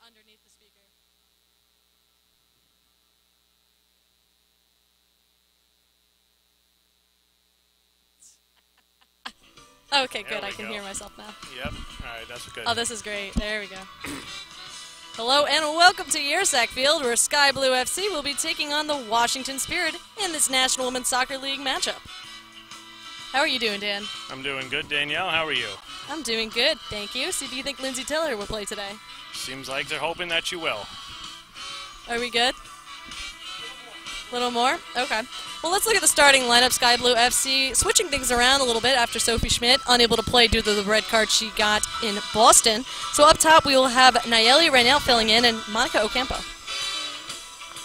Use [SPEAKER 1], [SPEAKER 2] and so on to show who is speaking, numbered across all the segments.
[SPEAKER 1] underneath the speaker. Okay, good. I can hear myself now.
[SPEAKER 2] Yep. All right, that's good.
[SPEAKER 1] Oh, this is great. There we go. Hello and welcome to Yurcack Field, where Sky Blue FC will be taking on the Washington Spirit in this National Women's Soccer League matchup. How are you doing, Dan?
[SPEAKER 2] I'm doing good, Danielle. How are you?
[SPEAKER 1] I'm doing good, thank you. So do you think Lindsay Tiller will play today?
[SPEAKER 2] Seems like they're hoping that you will.
[SPEAKER 1] Are we good? A little more? Okay. Well, let's look at the starting lineup. Sky Blue FC switching things around a little bit after Sophie Schmidt, unable to play due to the red card she got in Boston. So up top, we will have Nayeli Raynell filling in and Monica Ocampo.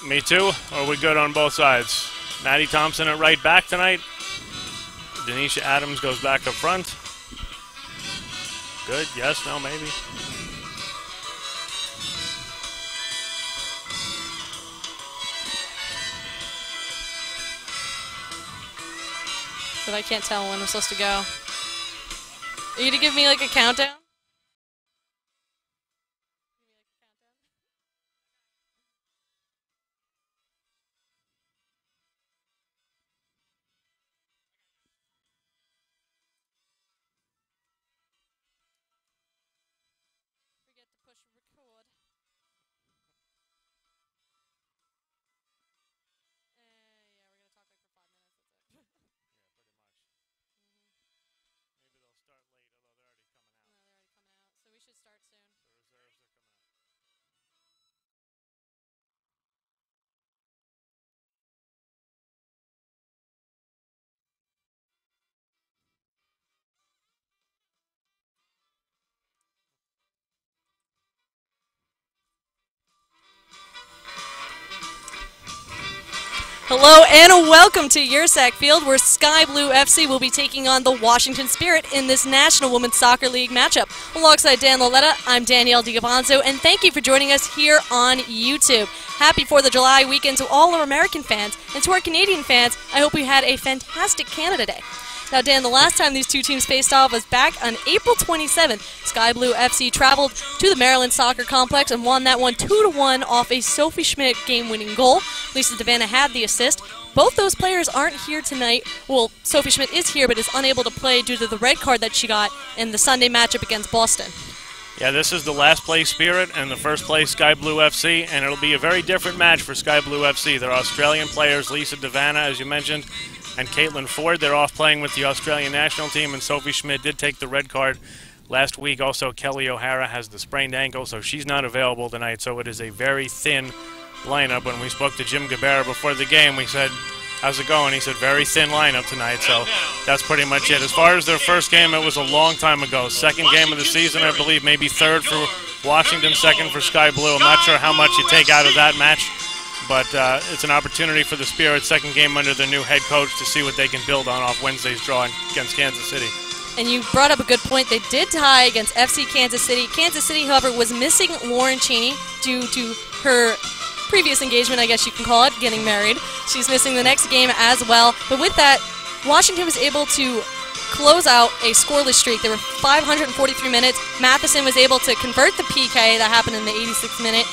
[SPEAKER 2] Me too. Are we good on both sides? Maddie Thompson at right back tonight. Denisha Adams goes back up front. Good. Yes. No. Maybe.
[SPEAKER 1] But I can't tell when we're supposed to go. Are you going to give me like a countdown? Forget to push record. Yeah, we're going to talk like for 5 minutes. That's it.
[SPEAKER 2] Maybe they'll start late, although they're already coming out.
[SPEAKER 1] No, they're already coming out, so we should start soon.
[SPEAKER 2] The reserves are coming out.
[SPEAKER 1] Hello and welcome to Yurcack Field, where Sky Blue FC will be taking on the Washington Spirit in this National Women's Soccer League matchup. Alongside Dan Loletta, I'm Danielle DiGavanzo, and thank you for joining us here on YouTube. Happy 4th of July weekend to all our American fans, and to our Canadian fans, I hope we had a fantastic Canada Day. Now, Dan, the last time these two teams faced off was back on April 27th. Sky Blue FC traveled to the Maryland Soccer Complex and won that one 2-1 off a Sophie Schmidt game-winning goal. Lisa DeVanna had the assist. Both those players aren't here tonight. Well, Sophie Schmidt is here, but is unable to play due to the red card that she got in the Sunday matchup against Boston.
[SPEAKER 2] Yeah, this is the last place Spirit and the first place Sky Blue FC, and it'll be a very different match for Sky Blue FC. They're Australian players, Lisa DeVanna, as you mentioned, and Caitlin Ford. They're off playing with the Australian national team, and Sophie Schmidt did take the red card last week. Also, Kelly O'Hara has the sprained ankle, so she's not available tonight. So it is a very thin lineup. When we spoke to Jim Gabera before the game, we said, how's it going? He said, very thin lineup tonight, so that's pretty much it. As far as their first game, it was a long time ago. Second game of the season, I believe, maybe third for Washington, second for Sky Blue. I'm not sure how much you take out of that match, but it's an opportunity for the Spirit, second game under their new head coach, to see what they can build on off Wednesday's draw against Kansas City.
[SPEAKER 1] And you brought up a good point. They did tie against FC Kansas City. Kansas City, however, was missing Lauren Cheney due to her previous engagement, I guess you can call it, getting married. She's missing the next game as well. But with that, Washington was able to close out a scoreless streak. There were 543 minutes. Matheson was able to convert the PK that happened in the 86th minute.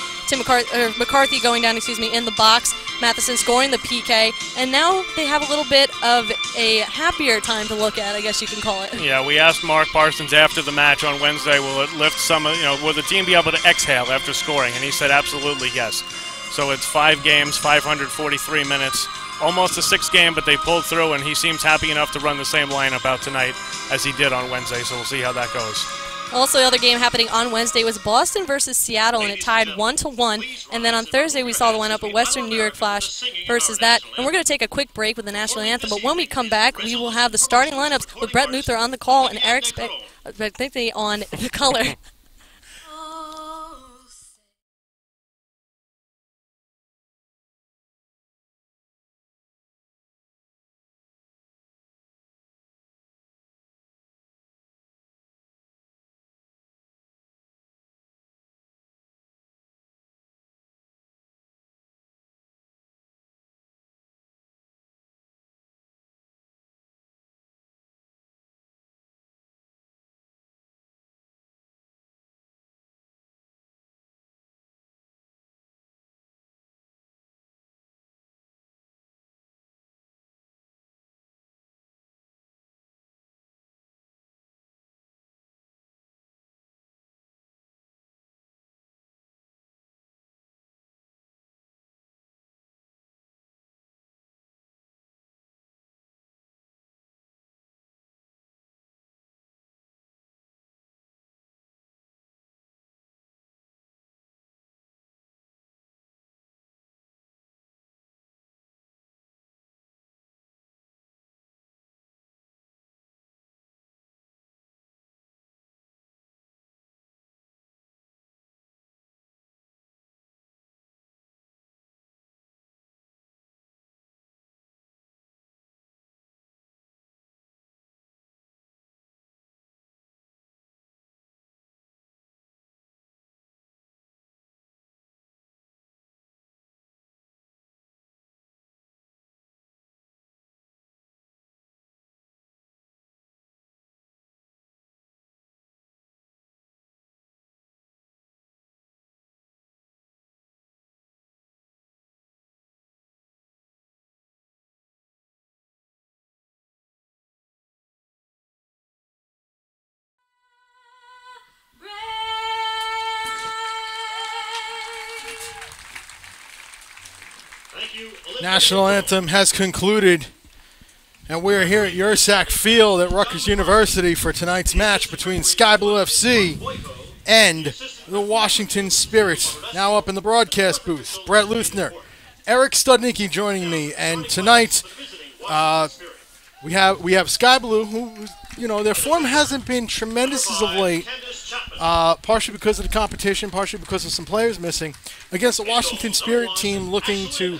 [SPEAKER 1] McCarthy going down, in the box. Matheson scoring the PK. And now they have a little bit of a happier time to look at, I guess you can call it.
[SPEAKER 2] Yeah, we asked Mark Parsons after the match on Wednesday, will it lift some, will the team be able to exhale after scoring? And he said absolutely yes. So it's 5 games, 543 minutes, almost a 6th game, but they pulled through, and he seems happy enough to run the same lineup out tonight as he did on Wednesday, so we'll see how that goes.
[SPEAKER 1] Also, the other game happening on Wednesday was Boston versus Seattle, and it tied 1-1. And then on Thursday, we saw the lineup of Western New York Flash versus that. And we're going to take a quick break with the national anthem, but when we come back, we will have the starting lineups with Brett Luther on the call and Eric Speckley on the color.
[SPEAKER 3] National anthem has concluded, and we're here at Yurcack Field at Rutgers University for tonight's match between Sky Blue FC and the Washington Spirit. Now up in the broadcast booth, Brett Luthner, Eric Studnicki joining me, and tonight we have Sky Blue, who, you know, their form hasn't been tremendous as of late, partially because of the competition, partially because of some players missing, against the Washington Spirit team looking to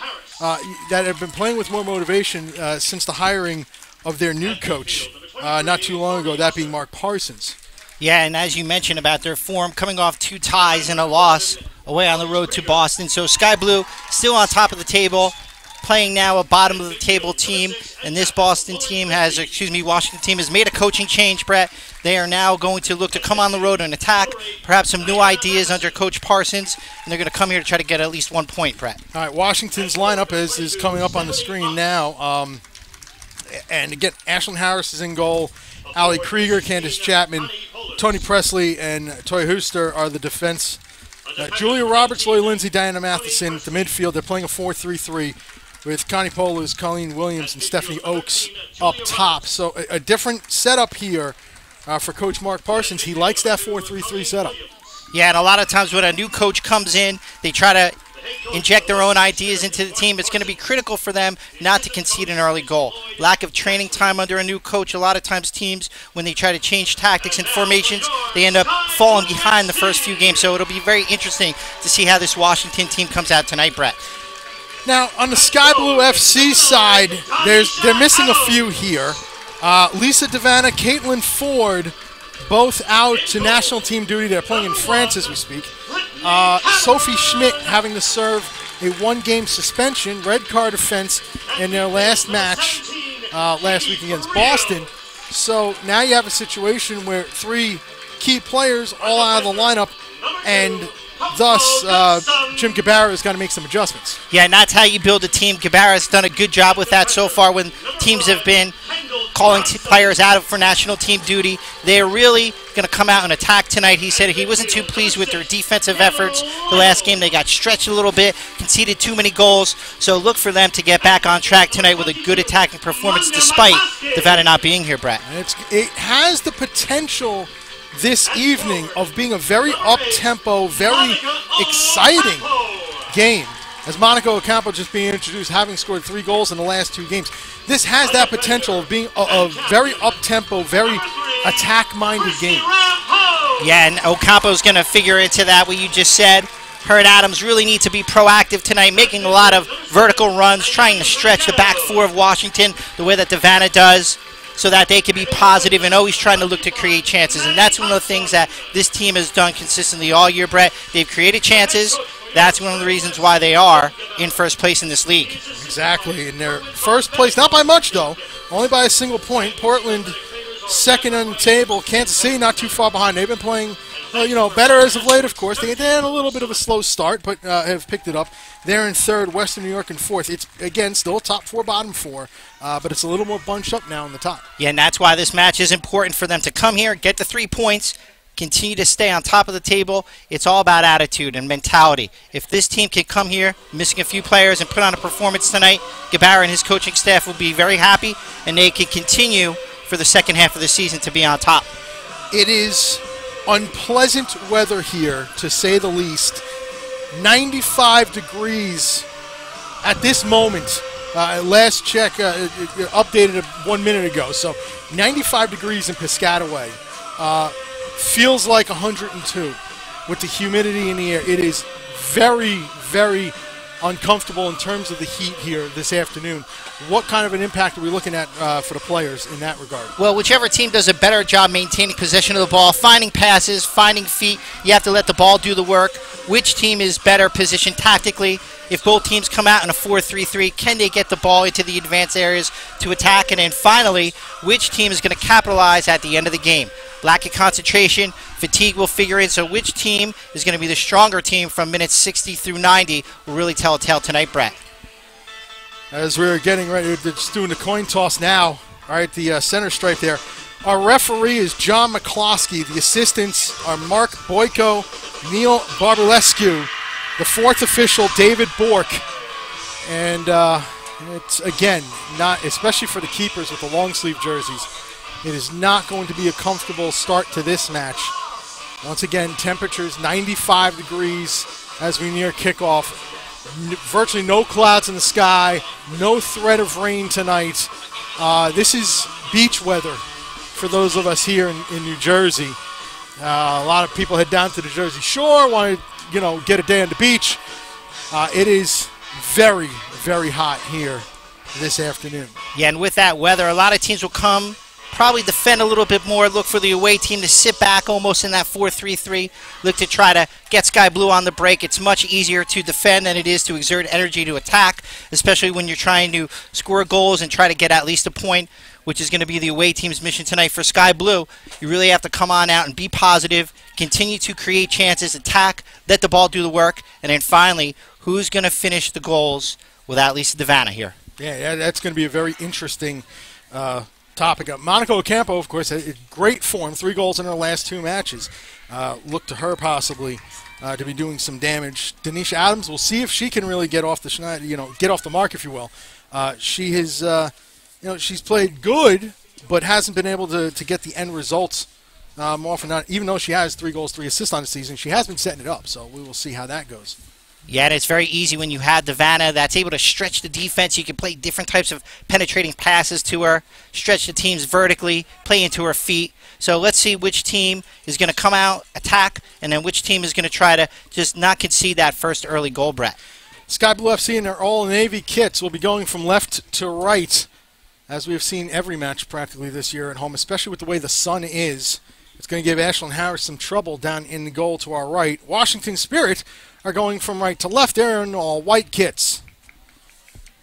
[SPEAKER 3] that have been playing with more motivation since the hiring of their new coach not too long ago, that being Mark Parsons.
[SPEAKER 4] Yeah, and as you mentioned about their form, coming off 2 ties and a loss away on the road to Boston. So Sky Blue still on top of the table, playing now a bottom of the table team, and this Washington team has made a coaching change, Brett. They are now going to look to come on the road and attack, perhaps some new ideas under Coach Parsons, and they're going to come here to try to get at least 1 point, Brett.
[SPEAKER 3] All right, Washington's lineup is coming up on the screen now. And again, Ashlyn Harris is in goal. Allie Krieger, Candace Chapman, Tony Presley, and Toy Hooster are the defense. Julia Roberts, Lloyd Lindsay, Diana Matheson at the midfield. They're playing a 4-3-3 with Connie Polas, Colleen Williams, and Stephanie Oakes up top. So a different setup here for Coach Mark Parsons. He likes that 4-3-3 setup.
[SPEAKER 4] Yeah, and a lot of times when a new coach comes in, they try to inject their own ideas into the team. It's going to be critical for them not to concede an early goal. Lack of training time under a new coach. A lot of times teams, when they try to change tactics and formations, they end up falling behind the first few games. So it'll be very interesting to see how this Washington team comes out tonight, Brett.
[SPEAKER 3] Now, on the Sky Blue FC side, they're missing a few here. Lisa Devanna, Caitlin Ford, both out to national team duty. They're playing in France as we speak. Sophie Schmidt having to serve a 1-game suspension, red card offense, in their last match last week against Boston. So now you have a situation where 3 key players all out of the lineup, and thus Jim Gabara has got to make some adjustments.
[SPEAKER 4] Yeah, and that's how you build a team. Gabara has done a good job with that so far when teams have been calling players out for national team duty. They're really going to come out and attack tonight. He said he wasn't too pleased with their defensive efforts the last game. They got stretched a little bit, conceded too many goals. So look for them to get back on track tonight with a good attacking performance despite Devanna not being here, Brett.
[SPEAKER 3] It has the potential this evening of being a very up-tempo, very exciting game. As Monica Ocampo just being introduced, having scored 3 goals in the last 2 games. This has that potential of being a very up-tempo, very attack-minded game.
[SPEAKER 4] Yeah, and Ocampo's going to figure into that, what you just said. Her and Adams really need to be proactive tonight, making a lot of vertical runs, trying to stretch the back 4 of Washington the way that Devanna does, so that they can be positive and always trying to look to create chances. And that's one of the things that this team has done consistently all year, Brett. They've created chances. That's one of the reasons why they are in first place in this league.
[SPEAKER 3] Exactly. In their first place, not by much, though, only by a single point. Portland second on the table. Kansas City not too far behind. They've been playing, better as of late, of course. They had a little bit of a slow start, but have picked it up. They're in third, Western New York in fourth. It's, again, still top 4, bottom 4, but it's a little more bunched up now in the top.
[SPEAKER 4] Yeah, and that's why this match is important for them to come here, get the 3 points, continue to stay on top of the table. It's all about attitude and mentality. If this team can come here, missing a few players, and put on a performance tonight, Gabara and his coaching staff will be very happy, and they can continue for the second half of the season to be on top.
[SPEAKER 3] It is unpleasant weather here, to say the least. 95 degrees at this moment. Last check, updated 1 minute ago. So 95 degrees in Piscataway. Feels like 102 with the humidity in the air. It is very, very uncomfortable in terms of the heat here this afternoon. What kind of an impact are we looking at for the players in that regard?
[SPEAKER 4] Well, whichever team does a better job maintaining possession of the ball, finding passes, finding feet, you have to let the ball do the work. Which team is better positioned tactically? If both teams come out in a 4-3-3, can they get the ball into the advanced areas to attack? And then finally, which team is going to capitalize at the end of the game? Lack of concentration, fatigue will figure in, so which team is going to be the stronger team from minutes 60 through 90 will really tell a tale tonight, Brett.
[SPEAKER 3] As we're getting ready, they're just doing the coin toss now. All right, the center stripe there. Our referee is John McCloskey. The assistants are Mark Boyko, Neil Barbalescu. The fourth official, David Bork. And it's, again, not, especially for the keepers with the long sleeve jerseys, it is not going to be a comfortable start to this match. Once again, temperatures 95 degrees as we near kickoff. Virtually no clouds in the sky, no threat of rain tonight. This is beach weather for those of us here in New Jersey. A lot of people head down to the Jersey Shore, want to, get a day on the beach. It is very, very hot here this afternoon.
[SPEAKER 4] Yeah, and with that weather, a lot of teams will come, probably defend a little bit more, look for the away team to sit back almost in that 4-3-3, look to try to get Sky Blue on the break. It's much easier to defend than it is to exert energy to attack, especially when you're trying to score goals and try to get at least a point, which is going to be the away team's mission tonight. For Sky Blue, you really have to come on out and be positive, continue to create chances, attack, let the ball do the work, and then finally, who's going to finish the goals without Lisa Devanna here?
[SPEAKER 3] Yeah, that's going to be a very interesting topic. Monica Ocampo, of course, had great form, 3 goals in her last 2 matches. Look to her possibly to be doing some damage. Denisha Adams, we'll see if she can really get off the get off the mark, if you will. She has, she's played good, but hasn't been able to get the end results more often than not. Even though she has 3 goals, 3 assists on the season, she has been setting it up. So we will see how that goes.
[SPEAKER 4] Yeah, and it's very easy when you have Devanna that's able to stretch the defense. You can play different types of penetrating passes to her, stretch the teams vertically, play into her feet. So let's see which team is going to come out, attack, and then which team is going to try to just not concede that first early goal, Brett.
[SPEAKER 3] Sky Blue FC in their all-navy kits will be going from left to right, as we have seen every match practically this year at home, especially with the way the sun is. It's going to give Ashlyn Harris some trouble down in the goal to our right. Washington Spirit are going from right to left. They're in all white kits.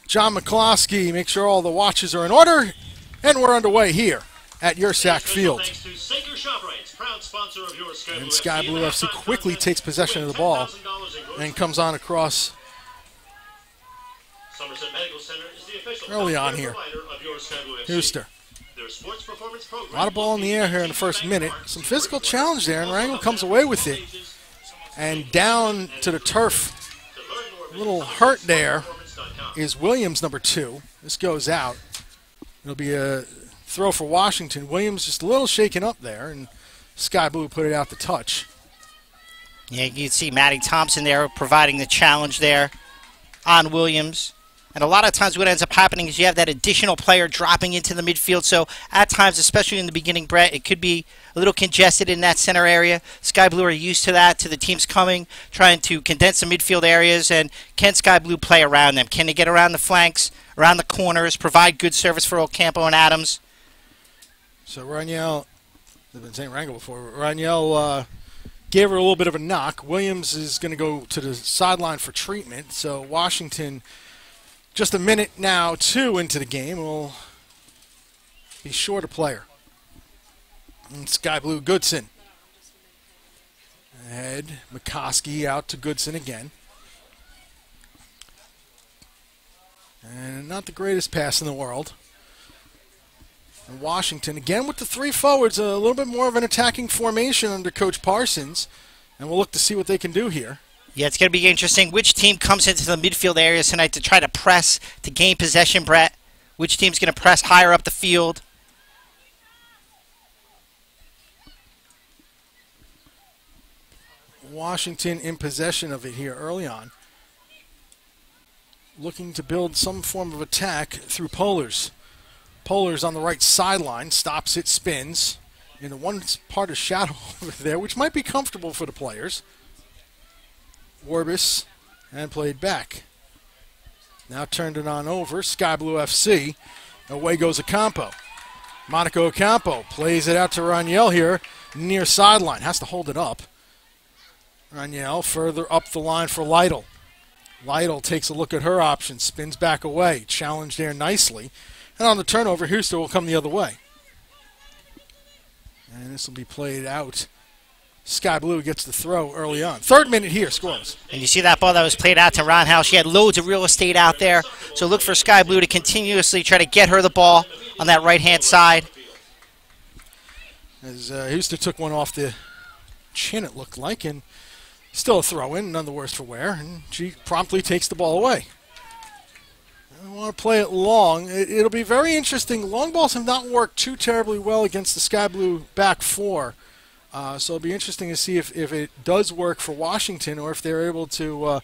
[SPEAKER 3] John McCloskey, make sure all the watches are in order, and we're underway here at Yurcack Field. And Sky Blue FC quickly takes possession of the ball and comes on across early on here. Huster. A lot of ball in the air here in the first minute. Some physical challenge there, and Rangel comes away with it. And down to the turf, a little hurt there, is Williams, number 2. This goes out. It'll be a throw for Washington. Williams just a little shaken up there, and Sky Blue put it out the touch.
[SPEAKER 4] Yeah, you can see Maddie Thompson there providing the challenge there on Williams. And a lot of times what ends up happening is you have that additional player dropping into the midfield. So at times, especially in the beginning, Brett, it could be a little congested in that center area. Sky Blue are used to that, to the teams coming, trying to condense the midfield areas. And can Sky Blue play around them? Can they get around the flanks, around the corners, provide good service for Ocampo and Adams?
[SPEAKER 3] So Raniel, I've been saying Rangel before, Raniel gave her a little bit of a knock. Williams is going to go to the sideline for treatment. So Washington, just a minute now, 2 into the game, will be short a player. And Sky Blue, Goodson. Ahead, McCoskey out to Goodson again. And not the greatest pass in the world. And Washington, again with the 3 forwards, a little bit more of an attacking formation under Coach Parsons. And we'll look to see what they can do here.
[SPEAKER 4] Yeah, it's going to be interesting. Which team comes into the midfield area tonight to try to press, to gain possession, Brett? Which team's going to press higher up the field?
[SPEAKER 3] Washington in possession of it here early on. Looking to build some form of attack through Polars. Polars on the right sideline, stops it, spins. In the one part of shadow over there, which might be comfortable for the players. Warbis, and played back. Now turned it on over. Sky Blue FC. Away goes Ocampo. Monica Ocampo plays it out to Raniel here near sideline. Has to hold it up. Raniel further up the line for Lytle. Lytle takes a look at her options. Spins back away. Challenge there nicely. And on the turnover, Houston will come the other way. And this will be played out. Sky Blue gets the throw early on. 3rd minute here, scores.
[SPEAKER 4] And you see that ball that was played out to Ron Howe. She had loads of real estate out there. So look for Sky Blue to continuously try to get her the ball on that right-hand side.
[SPEAKER 3] As Houston took one off the chin, it looked like, and still a throw-in, none the worse for wear. And she promptly takes the ball away. I want to play it long. It'll be very interesting. Long balls have not worked too terribly well against the Sky Blue back four. So it'll be interesting to see if it does work for Washington or if they're able to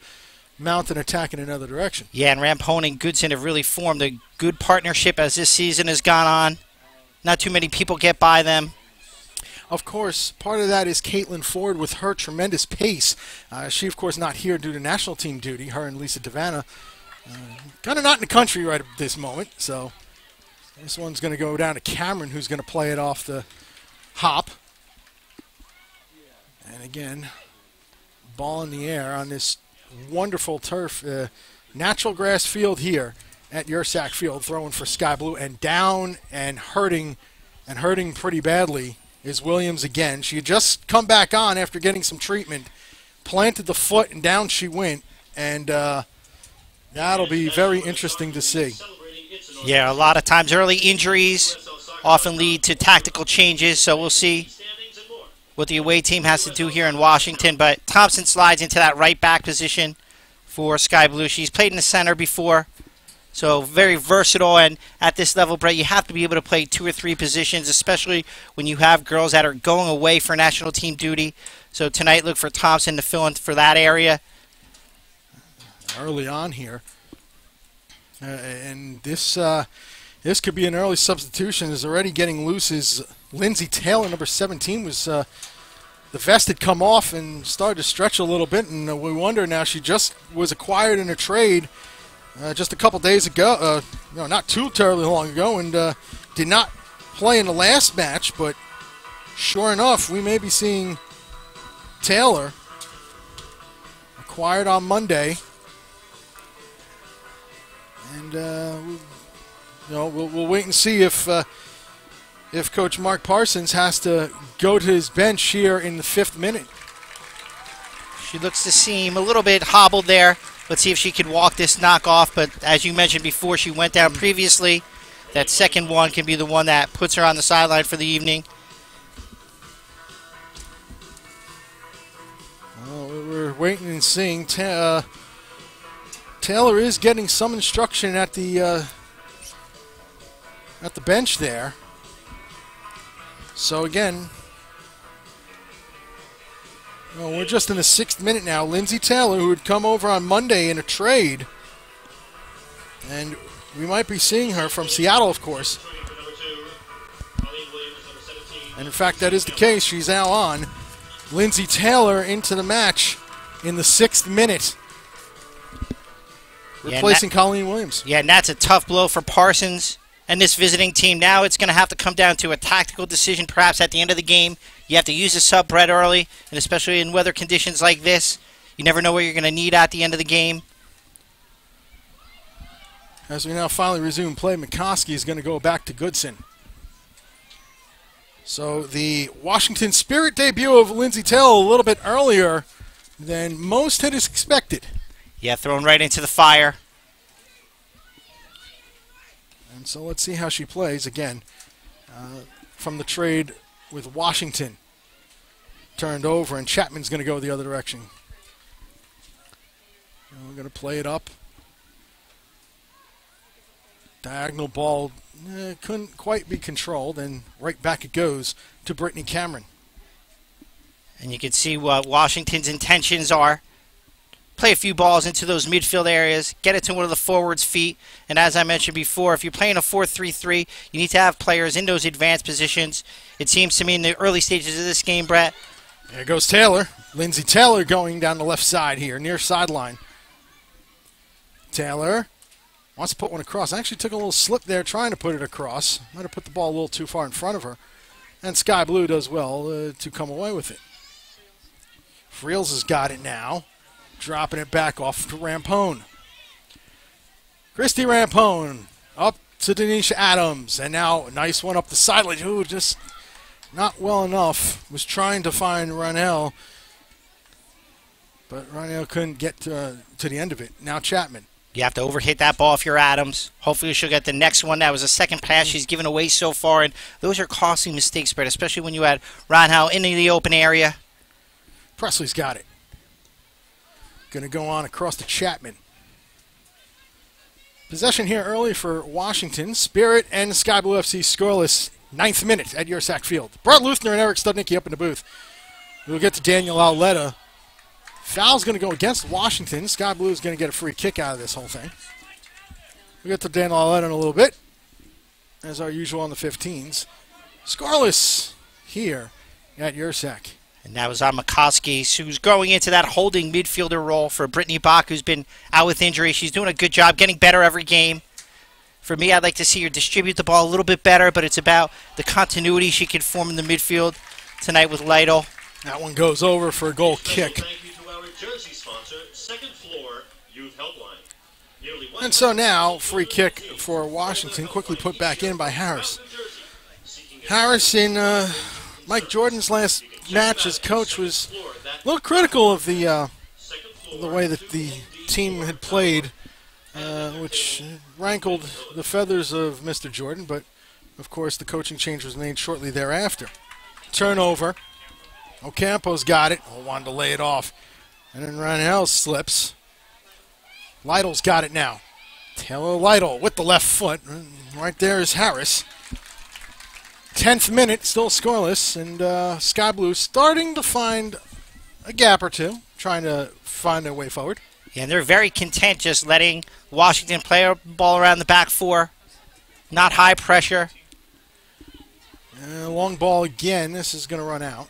[SPEAKER 3] mount an attack in another direction.
[SPEAKER 4] Yeah, and Rampone and Goodson have really formed a good partnership as this season has gone on. Not too many people get by them.
[SPEAKER 3] Of course, part of that is Caitlin Ford with her tremendous pace. She, of course, not here due to national team duty, her and Lisa Devanna. Kind of not in the country right at this moment, so this one's going to go down to Cameron, who's going to play it off the hop. And again, ball in the air on this wonderful turf, natural grass field here at Yurcack Field, throwing for Sky Blue, and down and hurting pretty badly is Williams again. She had just come back on after getting some treatment, planted the foot, and down she went, and that'll be very interesting to see.
[SPEAKER 4] Yeah, a lot of times early injuries often lead to tactical changes, so we'll see what the away team has to do here in Washington. But Thompson slides into that right back position for Sky Blue. She's played in the center before, so very versatile. And at this level, Brett, you have to be able to play 2 or 3 positions, especially when you have girls that are going away for national team duty. So tonight, look for Thompson to fill in for that area.
[SPEAKER 3] Early on here. And this could be an early substitution. Is already getting loose is Lindsay Taylor, number 17, was the vest had come off and started to stretch a little bit, and we wonder now. She just was acquired in a trade just a couple days ago, not too terribly long ago, and did not play in the last match. But sure enough, we may be seeing Taylor acquired on Monday. And we'll wait and see if Coach Mark Parsons has to go to his bench here in the 5th minute.
[SPEAKER 4] She looks to seem a little bit hobbled there. Let's see if she can walk this knock off. But as you mentioned before, she went down previously. That second one can be the one that puts her on the sideline for the evening.
[SPEAKER 3] Well, we're waiting and seeing. Taylor is getting some instruction at the bench there. So again, we're just in the 6th minute now. Lindsay Taylor, who had come over on Monday in a trade, and we might be seeing her from Seattle, of course. And in fact, that is the case. She's now on. Lindsay Taylor into the match in the 6th minute, replacing Colleen Williams.
[SPEAKER 4] Yeah, and that's a tough blow for Parsons and this visiting team. Now it's going to have to come down to a tactical decision perhaps at the end of the game. You have to use a sub, Brett, early, and especially in weather conditions like this. You never know what you're going to need at the end of the game.
[SPEAKER 3] As we now finally resume play, McCoskey is going to go back to Goodson. So the Washington Spirit debut of Lindsay Taylor a little bit earlier than most had expected.
[SPEAKER 4] Yeah, thrown right into the fire.
[SPEAKER 3] And so let's see how she plays again. From the trade with Washington. Turned over, and Chapman's going to go the other direction. We're going to play it up. Diagonal ball couldn't quite be controlled, and right back it goes to Brittany Cameron.
[SPEAKER 4] And you can see what Washington's intentions are. Play a few balls into those midfield areas, get it to one of the forwards' feet, and as I mentioned before, if you're playing a 4-3-3, you need to have players in those advanced positions. It seems to me in the early stages of this game, Brett.
[SPEAKER 3] There goes Taylor. Lindsay Taylor going down the left side here, near sideline. Taylor wants to put one across. Actually took a little slip there trying to put it across. Might have put the ball a little too far in front of her. And Sky Blue does well to come away with it. Friels has got it now. Dropping it back off to Rampone. Christy Rampone up to Denisha Adams. And now a nice one up the sideline. Ooh, just not well enough. Was trying to find Ronell. But Ronell couldn't get to the end of it. Now Chapman.
[SPEAKER 4] You have to overhit that ball if you're Adams. Hopefully she'll get the next one. That was a second pass she's given away so far. And those are costly mistakes, Brett, especially when you had Ronell into the open area.
[SPEAKER 3] Presley's got it. Going to go on across to Chapman. Possession here early for Washington. Spirit and Sky Blue FC scoreless. 9th minute at Yurcack Field. Brett Luthner and Eric Studnicki up in the booth. We'll get to Daniel Auletta. Foul's going to go against Washington. Sky Blue is going to get a free kick out of this whole thing. We'll get to Daniel Auletta in a little bit, as our usual on the 15s. Scoreless here at Yurcack.
[SPEAKER 4] And that was on McCoskey, who's going into that holding midfielder role for Brittany Bach, who's been out with injury. She's doing a good job, getting better every game. For me, I'd like to see her distribute the ball a little bit better, but it's about the continuity she can form in the midfield tonight with Lytle.
[SPEAKER 3] That one goes over for a goal kick. And so now, free kick for Washington, quickly put back in by Harris. Harris, in Mike Jordan's last match as coach, was a little critical of the way that the team had played, which rankled the feathers of Mr. Jordan, but of course the coaching change was made shortly thereafter. Turnover. Ocampo's got it. Wanted to lay it off. And then Ranel slips. Lytle's got it now. Taylor Lytle with the left foot. Right there is Harris. 10th minute, still scoreless, and Sky Blue starting to find a gap or two, trying to find their way forward.
[SPEAKER 4] Yeah, and they're very content just letting Washington play a ball around the back four. Not high pressure.
[SPEAKER 3] Long ball again. This is going to run out.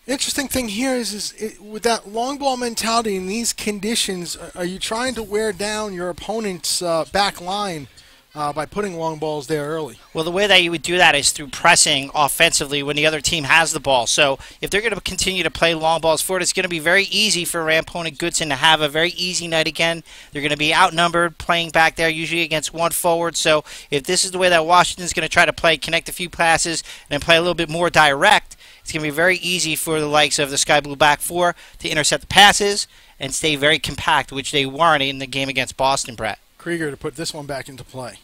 [SPEAKER 3] Interesting thing here is with that long ball mentality in these conditions, are you trying to wear down your opponent's back line by putting long balls there early?
[SPEAKER 4] Well, the way that you would do that is through pressing offensively when the other team has the ball. So if they're going to continue to play long balls forward, it's going to be very easy for opponent Goodson to have a very easy night again. They're going to be outnumbered playing back there, usually against one forward. So if this is the way that Washington's going to try to play, connect a few passes, and play a little bit more direct, it's going to be very easy for the likes of the Sky Blue back four to intercept the passes and stay very compact, which they weren't in the game against Boston, Brett.
[SPEAKER 3] Krieger to put this one back into play.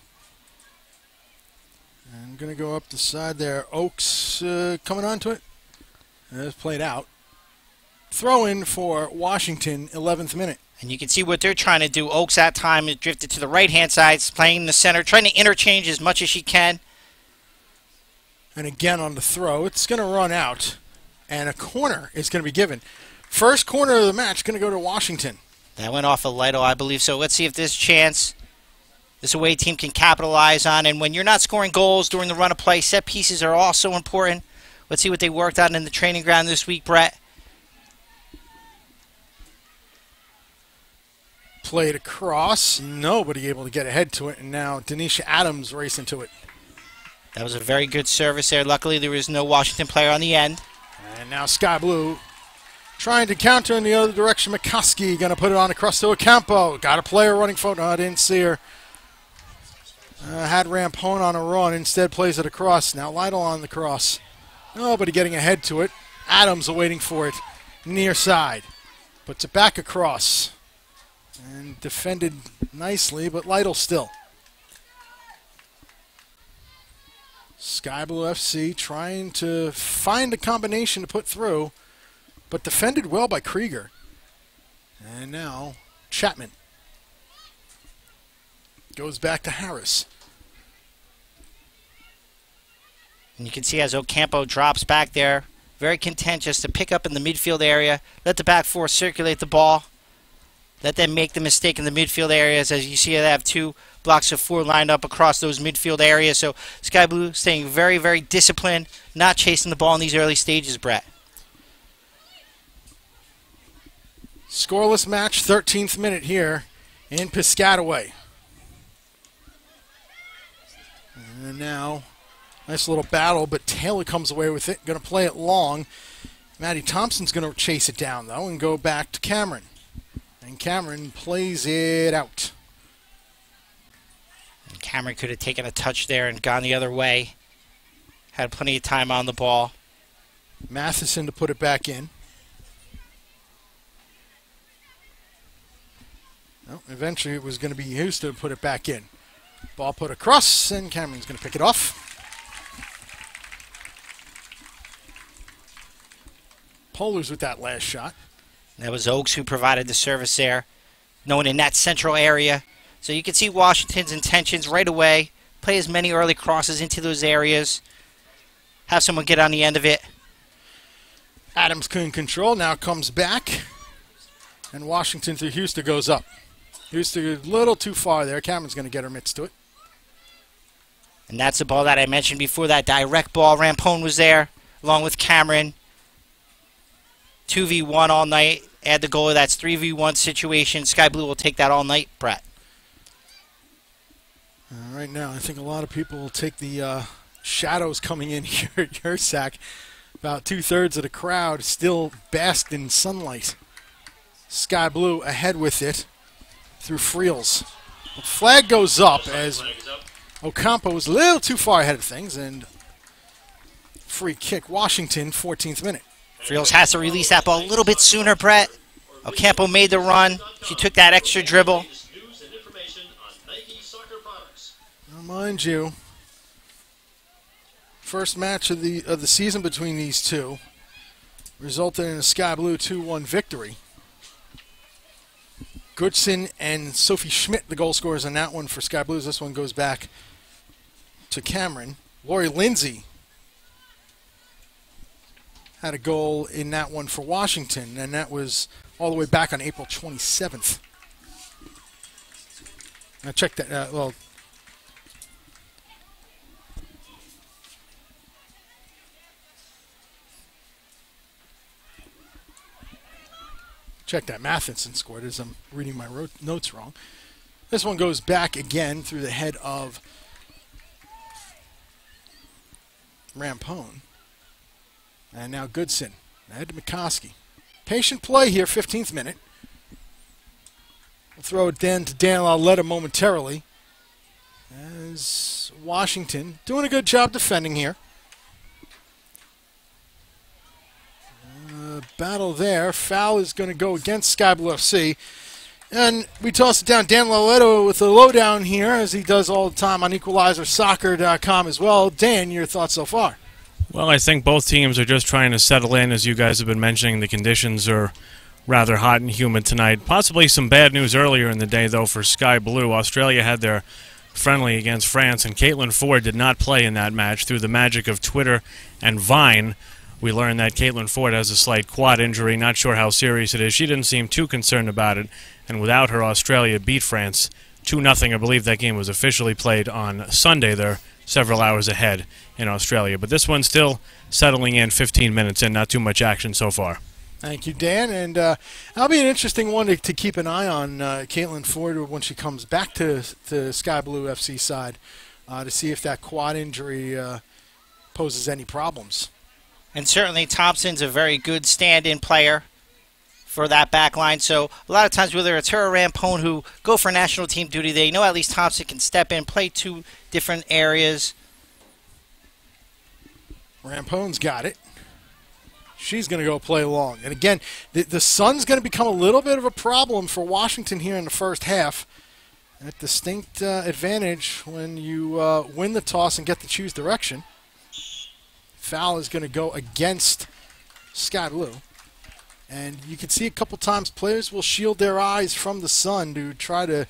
[SPEAKER 3] I'm going to go up the side there. Oaks coming onto it. It's played out. Throw in for Washington, 11th minute.
[SPEAKER 4] And you can see what they're trying to do. Oaks that time is drifted to the right-hand side, playing in the center, trying to interchange as much as she can.
[SPEAKER 3] And again on the throw, it's going to run out, and a corner is going to be given. First corner of the match going to go to Washington.
[SPEAKER 4] That went off of Lytle, I believe. So let's see if this chance, this away team can capitalize on. And when you're not scoring goals during the run of play, set pieces are also important. Let's see what they worked on in the training ground this week, Brett.
[SPEAKER 3] Played across, nobody able to get ahead to it, and now Denisha Adams racing to it.
[SPEAKER 4] That was a very good service there. Luckily, there was no Washington player on the end.
[SPEAKER 3] And now Sky Blue trying to counter in the other direction. McCoskey going to put it on across to Ocampo. Got a player running forward. No, I didn't see her. Had Rampone on a run. Instead plays it across. Now Lytle on the cross. Nobody getting ahead to it. Adams awaiting for it. Near side. Puts it back across. And defended nicely, but Lytle still. Sky Blue FC trying to find a combination to put through, but defended well by Krieger. And now Chapman goes back to Harris.
[SPEAKER 4] And you can see as Ocampo drops back there, very content just to pick up in the midfield area, let the back four circulate the ball, let them make the mistake in the midfield areas. As you see, they have two blocks of four lined up across those midfield areas. So Sky Blue staying very, very disciplined, not chasing the ball in these early stages, Brett.
[SPEAKER 3] Scoreless match, 13th minute here in Piscataway. And now, nice little battle, but Taylor comes away with it. Going to play it long. Maddie Thompson's going to chase it down, though, and go back to Cameron. And Cameron plays it out.
[SPEAKER 4] And Cameron could have taken a touch there and gone the other way. Had plenty of time on the ball.
[SPEAKER 3] Matheson to put it back in. Well, eventually it was going to be Houston to put it back in. Ball put across, and Cameron's going to pick it off. Polars with that last shot.
[SPEAKER 4] That was Oaks who provided the service there. known in that central area. So you can see Washington's intentions right away. Play as many early crosses into those areas. Have someone get on the end of it.
[SPEAKER 3] Adams couldn't control, now comes back. And Washington through Houston goes up. Houston a little too far there. Cameron's going to get her mitts to it.
[SPEAKER 4] And that's the ball that I mentioned before, that direct ball. Rampone was there, along with Cameron. 2v1 all night. Add the goalie, that's 3v1 situation. Sky Blue will take that all night, Brett.
[SPEAKER 3] Right now, I think a lot of people will take the shadows coming in here at Yurcack. About 2/3 of the crowd still basked in sunlight. Sky Blue ahead with it through Friels. The flag goes up as Ocampo was a little too far ahead of things, and free kick, Washington, 14th minute.
[SPEAKER 4] Friels has to release that ball a little bit sooner, Brett. Ocampo made the run. She took that extra dribble.
[SPEAKER 3] Now, mind you, first match of the season between these two resulted in a Sky Blue 2-1 victory. Goodson and Sophie Schmidt, the goal scorers on that one for Sky Blues. This one goes back to Cameron. Lori Lindsay had a goal in that one for Washington, and that was all the way back on April 27th. Now check that. Check that. Matheson scored as I'm reading my notes wrong. This one goes back again through the head of Rampone. And now Goodson. Ahead to McCoskey. Patient play here, 15th minute. We'll throw it then to Dan Lauletta momentarily. As Washington doing a good job defending here. Battle there. Foul is going to go against Sky Blue FC. And we toss it down. Dan Lauletta with the lowdown here, as he does all the time on EqualizerSoccer.com as well. Dan, your thoughts so far?
[SPEAKER 2] Well, I think both teams are just trying to settle in. As you guys have been mentioning, the conditions are rather hot and humid tonight. Possibly some bad news earlier in the day, though, for Sky Blue. Australia had their friendly against France, and Caitlin Ford did not play in that match. Through the magic of Twitter and Vine, we learned that Caitlin Ford has a slight quad injury. Not sure how serious it is. She didn't seem too concerned about it. And without her, Australia beat France 2-0. I believe that game was officially played on Sunday. They're several hours ahead in Australia. But this one's still settling in, 15 minutes in. Not too much action so far.
[SPEAKER 3] Thank you, Dan. And that'll be an interesting one to keep an eye on, Caitlin Ford, when she comes back to Sky Blue FC side, to see if that quad injury poses any problems.
[SPEAKER 4] And certainly Thompson's a very good stand-in player for that back line. So a lot of times, whether it's her or Rampone who go for national team duty, they know at least Thompson can step in, play two different areas.
[SPEAKER 3] Rampone's got it. She's going to go play long. And again, the sun's going to become a little bit of a problem for Washington here in the first half. A distinct advantage when you win the toss and get to choose direction. Foul is going to go against Sky Blue. And you can see a couple times players will shield their eyes from the sun to try to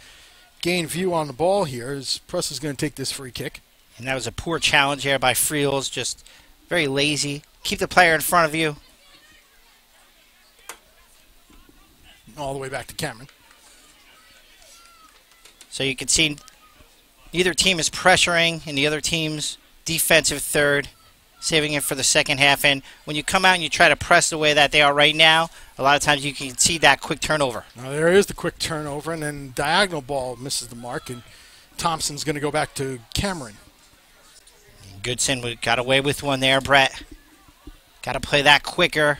[SPEAKER 3] gain view on the ball here, as Press is going to take this free kick.
[SPEAKER 4] And that was a poor challenge there by Friels, just very lazy. Keep the player in front of you.
[SPEAKER 3] All the way back to Cameron.
[SPEAKER 4] So you can see neither team is pressuring in the other team's defensive third, saving it for the second half. And when you come out and you try to press the way that they are right now, a lot of times you can see that quick turnover.
[SPEAKER 3] Now there is the quick turnover, and then diagonal ball misses the mark, and Thompson's going to go back to Cameron.
[SPEAKER 4] Goodson got away with one there, Brett. Got to play that quicker.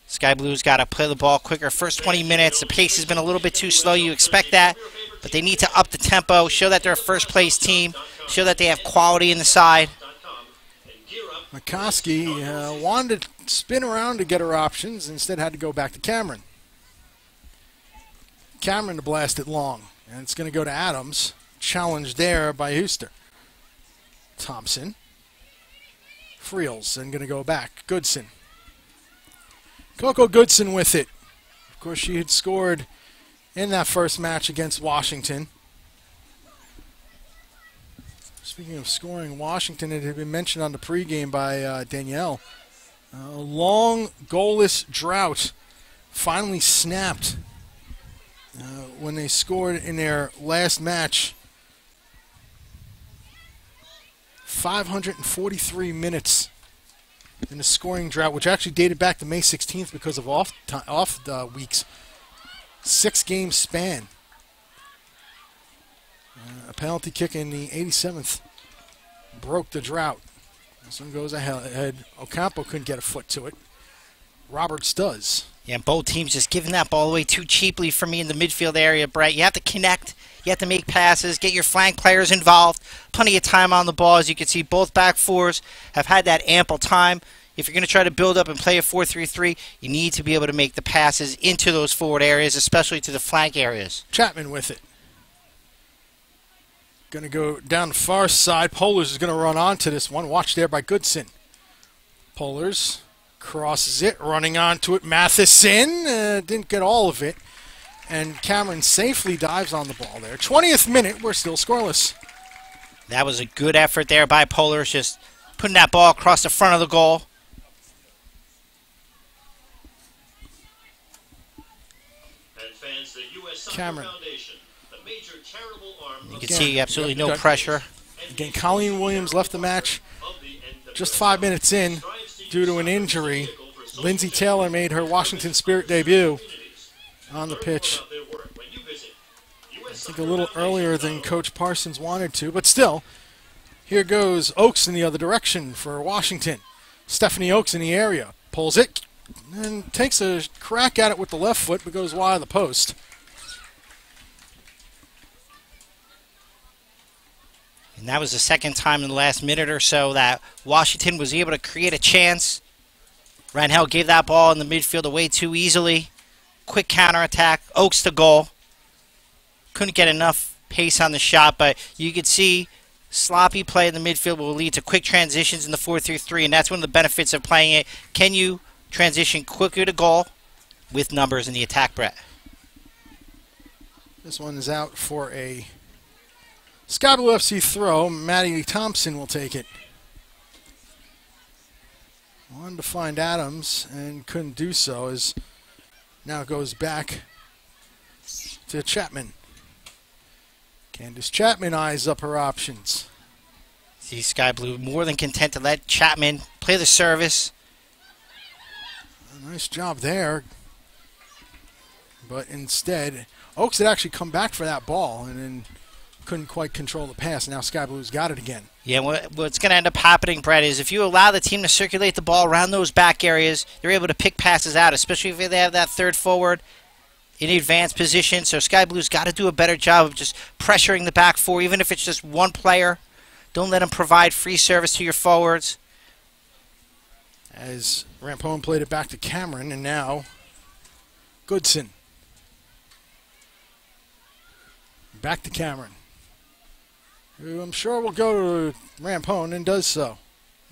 [SPEAKER 4] Sky Blue's got to play the ball quicker. First 20 minutes, the pace has been a little bit too slow. You expect that, but they need to up the tempo, show that they're a first-place team, show that they have quality in the side.
[SPEAKER 3] McCoskey wanted to spin around to get her options, instead had to go back to Cameron. Cameron to blast it long, and it's going to go to Adams. Challenged there by Huster. Thompson. Friels, and going to go back. Goodson. Coco Goodson with it. Of course, she had scored in that first match against Washington. Speaking of scoring, Washington, it had been mentioned on the pregame by Danielle. A long goalless drought finally snapped when they scored in their last match. 543 minutes in the scoring drought, which actually dated back to May 16th because of off weeks. 6-game span. A penalty kick in the 87th broke the drought. This one goes ahead. Ocampo couldn't get a foot to it. Roberts does.
[SPEAKER 4] Yeah, and both teams just giving that ball away too cheaply for me in the midfield area, Brett. You have to connect. You have to make passes, get your flank players involved. Plenty of time on the ball. As you can see, both back fours have had that ample time. If you're going to try to build up and play a 4-3-3, you need to be able to make the passes into those forward areas, especially to the flank areas.
[SPEAKER 3] Chapman with it. Going to go down the far side. Polars is going to run onto this one. Watch there by Goodson. Polars crosses it, running onto it. Matheson didn't get all of it. And Cameron safely dives on the ball there. 20th minute, we're still scoreless.
[SPEAKER 4] That was a good effort there by Polars, just putting that ball across the front of the goal.
[SPEAKER 5] And fans, the U.S. Soccer
[SPEAKER 3] Cameron.
[SPEAKER 5] Foundation, the major charitable arm
[SPEAKER 4] You can see absolutely no pressure.
[SPEAKER 3] Again, Colleen Williams left the match just 5 minutes in due to an injury. Lindsay Taylor made her Washington Spirit debut on the pitch. I think a little earlier than Coach Parsons wanted to, but still, here goes Oakes in the other direction for Washington. Stephanie Oakes in the area, pulls it, and takes a crack at it with the left foot, but goes wide of the post.
[SPEAKER 4] And that was the second time in the last minute or so that Washington was able to create a chance. Rangel gave that ball in the midfield away too easily. Quick counterattack. Oakes to goal. Couldn't get enough pace on the shot, but you could see sloppy play in the midfield will lead to quick transitions in the 4-3-3, and that's one of the benefits of playing it. Can you transition quicker to goal with numbers in the attack, Brett?
[SPEAKER 3] This one is out for a Sky Blue FC throw. Maddie Thompson will take it. Wanted to find Adams and couldn't do so, as now it goes back to Chapman. Candace Chapman eyes up her options.
[SPEAKER 4] See Sky Blue more than content to let Chapman play the service.
[SPEAKER 3] A nice job there. But instead, Oakes had actually come back for that ball and then couldn't quite control the pass. Now Sky Blue's got it again.
[SPEAKER 4] Yeah, what's going to end up happening, Brett, is if you allow the team to circulate the ball around those back areas, they're able to pick passes out, especially if they have that third forward in advanced position. So Sky Blue's got to do a better job of just pressuring the back four, even if it's just one player. Don't let them provide free service to your forwards.
[SPEAKER 3] As Rampone played it back to Cameron, and now Goodson. Back to Cameron, who I'm sure will go to Rampone and does so.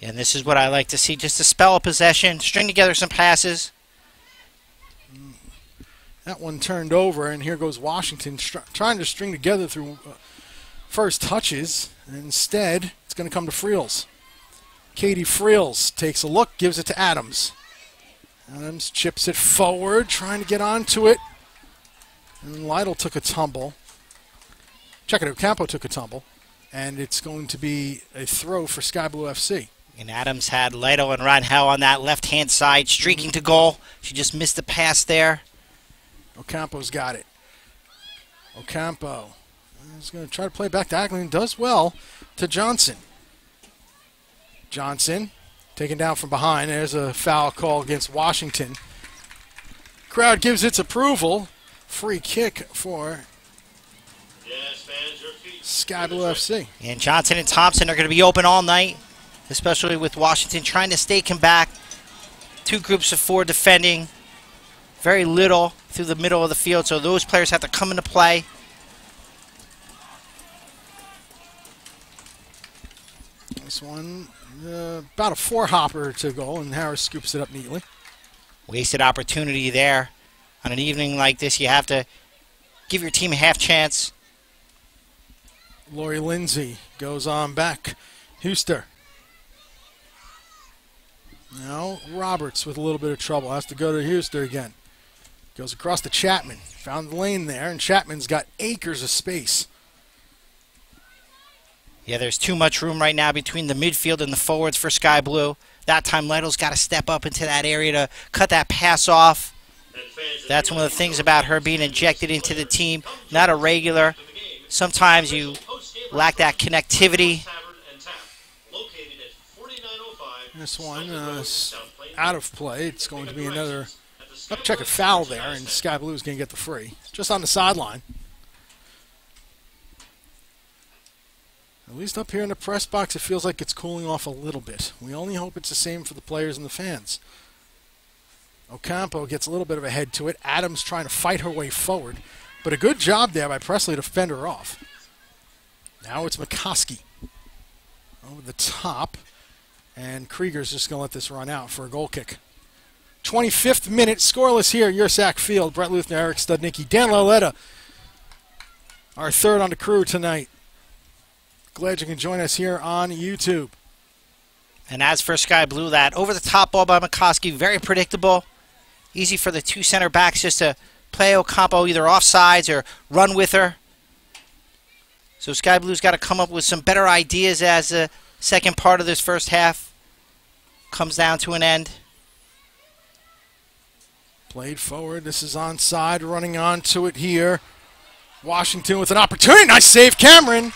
[SPEAKER 4] And this is what I like to see, just a spell of possession, string together some passes.
[SPEAKER 3] That one turned over, and here goes Washington trying to string together through first touches. Instead, it's going to come to Friels. Katie Friels takes a look, gives it to Adams. Adams chips it forward, trying to get onto it. And Lytle took a tumble. Check it out, Campo took a tumble. And it's going to be a throw for Sky Blue FC.
[SPEAKER 4] And Adams had Lytle and Rangel on that left-hand side, streaking to goal. She just missed the pass there.
[SPEAKER 3] Ocampo's got it. Ocampo is going to try to play back diagonally and does well to Johnson. Johnson taken down from behind. There's a foul call against Washington. Crowd gives its approval. Free kick for Sky Blue FC.
[SPEAKER 4] And Johnson and Thompson are going to be open all night, especially with Washington trying to stake him back. Two groups of four defending. Very little through the middle of the field, so those players have to come into play.
[SPEAKER 3] This one, about a four-hopper to goal, and Harris scoops it up neatly.
[SPEAKER 4] Wasted opportunity there. On an evening like this, you have to give your team a half chance.
[SPEAKER 3] Lori Lindsay goes on back. Huster. Now Roberts with a little bit of trouble. Has to go to Huster again. Goes across to Chapman. Found the lane there, and Chapman's got acres of space.
[SPEAKER 4] Yeah, there's too much room right now between the midfield and the forwards for Sky Blue. That time Lytle's got to step up into that area to cut that pass off. That's one of the things about her being injected into the team. Not a regular. Sometimes you lack that connectivity.
[SPEAKER 3] This one is out of play. It's going to be another check a foul there, and Sky Blue is going to get the free. Just on the sideline. At least up here in the press box, it feels like it's cooling off a little bit. We only hope it's the same for the players and the fans. Ocampo gets a little bit of a head to it. Adams trying to fight her way forward. But a good job there by Presley to fend her off. Now it's McCoskey over the top. And Krieger's just going to let this run out for a goal kick. 25th minute, scoreless here at Yurcack Field. Brett Luthner, Eric Studnicki, Dan Laletta, our third on the crew tonight. Glad you can join us here on YouTube.
[SPEAKER 4] And as for Sky Blue, that over-the-top ball by McCoskey, very predictable. Easy for the two center backs just to play Ocampo either offsides or run with her. So Sky Blue's got to come up with some better ideas as the second part of this first half comes down to an end.
[SPEAKER 3] Played forward. This is onside. Running onto it here. Washington with an opportunity. Nice save, Cameron.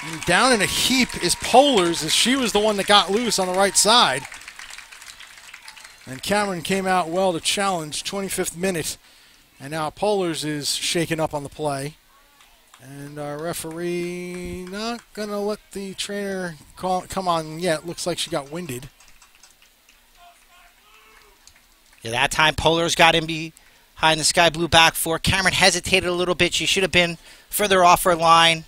[SPEAKER 3] And down in a heap is Polars, as she was the one that got loose on the right side. And Cameron came out well to challenge. 25th minute. And now Polars is shaken up on the play. And our referee not going to let the trainer come on yet. Looks like she got winded.
[SPEAKER 4] Yeah, that time Polars got in behind the Sky Blue back four. Cameron hesitated a little bit. She should have been further off her line.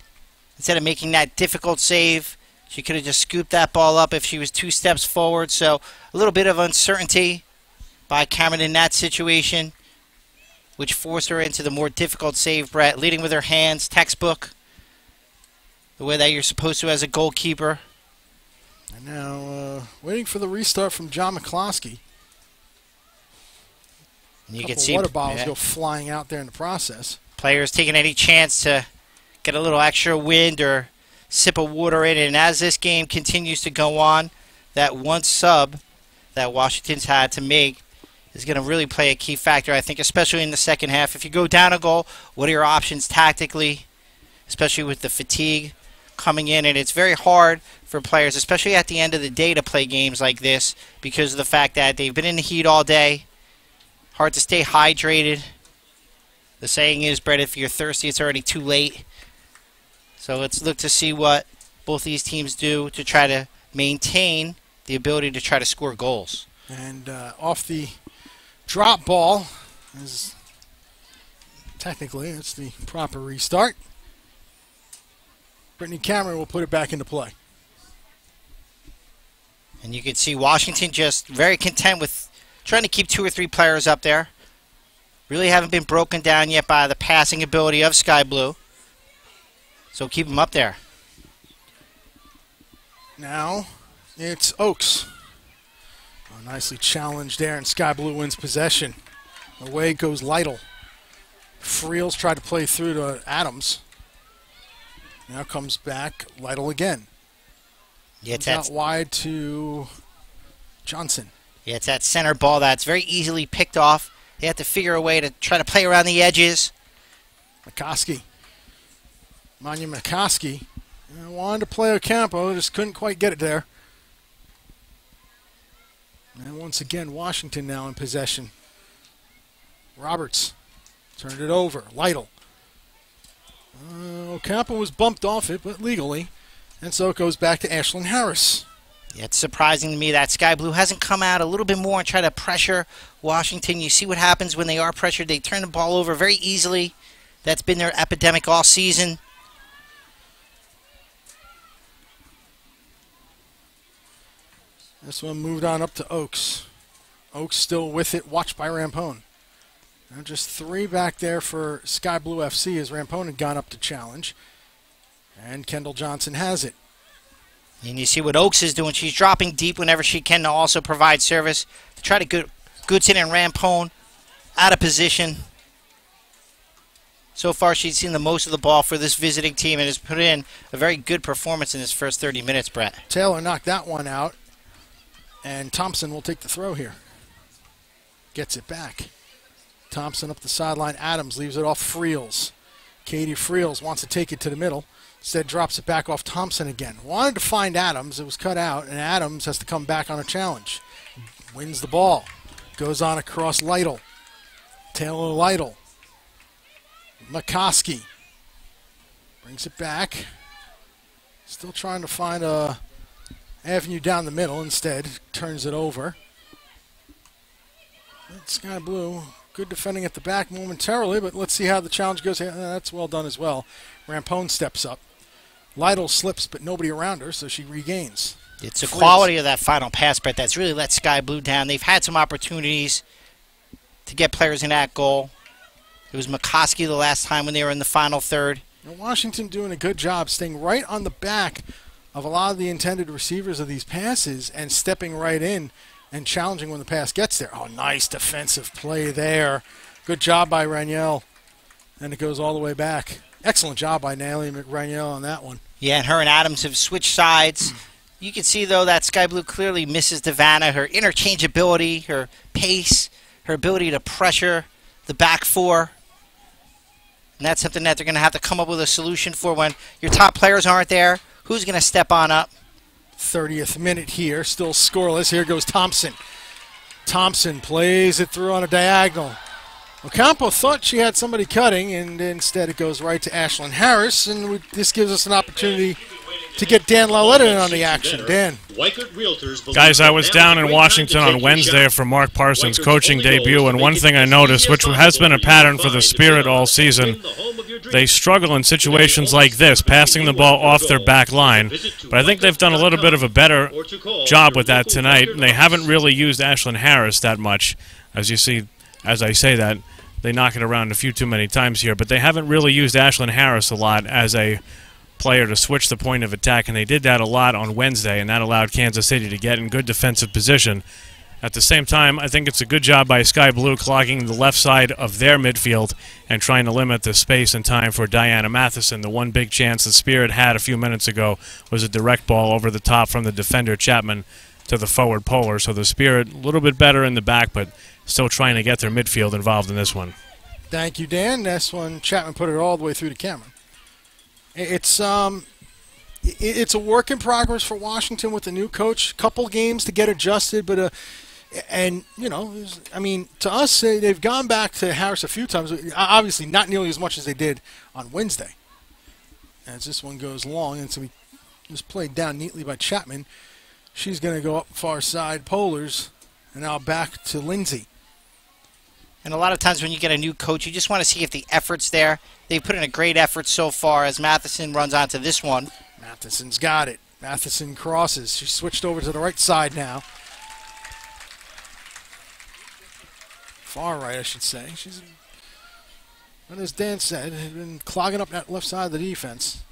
[SPEAKER 4] Instead of making that difficult save, she could have just scooped that ball up if she was 2 steps forward. So a little bit of uncertainty by Cameron in that situation, which forced her into the more difficult save, Brett, leading with her hands, textbook, the way that you're supposed to as a goalkeeper.
[SPEAKER 3] And now waiting for the restart from John McCloskey.
[SPEAKER 4] And you
[SPEAKER 3] can
[SPEAKER 4] can see
[SPEAKER 3] water bottles go flying out there in the process.
[SPEAKER 4] Players taking any chance to get a little extra wind or sip of water in. And as this game continues to go on, that one sub that Washington's had to make is going to really play a key factor, I think, especially in the second half. If you go down a goal, what are your options tactically, especially with the fatigue coming in? And it's very hard for players, especially at the end of the day, to play games like this because of the fact that they've been in the heat all day. Hard to stay hydrated. The saying is, Brett, if you're thirsty, it's already too late. So let's look to see what both these teams do to try to maintain the ability to try to score goals.
[SPEAKER 3] And off the drop ball, is technically it's the proper restart. Brittany Cameron will put it back into play.
[SPEAKER 4] And you can see Washington just very content with trying to keep 2 or 3 players up there. Really haven't been broken down yet by the passing ability of Sky Blue. So keep them up there.
[SPEAKER 3] Now it's Oaks. Oh, nicely challenged there, and Sky Blue wins possession. Away goes Lytle. Friels tried to play through to Adams. Now comes back Lytle again.
[SPEAKER 4] Yeah, it's
[SPEAKER 3] out wide to Johnson.
[SPEAKER 4] Yeah, it's that center ball that's very easily picked off. They have to figure a way to try to play around the edges.
[SPEAKER 3] McCoskey. Manya McCoskey wanted to play Ocampo, just couldn't quite get it there. And once again, Washington now in possession. Roberts turned it over. Lytle. Ocampo was bumped off it, but legally. And so it goes back to Ashlyn Harris.
[SPEAKER 4] Yeah, it's surprising to me that Sky Blue hasn't come out a little bit more and try to pressure Washington. You see what happens when they are pressured. They turn the ball over very easily. That's been their epidemic all season. This
[SPEAKER 3] one moved on up to Oaks. Oaks still with it, watched by Rampone. Now just 3 back there for Sky Blue FC as Rampone had gone up to challenge. And Kendall Johnson has it.
[SPEAKER 4] And you see what Oaks is doing. She's dropping deep whenever she can to also provide service. To try to Goodson and Rampone out of position. So far, she's seen the most of the ball for this visiting team and has put in a very good performance in this first 30 minutes, Brett.
[SPEAKER 3] Taylor knocked that one out. And Thompson will take the throw here. Gets it back. Thompson up the sideline. Adams leaves it off Friels. Katie Friels wants to take it to the middle. Instead drops it back off Thompson again. Wanted to find Adams. It was cut out, and Adams has to come back on a challenge. Wins the ball. Goes on across Lytle. Taylor Lytle. McCoskey. Brings it back. Still trying to find a avenue down the middle. Instead, turns it over. Sky Blue, good defending at the back momentarily, but let's see how the challenge goes. That's well done as well. Rampone steps up. Lytle slips, but nobody around her, so she regains.
[SPEAKER 4] It's the quality of that final pass, Brett, that's really let Sky Blue down. They've had some opportunities to get players in that goal. It was McCoskey the last time when they were in the final third.
[SPEAKER 3] And Washington doing a good job staying right on the back of a lot of the intended receivers of these passes and stepping right in and challenging when the pass gets there. Oh, nice defensive play there. Good job by Raniel. And it goes all the way back. Excellent job by Natalie Raniel on that one.
[SPEAKER 4] Yeah, and her and Adams have switched sides. You can see, though, that Sky Blue clearly misses Devana. Her interchangeability, her pace, her ability to pressure the back four. And that's something that they're going to have to come up with a solution for when your top players aren't there. Who's going to step on up?
[SPEAKER 3] 30th minute here, still scoreless. Here goes Thompson. Thompson plays it through on a diagonal. Ocampo thought she had somebody cutting, and instead it goes right to Ashlyn Harris, and this gives us an opportunity to get Dan Lauletta in on the action. Dan.
[SPEAKER 2] Guys, I was down in Washington on Wednesday for Mark Parsons' coaching debut, and one thing I noticed, which has been a pattern for the Spirit all season, they struggle in situations like this, passing the ball off their back line. But I think they've done a little bit of a better job with that tonight. They haven't really used Ashlyn Harris that much. As you see, as I say that, they knock it around a few too many times here. But they haven't really used Ashlyn Harris a lot as a player to switch the point of attack, and they did that a lot on Wednesday, and that allowed Kansas City to get in good defensive position. At the same time, I think it's a good job by Sky Blue clogging the left side of their midfield and trying to limit the space and time for Diana Matheson. The one big chance the Spirit had a few minutes ago was a direct ball over the top from the defender Chapman to the forward Polar. So the Spirit a little bit better in the back, but still trying to get their midfield involved in this one.
[SPEAKER 3] Thank you, Dan. This one, Chapman put it all the way through to Cameron. It's a work in progress for Washington with the new coach. Couple games to get adjusted, but and you know, I mean, to us, they've gone back to Harris a few times. Obviously, not nearly as much as they did on Wednesday. As this one goes long, and so we just played down neatly by Chapman. She's going to go up far side, Polars, and now back to Lindsay.
[SPEAKER 4] And a lot of times when you get a new coach, you just want to see if the effort's there. They've put in a great effort so far as Matheson runs onto this one.
[SPEAKER 3] Matheson's got it. Matheson crosses. She switched over to the right side now. Far right, I should say. She's, but as Dan said, had been clogging up that left side of the defense.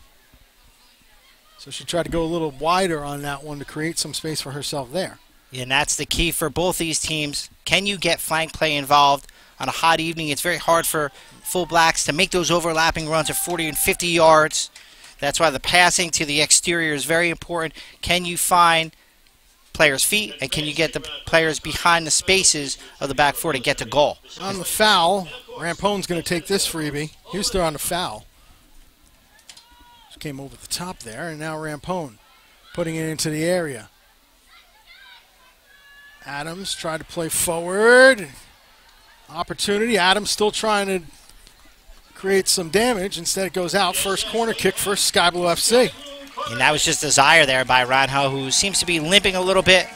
[SPEAKER 3] So she tried to go a little wider on that one to create some space for herself there.
[SPEAKER 4] And that's the key for both these teams. Can you get flank play involved? On a hot evening, it's very hard for Full Blacks to make those overlapping runs of 40 and 50 yards. That's why the passing to the exterior is very important. Can you find players' feet, and can you get the players behind the spaces of the back four to get to goal?
[SPEAKER 3] On the foul, Rampone's going to take this freebie. Houston on the foul. Just came over the top there, and now Rampone putting it into the area. Adams tried to play forward. Opportunity. Adams still trying to create some damage. Instead, it goes out. First corner kick for Sky Blue FC.
[SPEAKER 4] And that was just desire there by Radha, who seems to be limping a little bit.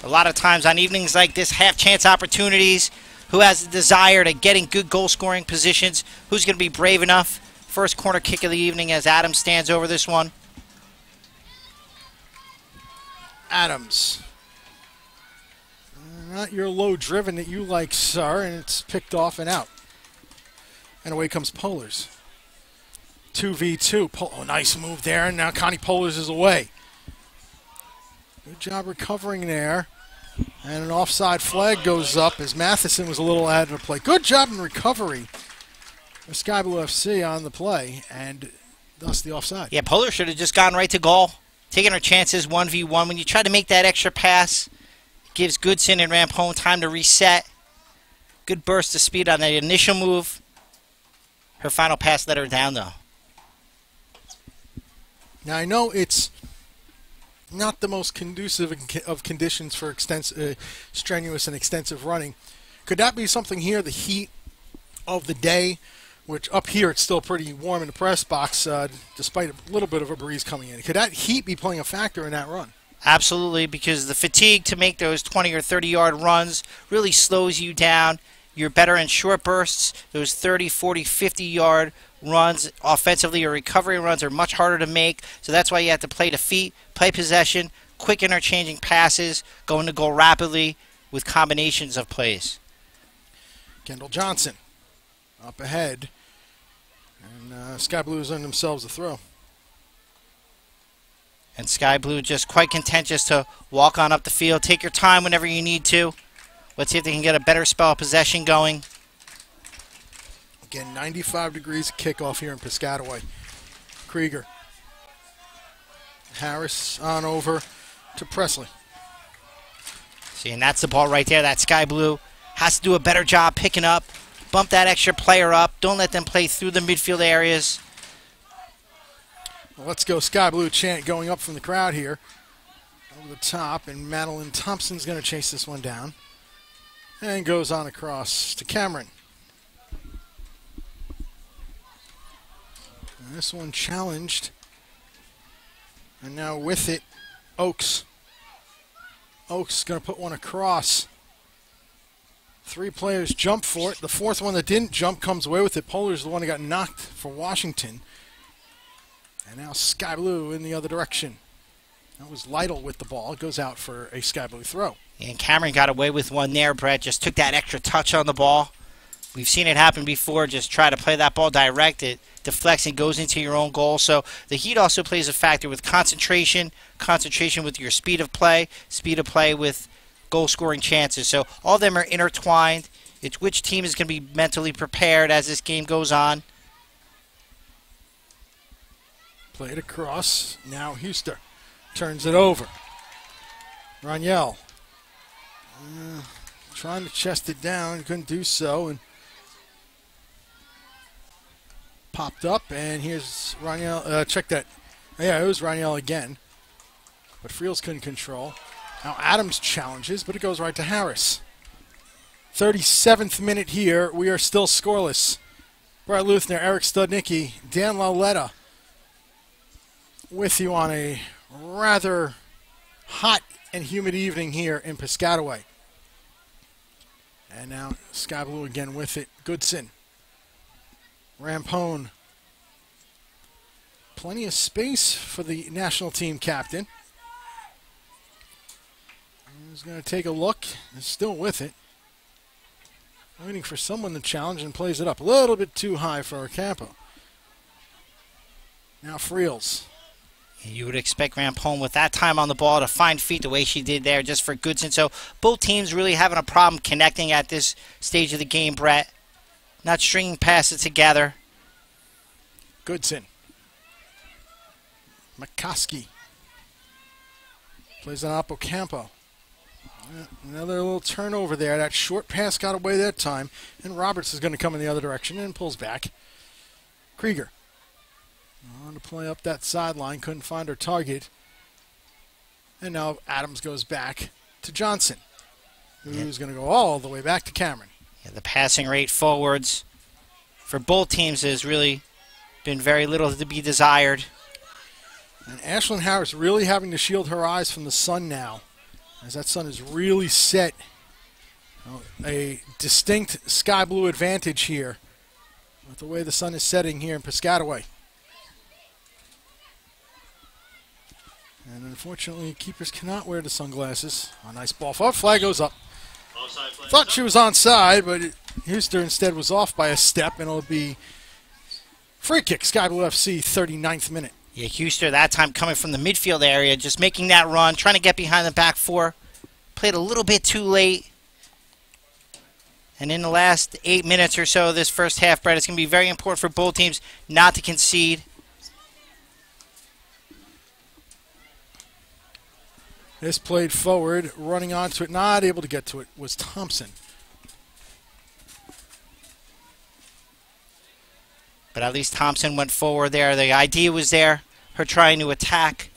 [SPEAKER 4] A lot of times on evenings like this, half-chance opportunities. Who has the desire to get in good goal-scoring positions? Who's going to be brave enough? First corner kick of the evening as Adams stands over this one.
[SPEAKER 3] Adams. Not your low driven that you like, sir, and it's picked off and out. And away comes Polars. 2v2. Oh, nice move there, and now Connie Polars is away. Good job recovering there. And an offside flag goes up as Matheson was a little ahead of the play. Good job in recovery for Sky Blue FC on the play, and thus the offside.
[SPEAKER 4] Yeah, Polar should have just gone right to goal, taking her chances 1v1. When you try to make that extra pass, it gives Goodson and Rampone time to reset. Good burst of speed on the initial move. Her final pass let her down, though.
[SPEAKER 3] Now, I know it's not the most conducive of conditions for strenuous and extensive running. Could that be something here, the heat of the day, which up here it's still pretty warm in the press box despite a little bit of a breeze coming in? Could that heat be playing a factor in that run?
[SPEAKER 4] Absolutely, because the fatigue to make those 20 or 30-yard runs really slows you down. You're better in short bursts. Those 30, 40, 50-yard runs offensively or recovery runs are much harder to make, so that's why you have to play to feet, play possession, quick interchanging passes, going to goal rapidly with combinations of plays.
[SPEAKER 3] Kendall Johnson up ahead, and Sky Blues earned themselves a throw.
[SPEAKER 4] And Sky Blue just quite content just to walk on up the field. Take your time whenever you need to. Let's see if they can get a better spell of possession going.
[SPEAKER 3] Again, 95 degrees kickoff here in Piscataway. Krieger. Harris on over to Presley.
[SPEAKER 4] See, and that's the ball right there. That Sky Blue has to do a better job picking up. Bump that extra player up. Don't let them play through the midfield areas.
[SPEAKER 3] Well, let's go Sky Blue chant going up from the crowd here. Over the top, and Madeline Thompson's going to chase this one down. And goes on across to Cameron. And this one challenged. And now with it, Oaks. Oaks going to put one across. 3 players jump for it. The 4th one that didn't jump comes away with it. Polar's the one that got knocked for Washington. And now Sky Blue in the other direction. That was Lytle with the ball. It goes out for a Sky Blue throw.
[SPEAKER 4] And Cameron got away with one there, Brett. Just took that extra touch on the ball. We've seen it happen before. Just try to play that ball direct. It deflects and goes into your own goal. So the heat also plays a factor with concentration with your speed of play with goal-scoring chances. So all of them are intertwined. It's which team is going to be mentally prepared as this game goes on.
[SPEAKER 3] Played across. Now Huster turns it over. Raniel. Trying to chest it down. Couldn't do so. And popped up. And here's Raniel. Check that. Yeah, it was Raniel again. But Friels couldn't control. Now Adams challenges, but it goes right to Harris. 37th minute here. We are still scoreless. Brett Luthner, Eric Studnicki, Dan Lauletta with you on a rather hot and humid evening here in Piscataway. And now Sky Blue again with it. Goodson. Rampone. Plenty of space for the national team captain. He's going to take a look. He's still with it. Waiting for someone to challenge and plays it up. A little bit too high for Ocampo. Now Friels.
[SPEAKER 4] You would expect Rampone with that time on the ball to find feet the way she did there just for Goodson. So both teams really having a problem connecting at this stage of the game, Brett. Not stringing passes together.
[SPEAKER 3] Goodson. McCoskey. Plays it up Ocampo. Another little turnover there. That short pass got away that time. And Roberts is going to come in the other direction and pulls back. Krieger. On to play up that sideline. Couldn't find her target. And now Adams goes back to Johnson, who's going to go all the way back to Cameron.
[SPEAKER 4] Yeah, the passing rate forwards for both teams has really been very little to be desired.
[SPEAKER 3] And Ashlyn Harris really having to shield her eyes from the sun now, as that sun is really set. A distinct sky blue advantage here with the way the sun is setting here in Piscataway. And unfortunately, keepers cannot wear the sunglasses. A nice ball forward. Flag goes up.
[SPEAKER 5] Offside flag.
[SPEAKER 3] Thought she was onside, but Houston instead was off by a step, and it'll be free kick, Sky Blue FC, 39th minute.
[SPEAKER 4] Yeah, Houston that time coming from the midfield area, just making that run, trying to get behind the back four. Played a little bit too late. And in the last 8 minutes or so of this first half, Brett, it's going to be very important for both teams not to concede.
[SPEAKER 3] This played forward, running onto it, not able to get to it, was Thompson.
[SPEAKER 4] But at least Thompson went forward there. The idea was there, her trying to attack,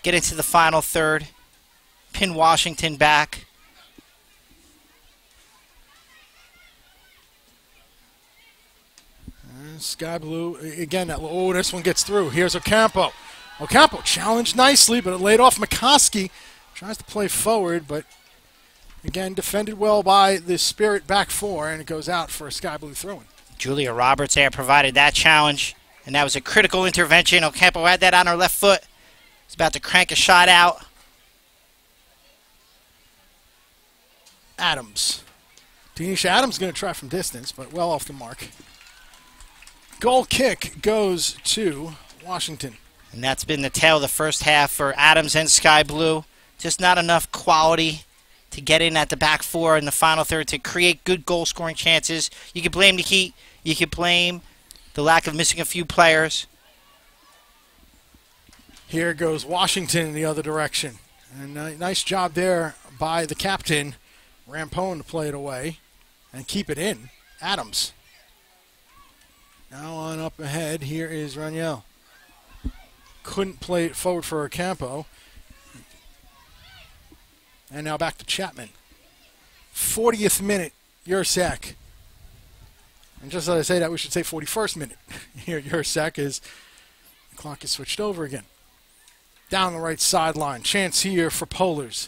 [SPEAKER 4] get into the final third, pin Washington back.
[SPEAKER 3] Sky Blue, again, this one gets through. Here's Ocampo. Ocampo challenged nicely, but it laid off McCoskey. Tries to play forward, but again, defended well by the Spirit back four, and it goes out for a Sky Blue throw-in.
[SPEAKER 4] Julia Roberts there provided that challenge, and that was a critical intervention. Ocampo had that on her left foot. He's about to crank a shot out.
[SPEAKER 3] Adams. Tanisha Adams going to try from distance, but well off the mark. Goal kick goes to Washington.
[SPEAKER 4] And that's been the tale of the first half for Adams and Sky Blue. Just not enough quality to get in at the back four in the final third to create good goal-scoring chances. You could blame the heat. You could blame the lack of missing a few players.
[SPEAKER 3] Here goes Washington in the other direction. And nice job there by the captain, Rampone, to play it away and keep it in. Adams. Now on up ahead, here is Raniel. Couldn't play it forward for Ocampo. And now back to Chapman. 40th minute, Yurcack. And just as I say that, we should say 41st minute. Here, Yurcack is, the clock is switched over again. Down the right sideline. Chance here for Polars.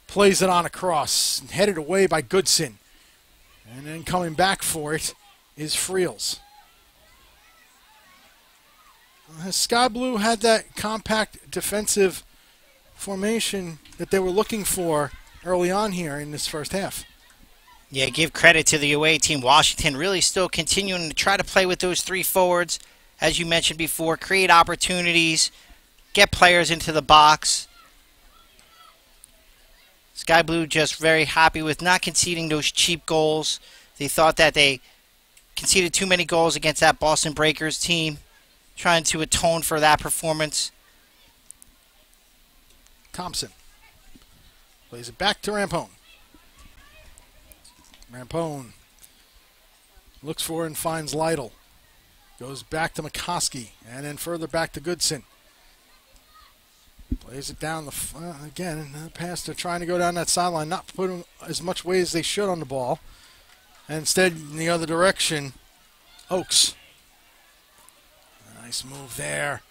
[SPEAKER 3] Plays it on across. Headed away by Goodson. And then coming back for it is Friels. Sky Blue had that compact defensive formation that they were looking for early on here in this first half.
[SPEAKER 4] Yeah, give credit to the away team. Washington really still continuing to try to play with those three forwards, as you mentioned before, create opportunities, get players into the box. Sky Blue just very happy with not conceding those cheap goals. They thought that they conceded too many goals against that Boston Breakers team, trying to atone for that performance.
[SPEAKER 3] Thompson plays it back to Rampone. Rampone looks for and finds Lytle. Goes back to McCoskey and then further back to Goodson. Plays it down again. Pass to trying to go down that sideline, not putting as much weight as they should on the ball. And instead, in the other direction, Oakes. Nice move there.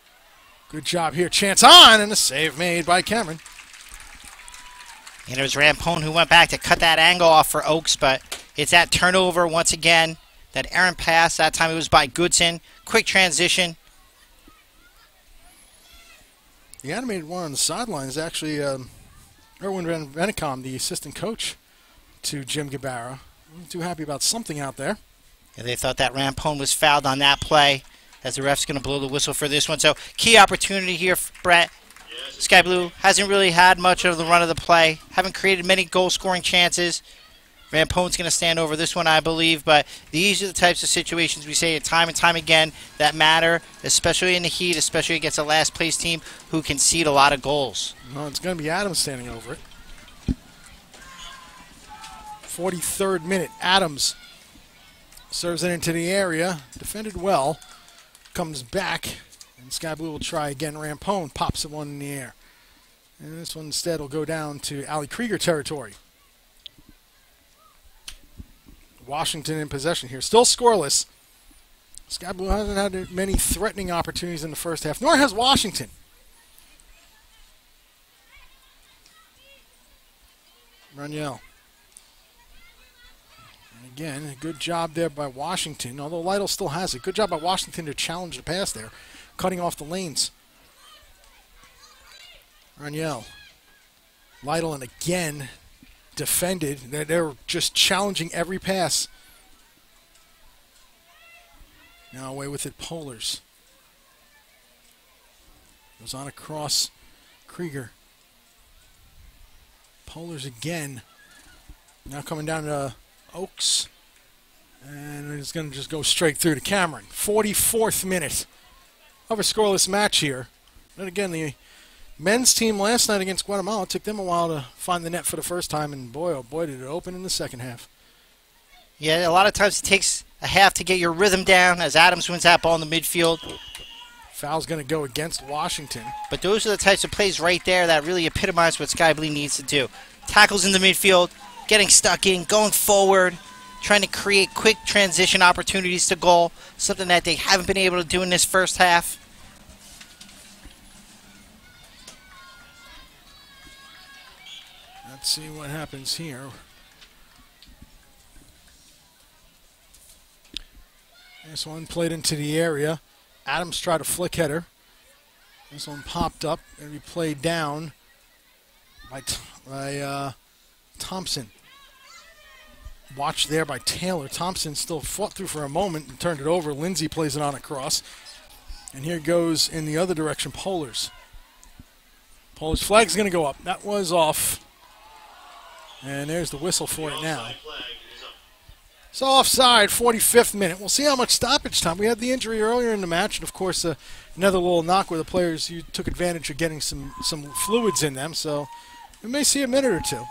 [SPEAKER 3] Good job here. Chance on, and a save made by Cameron.
[SPEAKER 4] And it was Rampone who went back to cut that angle off for Oakes, but it's that turnover once again. That errant pass, that time it was by Goodson. Quick transition.
[SPEAKER 3] The animated one on the sideline is actually Erwin Van Venekom, the assistant coach to Jim Gabara. Wasn't too happy about something out there.
[SPEAKER 4] Yeah, they thought that Rampone was fouled on that play, as the ref's going to blow the whistle for this one. So key opportunity here for Brett. Sky Blue hasn't really had much of the run of the play. Haven't created many goal-scoring chances. Rampone's going to stand over this one, I believe. But these are the types of situations we say time and time again that matter, especially in the heat, especially against a last-place team who concede a lot of goals.
[SPEAKER 3] Well, it's going to be Adams standing over it. 43rd minute. Adams serves it into the area. Defended well. Comes back. And Sky Blue will try again. Rampone pops it one in the air. And this one instead will go down to Ali Krieger territory. Washington in possession here. Still scoreless. Sky Blue hasn't had many threatening opportunities in the first half, nor has Washington. Raniel. And again, a good job there by Washington, although Lytle still has it. Good job by Washington to challenge the pass there, cutting off the lanes. Raniel. Lytle, and again, defended. They're just challenging every pass. Now away with it, Polars. Goes on across Krieger. Polars again. Now coming down to Oaks. And it's going to just go straight through to Cameron. 44th minute of a scoreless match here. And again, the men's team last night against Guatemala took them a while to find the net for the first time. And boy, oh boy, did it open in the second half.
[SPEAKER 4] Yeah, a lot of times it takes a half to get your rhythm down as Adams wins that ball in the midfield.
[SPEAKER 3] Foul's going to go against Washington.
[SPEAKER 4] But those are the types of plays right there that really epitomize what Sky Blue needs to do. Tackles in the midfield, getting stuck in, going forward, trying to create quick transition opportunities to goal, something that they haven't been able to do in this first half.
[SPEAKER 3] Let's see what happens here. This one played into the area. Adams tried a flick header. This one popped up and be played down by Thompson. Watched there by Taylor. Thompson still fought through for a moment and turned it over. Lindsay plays it on across. And here goes in the other direction, Polars. Polars flag's going to go up. That was off. And there's the whistle for it now. So offside, 45th minute. We'll see how much stoppage time. We had the injury earlier in the match, and of course another little knock where the players took advantage of getting some fluids in them. So we may see a minute or two.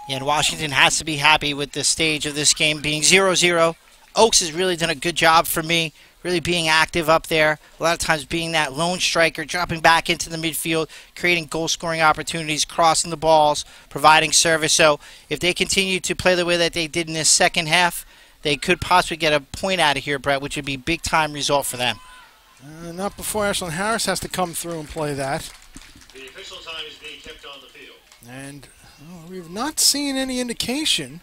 [SPEAKER 4] Yeah, and Washington has to be happy with the stage of this game being 0-0. Oaks has really done a good job for me, really being active up there. A lot of times being that lone striker, dropping back into the midfield, creating goal-scoring opportunities, crossing the balls, providing service. So if they continue to play the way that they did in this second half, they could possibly get a point out of here, Brett, which would be a big-time result for them.
[SPEAKER 3] Not before Ashlyn Harris has to come through and play that.
[SPEAKER 5] The official time is being kept on the field.
[SPEAKER 3] And we've not seen any indication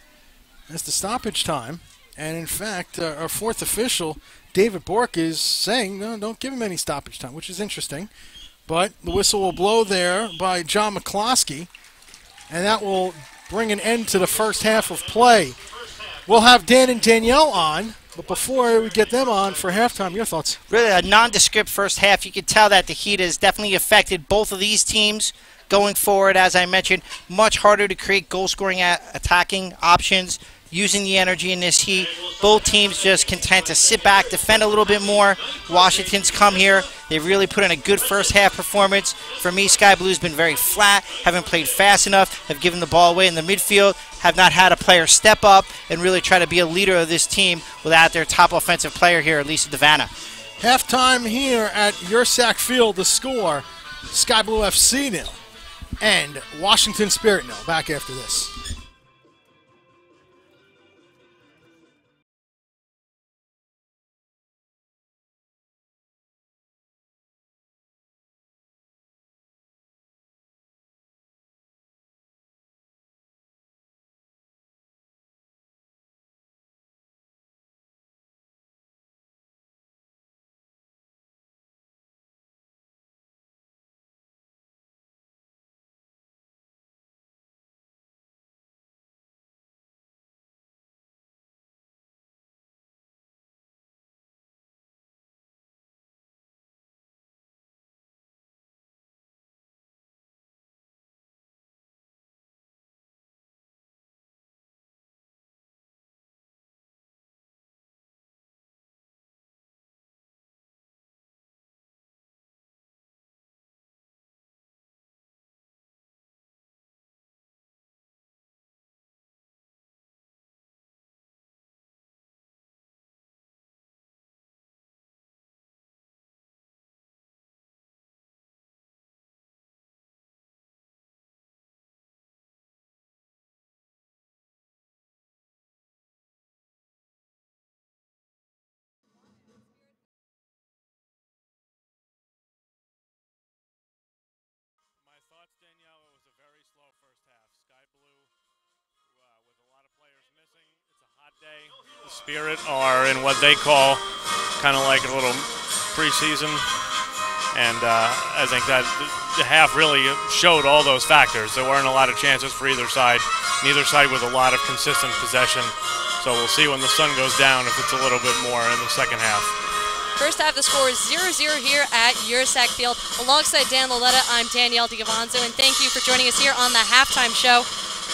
[SPEAKER 3] as to stoppage time. And in fact, our fourth official, David Bork, is saying, no, don't give him any stoppage time, which is interesting. But the whistle will blow there by John McCloskey, and that will bring an end to the first half of play. We'll have Dan and Danielle on, but before we get them on for halftime, your thoughts?
[SPEAKER 4] Really a nondescript first half. You could tell that the heat has definitely affected both of these teams going forward. As I mentioned, much harder to create goal-scoring attacking options. Using the energy in this heat. Both teams just content to sit back, defend a little bit more. Washington's come here. They've really put in a good first half performance. For me, Sky Blue's been very flat, haven't played fast enough, have given the ball away in the midfield, have not had a player step up and really try to be a leader of this team without their top offensive player here, Lisa Devanna.
[SPEAKER 3] Halftime here at Yurcack Field, the score, Sky Blue FC 0 and Washington Spirit 0. Back after this.
[SPEAKER 2] Danielle, it was a very slow first half. Sky Blue, with a lot of players missing. It's a hot day. The Spirit are in what they call kind of like a little preseason, and I think that the half really showed all those factors. There weren't a lot of chances for either side. Neither side with a lot of consistent possession. So we'll see when the sun goes down if it's a little bit more in the second half.
[SPEAKER 1] First half, the score is 0-0 here at Yurcack Field. Alongside Dan Loletta, I'm Danielle DiGavanzo, and thank you for joining us here on the halftime show.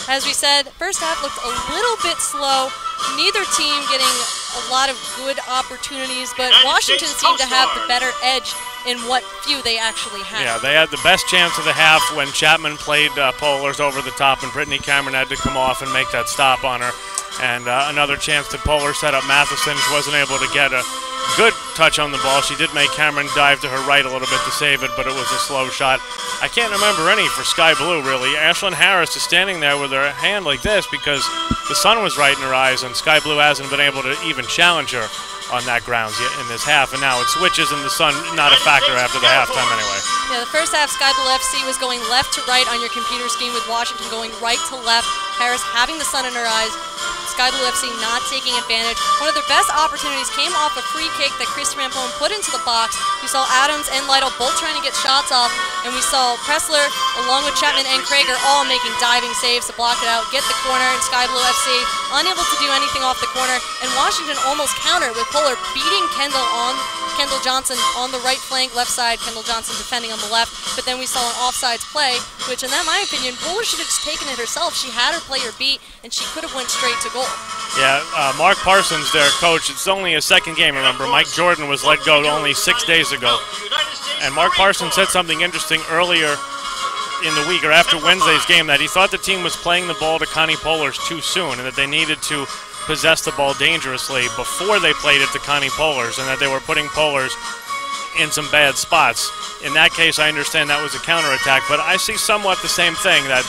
[SPEAKER 1] As we said, first half looked a little bit slow. Neither team getting a lot of good opportunities, but Washington seemed to have the better edge in what few they actually had.
[SPEAKER 2] Yeah, they had the best chance of the half when Chapman played Pollers over the top and Brittany Cameron had to come off and make that stop on her. And another chance to Polar set up Matheson. She wasn't able to get a good touch on the ball. She did make Cameron dive to her right a little bit to save it, but it was a slow shot. I can't remember any for Sky Blue, really. Ashlyn Harris is standing there with her hand like this because the sun was right in her eyes, and Sky Blue hasn't been able to even challenge her on that grounds yet in this half, and now it switches and the sun not a factor after the halftime anyway.
[SPEAKER 1] Yeah, the first half, Sky Blue FC was going left to right on your computer screen with Washington going right to left. Harris having the sun in her eyes. Sky Blue FC not taking advantage. One of their best opportunities came off a free kick that Christy Rampone put into the box. We saw Adams and Lytle both trying to get shots off, and we saw Pressler along with Chapman and Krager all making diving saves to block it out, get the corner, and Sky Blue FC unable to do anything off the corner, and Washington almost countered with Polar beating Kendall Johnson on the right flank, left side, Kendall Johnson defending on the left, but then we saw an offsides play, which in my opinion, Polar should have just taken it herself. She had her player beat, and she could have went straight to goal.
[SPEAKER 2] Yeah, Mark Parsons, their coach, it's only his second game, remember. Mike Jordan was let go only 6 days ago. And Mark Parsons said something interesting earlier in the week or after Wednesday's game that he thought the team was playing the ball to Connie Polars too soon and that they needed to possess the ball dangerously before they played it to Connie Polars and that they were putting Polars in some bad spots. In that case, I understand that was a counterattack, but I see somewhat the same thing, that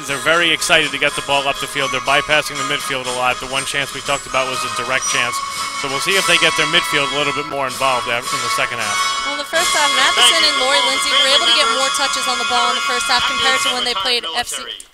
[SPEAKER 2] they're very excited to get the ball up the field. They're bypassing the midfield a lot. The one chance we talked about was a direct chance. So we'll see if they get their midfield a little bit more involved in the second half.
[SPEAKER 1] Well, the first half, Matheson and Lori Lindsay were able to get more touches on the ball in the first half compared to when they played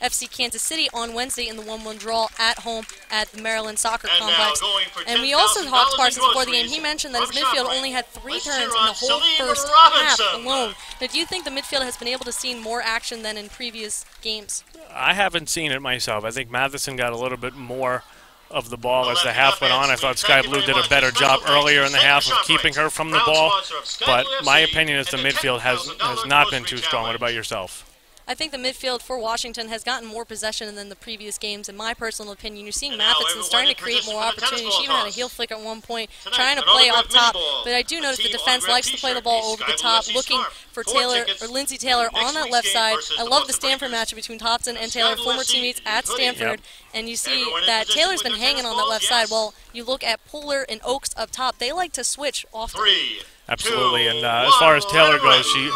[SPEAKER 1] FC Kansas City on Wednesday in the 1-1 draw at home at the Maryland Soccer Complex. And we also talked to Parsons before the game. He mentioned that his midfield only had 3 turns in the whole first half alone. Now, do you think the midfield has been able to see more action than in previous games?
[SPEAKER 2] I haven't seen it myself. I think Matheson got a little bit more of the ball as the half went on. I thought Sky Blue did a better job earlier in the half of keeping her from the ball, but my opinion is the midfield has not been too strong. What about yourself?
[SPEAKER 1] I think the midfield for Washington has gotten more possession than the previous games, in my personal opinion. You're seeing Matheson starting to create more opportunities. She even had a heel flick at one point, trying to play up top. But I do notice the defense likes to play the ball over the top, looking for Lindsay Taylor on that left side. I love the Stanford matchup between Thompson and Taylor, former teammates at Stanford. And you see that Taylor's been hanging on that left side. Well, you look at Polar and Oaks up top. They like to switch often.
[SPEAKER 2] Absolutely, and as far as Taylor goes, she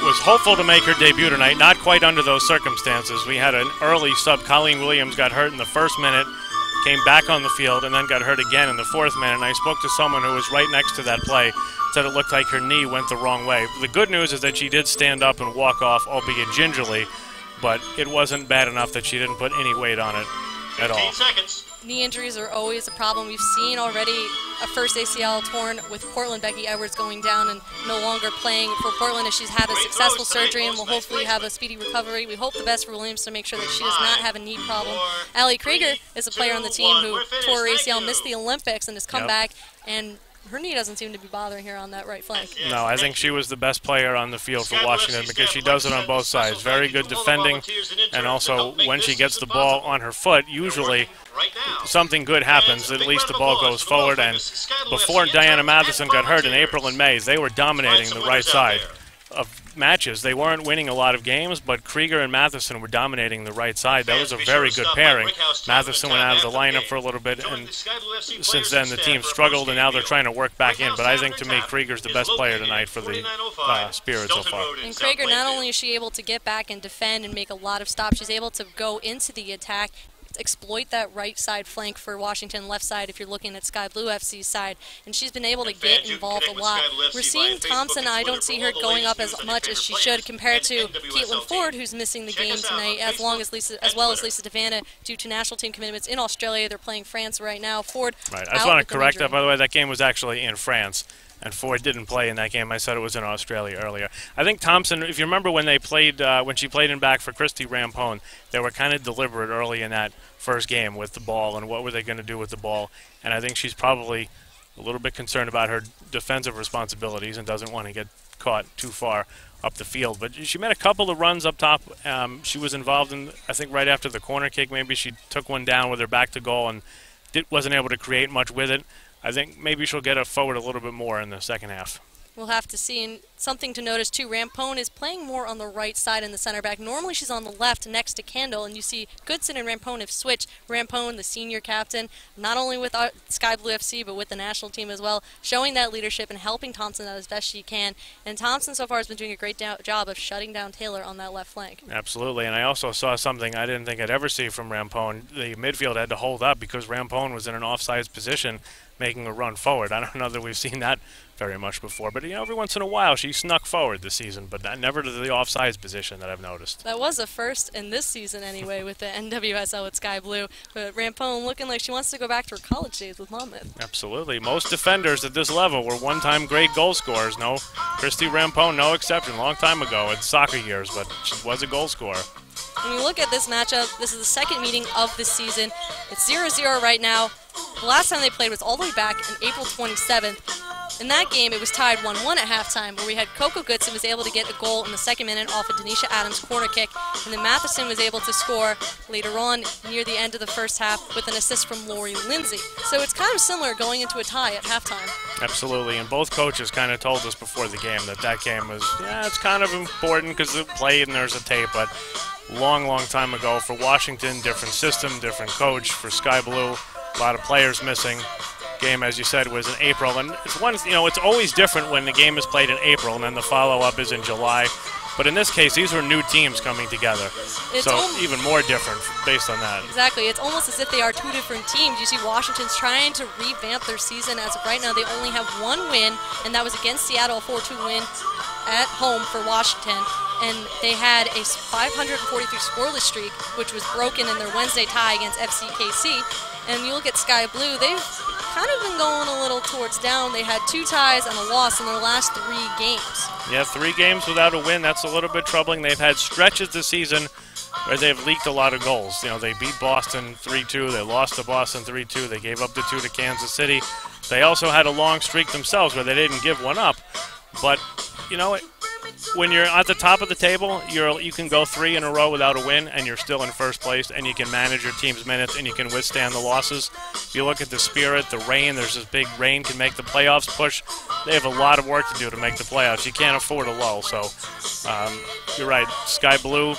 [SPEAKER 2] was hopeful to make her debut tonight, not quite under those circumstances. We had an early sub. Colleen Williams got hurt in the first minute, came back on the field, and then got hurt again in the 4th minute. And I spoke to someone who was right next to that play, said it looked like her knee went the wrong way. The good news is that she did stand up and walk off, albeit gingerly, but it wasn't bad enough that she didn't put any weight on it at all.
[SPEAKER 1] Knee injuries are always a problem. We've seen already a first ACL torn with Portland, Becky Edwards going down and no longer playing for Portland as she's had a successful surgery and will hopefully have a speedy recovery. We hope the best for Williams to make sure that she does not have a knee problem. Allie Krieger is a player on the team who tore her ACL, missed the Olympics, and has come back, and her knee doesn't seem to be bothering her on that right flank.
[SPEAKER 2] No, I think she was the best player on the field for Washington because she does it on both sides. Very good defending, and also when she gets the ball on her foot, usually something good happens. At least the ball goes forward, and before Diana Matheson got hurt in April and May, they were dominating the right side of matches. They weren't winning a lot of games, but Krieger and Matheson were dominating the right side. That was a very good pairing. Matheson went out of the lineup for a little bit, and since then the team struggled, and now they're trying to work back in. But I think, to me, Krieger's the best player tonight for the Spirit so far.
[SPEAKER 1] And Krieger, not only is she able to get back and defend and make a lot of stops, she's able to go into the attack, exploit that right side flank for Washington, left side if you're looking at Sky Blue FC's side, and she's been able to get involved a lot. We're seeing Thompson, I don't see her going up as much as she should compared to Caitlin Ford, who's missing the game tonight, as well as Lisa Devana due to national team commitments in Australia. They're playing France right now. Ford.
[SPEAKER 2] Right. I just want to correct that, by the way. That game was actually in France. and Ford didn't play in that game. I said it was in Australia earlier. I think Thompson, if you remember when they played, when she played in back for Christy Rampone, they were kind of deliberate early in that first game with the ball and what were they going to do with the ball. And I think she's probably a little bit concerned about her defensive responsibilities and doesn't want to get caught too far up the field. But she made a couple of runs up top. She was involved in, I think right after the corner kick, maybe she took one down with her back to goal and wasn't able to create much with it. I think maybe she'll get it forward a little bit more in the second half.
[SPEAKER 1] We'll have to see. And something to notice, too, Rampone is playing more on the right side in the center back. Normally she's on the left next to Kendall, and you see Goodson and Rampone have switched. Rampone, the senior captain, not only with Sky Blue FC, but with the national team as well, showing that leadership and helping Thompson out as best she can. And Thompson so far has been doing a great job of shutting down Taylor on that left flank. Absolutely,
[SPEAKER 2] and I also saw something I didn't think I'd ever see from Rampone. The midfield had to hold up because Rampone was in an offsides position making a run forward. I don't know that we've seen that very much before, but every once in a while she snuck forward this season, but never to the offsides position that I've noticed.
[SPEAKER 1] That was a first in this season anyway with the NWSL with Sky Blue, but Rampone looking like she wants to go back to her college days with Monmouth.
[SPEAKER 2] Absolutely. Most defenders at this level were one-time great goal scorers. No, Christy Rampone, no exception, long time ago in soccer years, but she was a goal scorer.
[SPEAKER 1] When you look at this matchup, this is the second meeting of this season. It's 0-0 right now. The last time they played was all the way back on April 27th. In that game, it was tied 1-1 at halftime, where we had Coco Goodson was able to get a goal in the second minute off a Denisha Adams corner kick, and then Matheson was able to score later on near the end of the first half with an assist from Lori Lindsay. So it's kind of similar going into a tie at halftime.
[SPEAKER 2] Absolutely, and both coaches kind of told us before the game that game was, it's kind of important because it played and there's a tape, but long time ago for Washington, different system, different coach. For Sky Blue, a lot of players missing. Game, as you said, was in April, and it's always different when the game is played in April and then the follow-up is in July. But in this case, these were new teams coming together, so even more different based on that.
[SPEAKER 1] Exactly. It's almost as if they are two different teams. You see Washington's trying to revamp their season. As of right now, they only have one win, and that was against Seattle, a 4-2 win at home for Washington. And they had a 543 scoreless streak, which was broken in their Wednesday tie against FCKC. And you look at Sky Blue, they've kind of been going a little towards down. They had 2 ties and a loss in their last 3 games.
[SPEAKER 2] Yeah, 3 games without a win. That's a little bit troubling. They've had stretches this season where they've leaked a lot of goals. They beat Boston 3-2. They lost to Boston 3-2. They gave up the 2 to Kansas City. They also had a long streak themselves where they didn't give one up. But, when you're at the top of the table, you can go 3 in a row without a win, and you're still in first place, and you can manage your team's minutes, and you can withstand the losses. If you look at the Spirit, the rain, there's this big rain can make the playoffs push. They have a lot of work to do to make the playoffs. You can't afford a lull, so you're right. Sky Blue,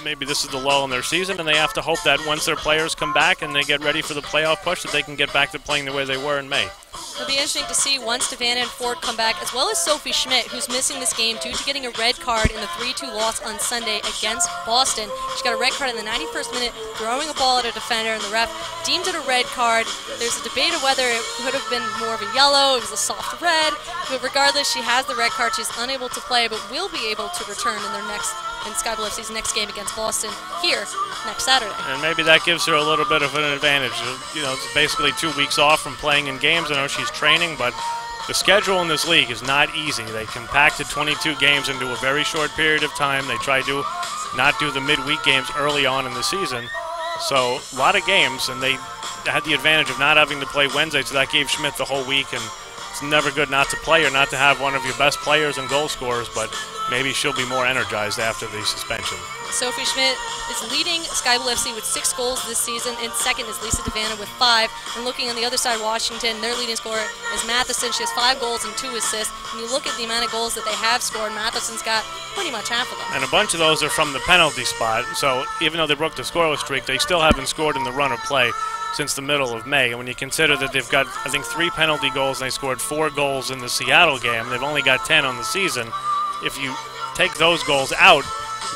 [SPEAKER 2] maybe this is the lull in their season, and they have to hope that once their players come back and they get ready for the playoff push, that they can get back to playing the way they were in May.
[SPEAKER 1] It'll be interesting to see once Savannah and Ford come back, as well as Sophie Schmidt, who's missing this game due to getting a red card in the 3-2 loss on Sunday against Boston. She got a red card in the 91st minute, throwing a ball at a defender, and the ref deemed it a red card. There's a debate of whether it could have been more of a yellow, it was a soft red, but regardless, she has the red card. She's unable to play, but will be able to return in Sky Blue FC's next game against Boston here next Saturday.
[SPEAKER 2] And maybe that gives her a little bit of an advantage. It's basically 2 weeks off from playing in games. I know she's training, but the schedule in this league is not easy. They compacted 22 games into a very short period of time. They tried to not do the midweek games early on in the season. So a lot of games, and they had the advantage of not having to play Wednesday, so that gave Schmidt the whole week. And it's never good not to play or not to have one of your best players and goal scorers, but maybe she'll be more energized after the suspension.
[SPEAKER 1] Sophie Schmidt is leading Sky Blue FC with 6 goals this season, and second is Lisa Devanna with 5. And looking on the other side, Washington, their leading scorer is Matheson. She has 5 goals and 2 assists. When you look at the amount of goals that they have scored, Matheson's got pretty much half of them.
[SPEAKER 2] And a bunch of those are from the penalty spot, so even though they broke the scoreless streak, they still haven't scored in the run of play since the middle of May. And when you consider that they've got, I think, 3 penalty goals, and they scored 4 goals in the Seattle game, they've only got 10 on the season. If you take those goals out,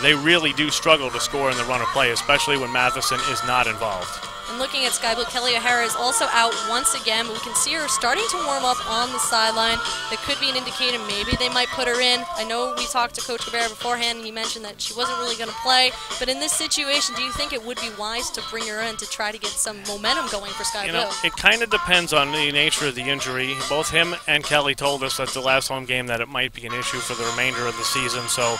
[SPEAKER 2] they really do struggle to score in the run of play, especially when Matheson is not involved.
[SPEAKER 1] And looking at Sky Blue, Kelly O'Hara is also out once again, but we can see her starting to warm up on the sideline. That could be an indicator maybe they might put her in. I know we talked to Coach Cabrera beforehand, and he mentioned that she wasn't really going to play. But in this situation, do you think it would be wise to bring her in to try to get some momentum going for Sky Blue?
[SPEAKER 2] It kind of depends on the nature of the injury. Both him and Kelly told us at the last home game that it might be an issue for the remainder of the season. So,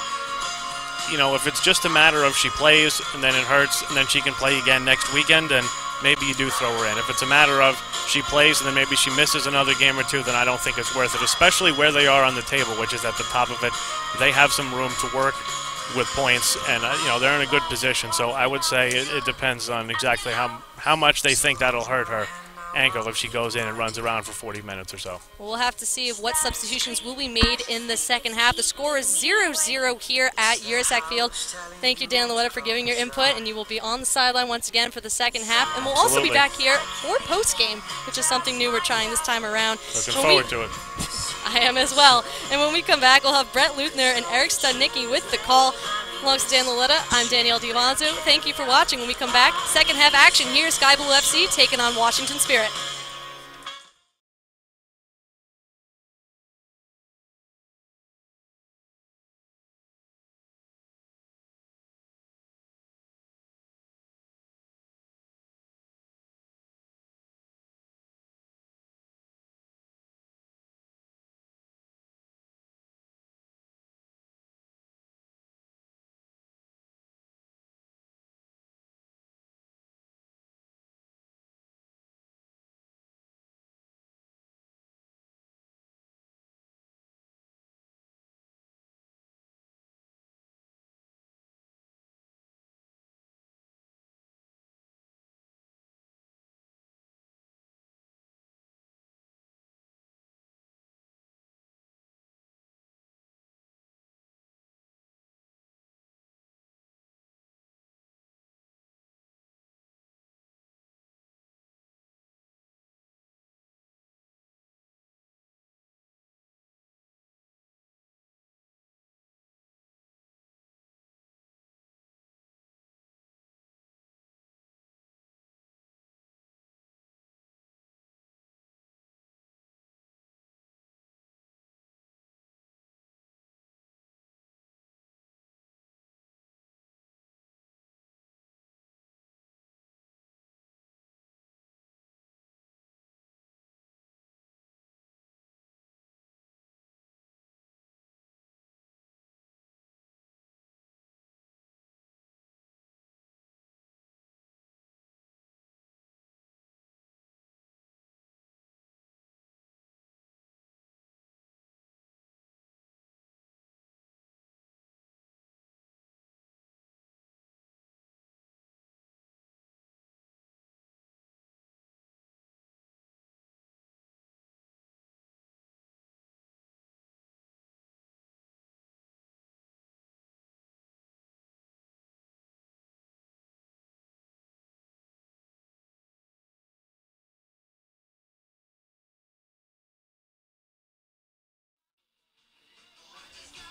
[SPEAKER 2] if it's just a matter of she plays and then it hurts and then she can play again next weekend, then maybe you do throw her in. If it's a matter of she plays and then maybe she misses another game or two, then I don't think it's worth it, especially where they are on the table, which is at the top of it. They have some room to work with points, and they're in a good position. So I would say it depends on exactly how much they think that'll hurt her ankle if she goes in and runs around for 40 minutes or so.
[SPEAKER 1] Well, we'll have to see what substitutions will be made in the second half. The score is 0-0 here at Yurcack Field. Thank you, Dan Loetta, for giving your input, and you will be on the sideline once again for the second half. And we'll also be back here for post-game, which is something new we're trying this time around.
[SPEAKER 2] Looking forward to it.
[SPEAKER 1] I am as well. And when we come back, we'll have Brett Luthner and Eric Studnicki with the call. Alongside Dan Loetta, I'm Danielle Diavanzo. Thank you for watching. When we come back, second half action here, Sky Blue FC taking on Washington Spirit.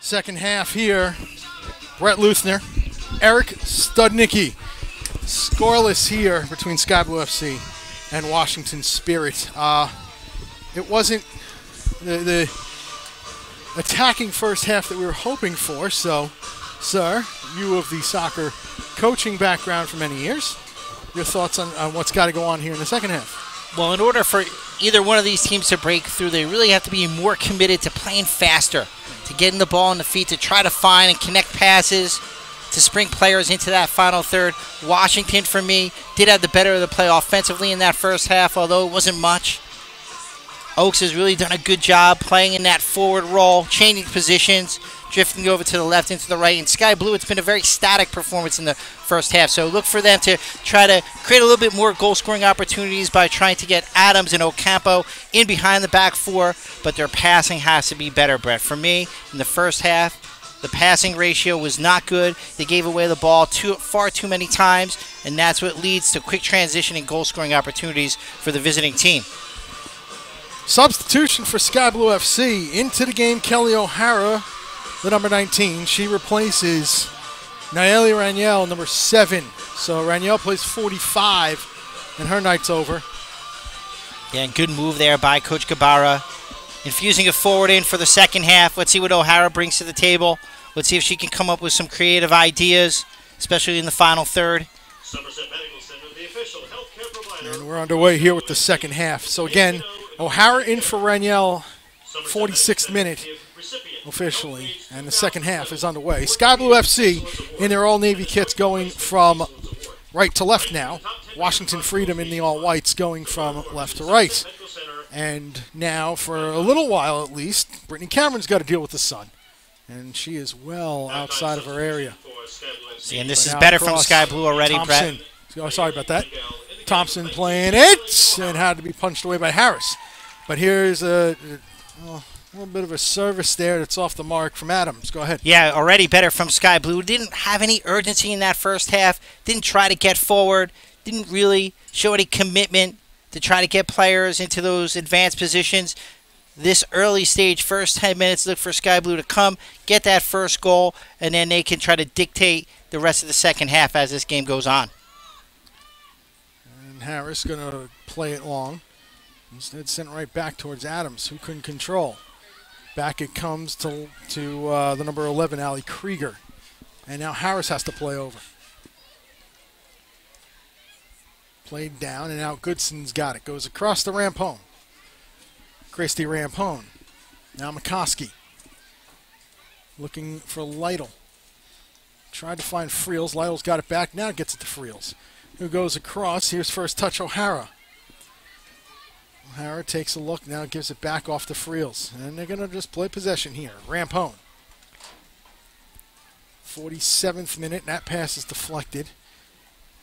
[SPEAKER 3] Second half here, Brett Luthner, Eric Studnicki. Scoreless here between Sky Blue FC and Washington Spirit. It wasn't the attacking first half that we were hoping for, so, sir, you of the soccer coaching background for many years, your thoughts on what's got to go on here in the second half?
[SPEAKER 4] Well, in order for either one of these teams to break through, they really have to be more committed to playing faster, to getting the ball on the feet, to try to find and connect passes, to spring players into that final third. Washington, for me, did have the better of the play offensively in that first half, although it wasn't much. Oaks has really done a good job playing in that forward role, changing positions, drifting over to the left and to the right. And Sky Blue, it's been a very static performance in the first half. So look for them to try to create a little bit more goal-scoring opportunities by trying to get Adams and Ocampo in behind the back four. But their passing has to be better, Brett. For me, in the first half, the passing ratio was not good. They gave away the ball far too many times, and that's what leads to quick transition and goal-scoring opportunities for the visiting team.
[SPEAKER 3] Substitution for Sky Blue FC. Into the game, Kelly O'Hara, the number 19. She replaces Nayeli Raniel, number 7. So Raniel plays 45 and her night's over.
[SPEAKER 4] Yeah, good move there by Coach Gabara. Infusing a forward in for the second half. Let's see what O'Hara brings to the table. Let's see if she can come up with some creative ideas, especially in the final third.
[SPEAKER 5] Somerset Medical Center, the official healthcare provider.
[SPEAKER 3] And we're underway here with the second half. So again, O'Hara in for Raniel, 46th minute officially, and the second half is underway. Sky Blue FC in their all-Navy kits going from right to left now. Washington Freedom in the all-whites going from left to right. And now, for a little while at least, Brittany Cameron's got to deal with the sun. And she is well outside of her area.
[SPEAKER 4] See, and this is better from Sky Blue already,
[SPEAKER 3] Thompson.
[SPEAKER 4] Brett.
[SPEAKER 3] Oh, sorry about that. Thompson playing it and had to be punched away by Harris. But here's a little bit of a service there that's off the mark from Adams. Go ahead.
[SPEAKER 4] Yeah, already better from Sky Blue. Didn't have any urgency in that first half. Didn't try to get forward. Didn't really show any commitment to try to get players into those advanced positions. This early stage, first 10 minutes, look for Sky Blue to come, get that first goal, and then they can try to dictate the rest of the second half as this game goes on.
[SPEAKER 3] And Harris going to play it long. Instead, sent right back towards Adams, who couldn't control. Back it comes to the number 11, Allie Krieger. And now Harris has to play over. Played down, and now Goodson's got it. Goes across the Rampone. Christy Rampone. Now McCoskey. Looking for Lytle. Tried to find Friels. Lytle's got it back. Now gets it to Friels, who goes across. Here's first touch O'Hara. O'Hara takes a look. Now gives it back off to Friels. And they're going to just play possession here. Rampone. 47th minute. And that pass is deflected.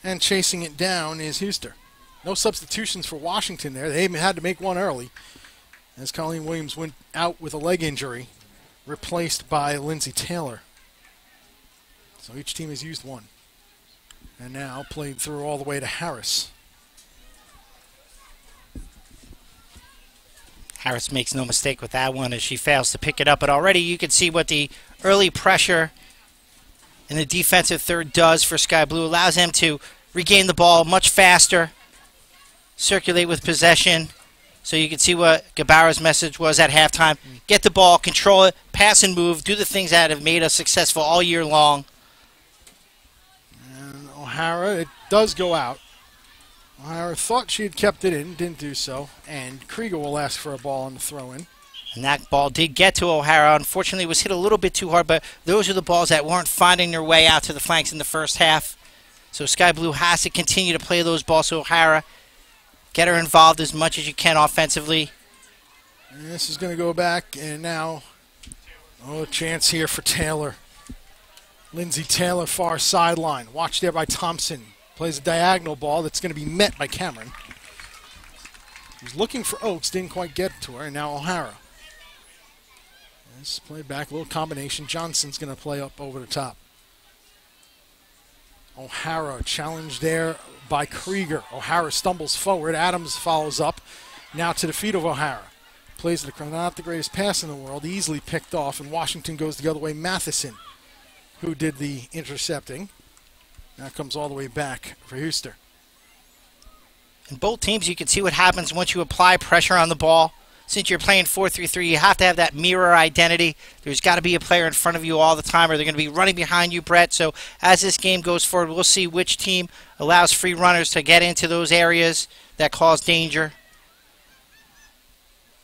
[SPEAKER 3] And chasing it down is Huster. No substitutions for Washington there. They had to make one early, as Colleen Williams went out with a leg injury, replaced by Lindsay Taylor. So each team has used one. And now played through all the way to Harris.
[SPEAKER 4] Harris makes no mistake with that one as she fails to pick it up. But already you can see what the early pressure in the defensive third does for Sky Blue. Allows them to regain the ball much faster, circulate with possession. So you can see what Gabara's message was at halftime. Get the ball, control it, pass and move, do the things that have made us successful all year long.
[SPEAKER 3] And O'Hara, it does go out. O'Hara thought she had kept it in, didn't do so. And Krieger will ask for a ball on the throw-in.
[SPEAKER 4] And that ball did get to O'Hara. Unfortunately, it was hit a little bit too hard, but those are the balls that weren't finding their way out to the flanks in the first half. So Sky Blue has to continue to play those balls to O'Hara. Get her involved as much as you can offensively.
[SPEAKER 3] And this is going to go back, and now, a chance here for Taylor. Lindsay Taylor, far sideline. Watched there by Thompson. Plays a diagonal ball that's going to be met by Cameron. He was looking for Oates, didn't quite get to her, and now O'Hara. Let's play back, a little combination. Johnson's going to play up over the top. O'Hara challenged there by Krieger. O'Hara stumbles forward. Adams follows up. Now to the feet of O'Hara. Plays it, not the greatest pass in the world. Easily picked off, and Washington goes the other way. Matheson, who did the intercepting. Now comes all the way back for Huster.
[SPEAKER 4] In both teams, you can see what happens once you apply pressure on the ball. Since you're playing 4-3-3, you have to have that mirror identity. There's got to be a player in front of you all the time, or they're going to be running behind you, Brett. So as this game goes forward, we'll see which team allows free runners to get into those areas that cause danger.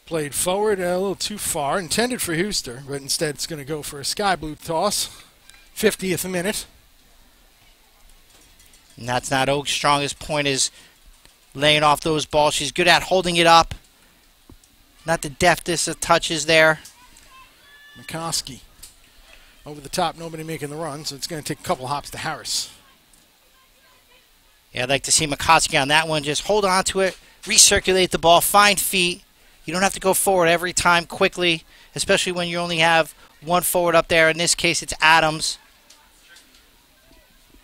[SPEAKER 3] Played forward a little too far, intended for Huster, but instead it's going to go for a Sky Blue toss. 50th minute.
[SPEAKER 4] And that's not Oak's strongest point, is laying off those balls. She's good at holding it up. Not the deftest of touches there.
[SPEAKER 3] McCoskey. Over the top, nobody making the run, so it's going to take a couple hops to Harris.
[SPEAKER 4] Yeah, I'd like to see McCoskey on that one. Just hold on to it, recirculate the ball, find feet. You don't have to go forward every time quickly, especially when you only have one forward up there. In this case, it's Adams.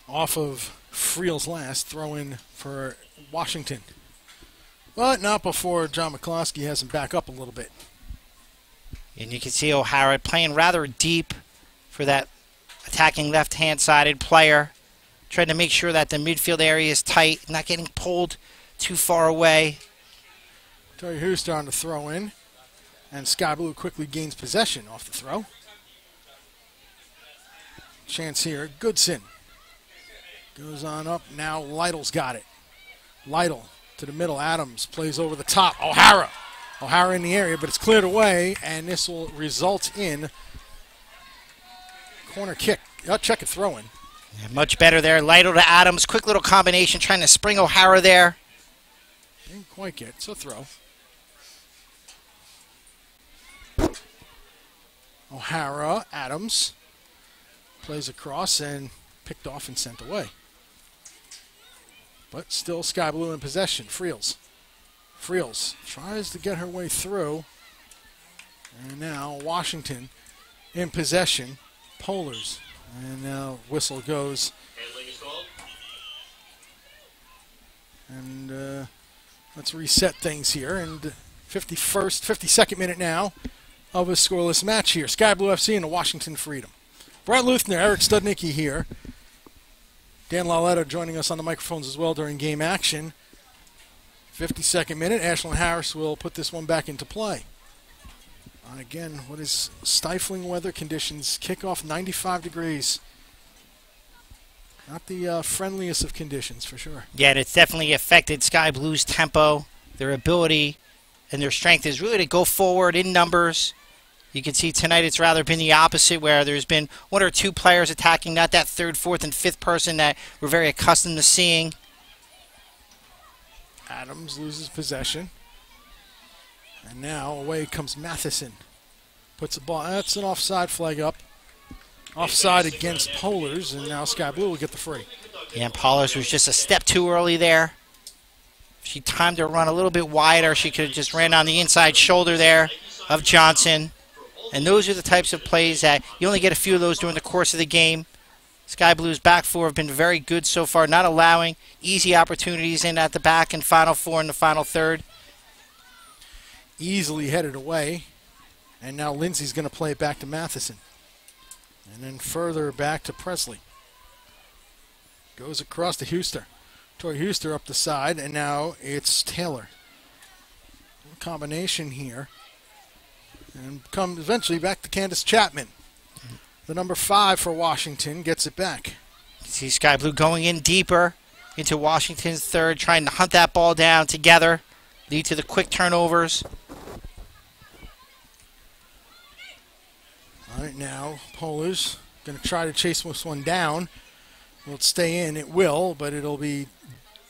[SPEAKER 3] Off of Friel's last, throw in for Washington. But not before John McCloskey has him back up a little bit.
[SPEAKER 4] And you can see O'Hara playing rather deep for that attacking left-hand sided player. Trying to make sure that the midfield area is tight, not getting pulled too far away.
[SPEAKER 3] Tori Huster on the throw in. And Sky Blue quickly gains possession off the throw. Chance here. Goodson goes on up. Now Lytle's got it. Lytle to the middle. Adams plays over the top. O'Hara. O'Hara in the area, but it's cleared away, and this will result in corner kick. Check it throw in.
[SPEAKER 4] Yeah, much better there. Lytle to Adams. Quick little combination trying to spring O'Hara there.
[SPEAKER 3] Didn't quite get it, so throw. O'Hara, Adams plays across and picked off and sent away. But still Sky Blue in possession. Friels tries to get her way through. And now Washington in possession. Polars. And now whistle goes.
[SPEAKER 5] Handling is called.
[SPEAKER 3] And let's reset things here. And 52nd minute now of a scoreless match here. Sky Blue FC and the Washington Freedom. Brett Luthner, Eric Studnicki here. Dan Lauletta joining us on the microphones as well during game action. 52nd minute, Ashlyn Harris will put this one back into play. And again, what is stifling weather conditions. Kickoff 95 degrees. Not the friendliest of conditions for sure.
[SPEAKER 4] Yeah, it's definitely affected Sky Blue's tempo, their ability, and their strength is really to go forward in numbers. You can see tonight it's rather been the opposite, where there's been one or two players attacking, not that third, fourth, and fifth person that we're very accustomed to seeing.
[SPEAKER 3] Adams loses possession. And now away comes Matheson. Puts the ball. That's an offside flag up. Offside against Polars, and now Sky Blue will get the free.
[SPEAKER 4] Yeah, and Polars was just a step too early there. If she timed her run a little bit wider, she could have just ran on the inside shoulder there of Johnson. And those are the types of plays that you only get a few of those during the course of the game. Sky Blue's back four have been very good so far, not allowing easy opportunities in at the back and final four in the final third.
[SPEAKER 3] Easily headed away. And now Lindsay's going to play it back to Matheson. And then further back to Presley. Goes across to Huster. Tori Huster up the side, and now it's Taylor. Combination here. And comes eventually back to Candace Chapman. The number 5 for Washington gets it back.
[SPEAKER 4] See Sky Blue going in deeper into Washington's third, trying to hunt that ball down together, lead to the quick turnovers.
[SPEAKER 3] All right, now Polars going to try to chase this one down. Will it stay in? It will, but it'll be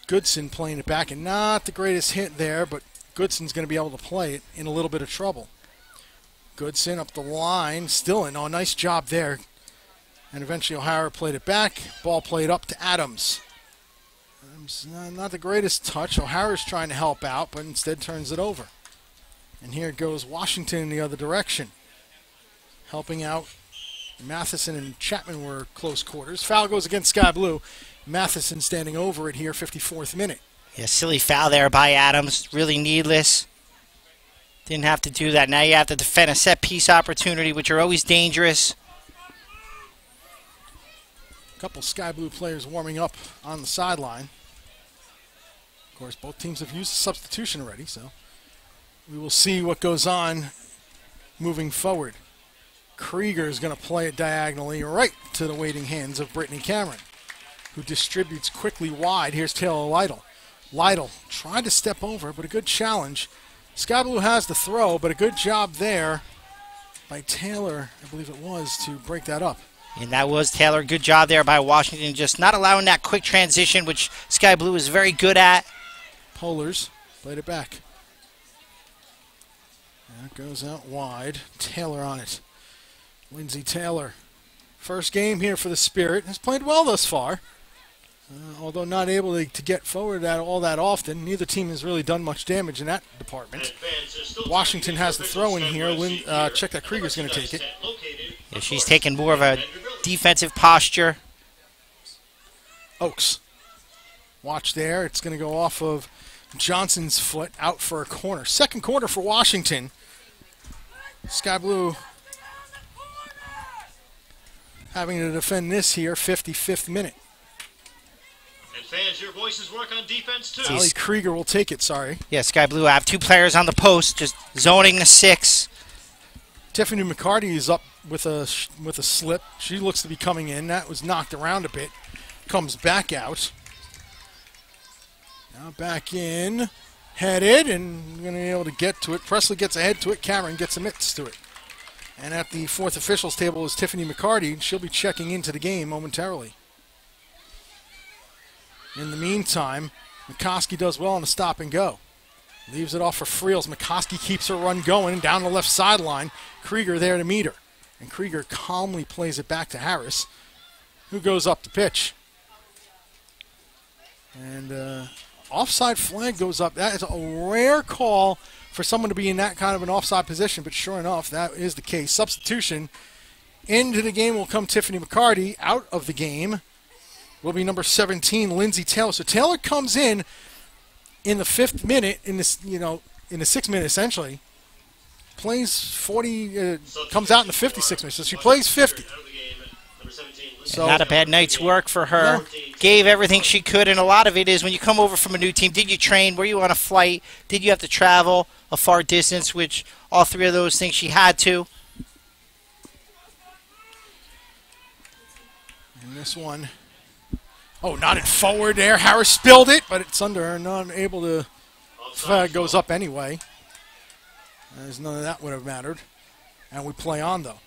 [SPEAKER 3] Goodson playing it back. And not the greatest hit there, but Goodson's going to be able to play it in a little bit of trouble. Goodson up the line, still in. Oh, nice job there. And eventually O'Hara played it back. Ball played up to Adams. Adams, not the greatest touch. O'Hara's trying to help out, but instead turns it over. And here goes Washington in the other direction. Helping out. Matheson and Chapman were close quarters. Foul goes against Sky Blue. Matheson standing over it here, 54th minute.
[SPEAKER 4] Yeah, silly foul there by Adams. Really needless. Didn't have to do that. Now you have to defend a set-piece opportunity, which are always dangerous.
[SPEAKER 3] A couple Sky Blue players warming up on the sideline. Of course, both teams have used a substitution already, so we will see what goes on moving forward. Krieger is going to play it diagonally right to the waiting hands of Brittany Cameron, who distributes quickly wide. Here's Taylor Lytle. Lytle tried to step over, but a good challenge. Sky Blue has the throw, but a good job there by Taylor, I believe it was, to break that up.
[SPEAKER 4] And that was Taylor. Good job there by Washington, just not allowing that quick transition, which Sky Blue is very good at.
[SPEAKER 3] Polars played it back. That goes out wide. Taylor on it. Lindsay Taylor. First game here for the Spirit. Has played well thus far. Although not able to get forward all that often, neither team has really done much damage in that department. Washington has the throw in here. Check that Krieger's going to take it.
[SPEAKER 4] Yeah, she's taking more of a defensive posture.
[SPEAKER 3] Oaks. Watch there. It's going to go off of Johnson's foot out for a corner. Second corner for Washington. Sky Blue having to defend this here, 55th minute.
[SPEAKER 5] As your voices work on defense too.
[SPEAKER 3] Ali Krieger will take it, sorry.
[SPEAKER 4] Yeah, Sky Blue have 2 players on the post, just zoning the 6.
[SPEAKER 3] Tiffany McCarty is up with a slip. She looks to be coming in. That was knocked around a bit. Comes back out. Now back in. Headed, and going to be able to get to it. Presley gets ahead to it. Cameron gets a mitts to it. And at the 4th officials table is Tiffany McCarty. She'll be checking into the game momentarily. In the meantime, McCoskey does well on the stop and go. Leaves it off for Friels. McCoskey keeps her run going down the left sideline. Krieger there to meet her. And Krieger calmly plays it back to Harris, who goes up the pitch. And offside flag goes up. That is a rare call for someone to be in that kind of an offside position, but sure enough, that is the case. Substitution. Into the game will come Tiffany McCarty. Out of the game will be number 17, Lindsay Taylor. So Taylor comes in the 5th minute, in this, in the 6th minute essentially. Plays 40, comes out in the 56th minute. So she plays 50.
[SPEAKER 4] So not a bad night's work for her. No. Gave everything she could, and a lot of it is when you come over from a new team, did you train? Were you on a flight? Did you have to travel a far distance, which all 3 of those things she had to.
[SPEAKER 3] And this one, not in forward there. Harris spilled it, but it's under her, not able to, goes up anyway. As none of that would have mattered. And we play on, though.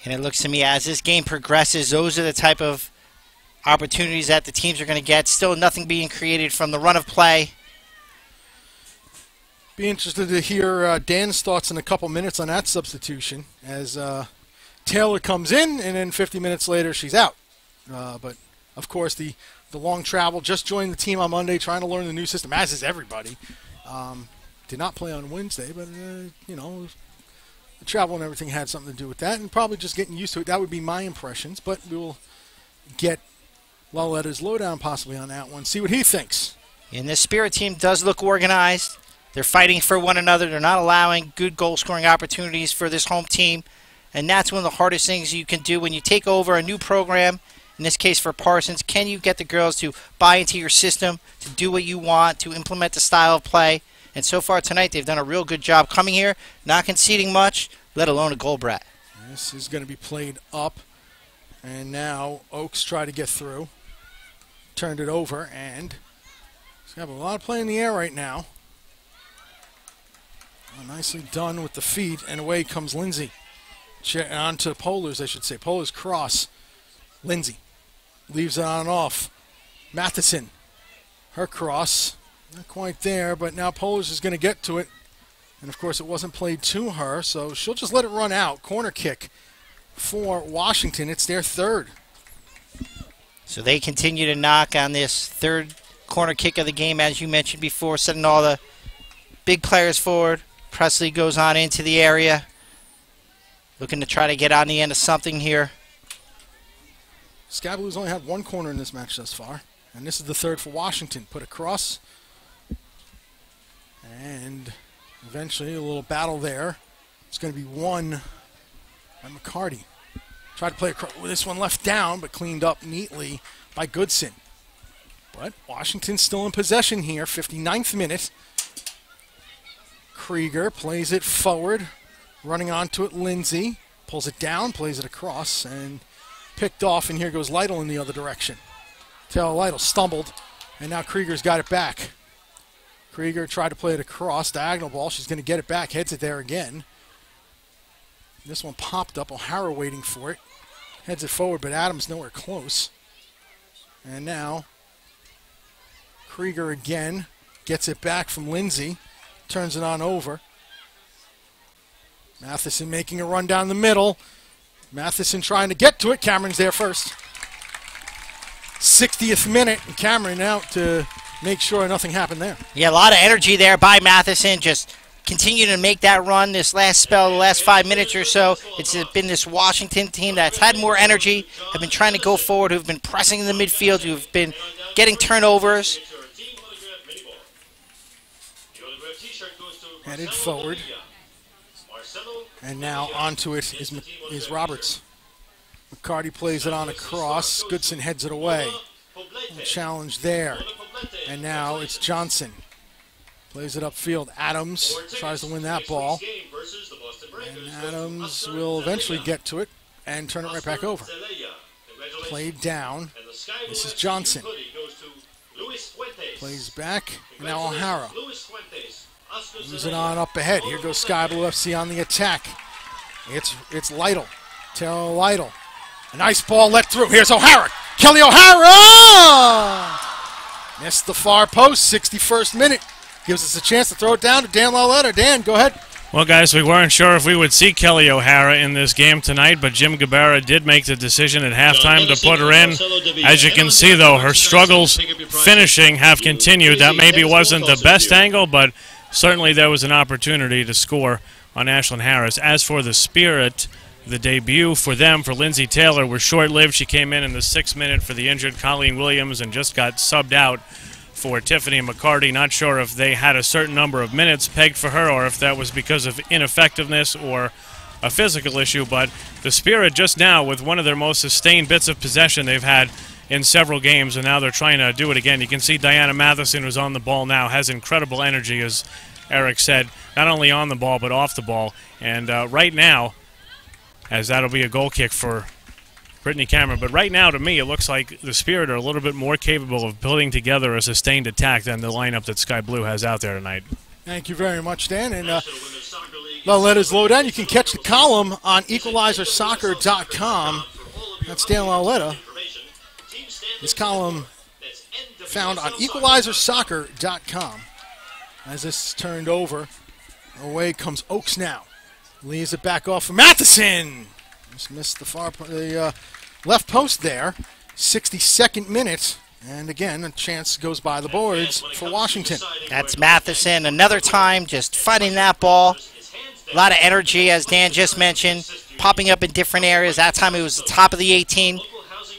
[SPEAKER 4] And it looks to me as this game progresses, those are the type of opportunities that the teams are going to get. Still nothing being created from the run of play.
[SPEAKER 3] Be interested to hear Dan's thoughts in a couple minutes on that substitution as Taylor comes in, and then 50 minutes later she's out. But, of course, the long travel, just joined the team on Monday, trying to learn the new system, as is everybody. Did not play on Wednesday, but, the travel and everything had something to do with that, and probably just getting used to it. That would be my impressions, but we will get Lauletta's lowdown possibly on that one, see what he thinks.
[SPEAKER 4] And this Spirit team does look organized. They're fighting for one another. They're not allowing good goal-scoring opportunities for this home team, and that's one of the hardest things you can do when you take over a new program, in this case for Parsons. Can you get the girls to buy into your system, to do what you want, to implement the style of play? And so far tonight, they've done a real good job coming here, not conceding much, let alone a goal, Brett.
[SPEAKER 3] This is going to be played up. And now Oaks try to get through. Turned it over, and he's got a lot of play in the air right now. Nicely done with the feet, and away comes Lindsay. On to Polars, I should say. Polars cross. Lindsay leaves it on and off. Matheson, her cross. Not quite there, but now Polars is going to get to it. And, of course, it wasn't played to her, so she'll just let it run out. Corner kick for Washington. It's their 3rd.
[SPEAKER 4] So they continue to knock on this 3rd corner kick of the game, as you mentioned before, setting all the big players forward. Presley goes on into the area, looking to try to get on the end of something here.
[SPEAKER 3] Sky Blues only had 1 corner in this match thus far, and this is the 3rd for Washington. Put across. And eventually a little battle there. It's going to be won by McCarty. Tried to play across. This one left down, but cleaned up neatly by Goodson. But Washington's still in possession here. 59th minute. Krieger plays it forward. Running onto it, Lindsay. Pulls it down, plays it across, and picked off. And here goes Lytle in the other direction. Taylor Lytle stumbled, and now Krieger's got it back. Krieger tried to play it across, diagonal ball. She's going to get it back, heads it there again. This one popped up. O'Hara waiting for it. Heads it forward, but Adams nowhere close. And now Krieger again gets it back from Lindsay. Turns it on over. Matheson making a run down the middle. Matheson trying to get to it. Cameron's there first. 60th minute, and Cameron out to make sure nothing happened there.
[SPEAKER 4] Yeah, a lot of energy there by Matheson. Just continue to make that run this last spell, the last 5 minutes or so. It's been this Washington team that's had more energy, have been trying to go forward, who've been pressing in the midfield, who've been getting turnovers.
[SPEAKER 3] Headed forward. And now onto it is Roberts. McCarty plays it on across. Goodson heads it away. Challenge there. And now it's Johnson. Plays it upfield. Adams tries to win that ball. And Adams will eventually get to it and turn it right back over. Played down. This is Johnson. Plays back. And now O'Hara. Moves it on up ahead. Here goes Sky Blue FC on the attack. It's Lytle. Taylor Lytle. A nice ball let through. Here's O'Hara. Kelly O'Hara! Missed the far post. 61st minute. Gives us a chance to throw it down to Dan Lauletta. Dan, go ahead.
[SPEAKER 2] Well, guys, we weren't sure if we would see Kelly O'Hara in this game tonight, but Jim Gabarra did make the decision at halftime to put her in. As you can see, though, her struggles finishing have continued. That maybe wasn't the best angle, but certainly there was an opportunity to score on Ashlyn Harris. As for the Spirit, the debut for them, for Lindsay Taylor, was short-lived. She came in the 6th minute for the injured Colleen Williams and just got subbed out for Tiffany McCarty. Not sure if they had a certain number of minutes pegged for her or if that was because of ineffectiveness or a physical issue, but the Spirit just now with one of their most sustained bits of possession they've had in several games, and now they're trying to do it again. You can see Diana Matheson, who's on the ball now, has incredible energy, as Eric said, not only on the ball but off the ball. And right now, as that'll be a goal kick for Brittany Cameron, but right now to me it looks like the Spirit are a little bit more capable of building together a sustained attack than the lineup that Sky Blue has out there tonight.
[SPEAKER 3] Thank you very much, Dan. And Lauletta's Lowdown. You can catch the column on equalizersoccer.com. That's Dan Lauletta. This column found on equalizersoccer.com. As this is turned over, away comes Oaks now. Leaves it back off for Matheson. Just missed the left post there. 62nd minute. And again, a chance goes by the boards for Washington.
[SPEAKER 4] That's Matheson. Another time just fighting that ball. A lot of energy, as Dan just mentioned, popping up in different areas. That time it was the top of the 18.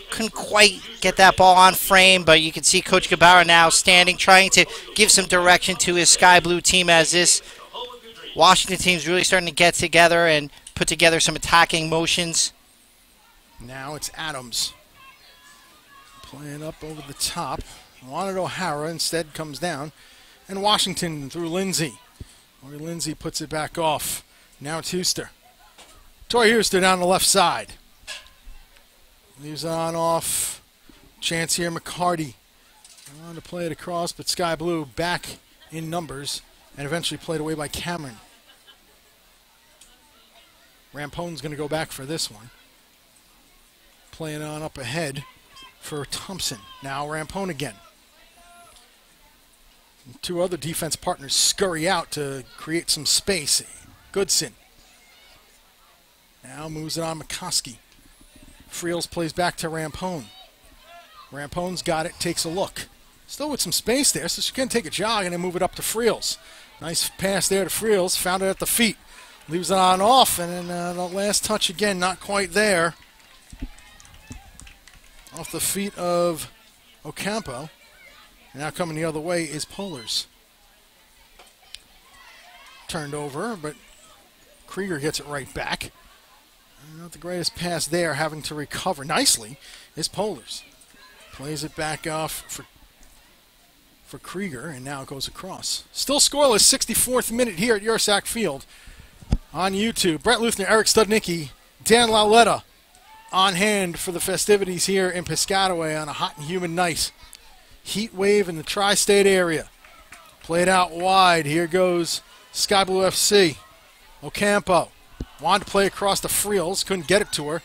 [SPEAKER 4] Couldn't quite get that ball on frame, but you can see Coach Gabarra now standing, trying to give some direction to his Sky Blue team as this Washington team's really starting to get together and put together some attacking motions.
[SPEAKER 3] Now it's Adams. Playing up over the top. Wanted O'Hara, instead comes down. And Washington through Lindsay. Tori Lindsay puts it back off. Now it's Huster. Tori Huster down the left side. Leaves it on off. Chance here, McCarty. I wanted to play it across, but Sky Blue back in numbers and eventually played away by Cameron. Rampone's going to go back for this one. Playing on up ahead for Thompson. Now Rampone again. Two other defense partners scurry out to create some space. Goodson. Now moves it on McCoskey. Friels plays back to Rampone. Rampone's got it, takes a look. Still with some space there, so she can take a jog and then move it up to Friels. Nice pass there to Friels, found it at the feet. Leaves it on off, and then the last touch again, not quite there. Off the feet of Ocampo. And now coming the other way is Polars. Turned over, but Krieger gets it right back. Not the greatest pass there, having to recover nicely is Polars. Plays it back off for Krieger, and now it goes across. Still scoreless, 64th minute here at Yurcack Field. On YouTube, Brett Luthner, Eric Studnicki, Dan Lauletta on hand for the festivities here in Piscataway on a hot and humid night. Heat wave in the tri-state area. Played out wide. Here goes Sky Blue FC. Ocampo wanted to play across the Friels, couldn't get it to her.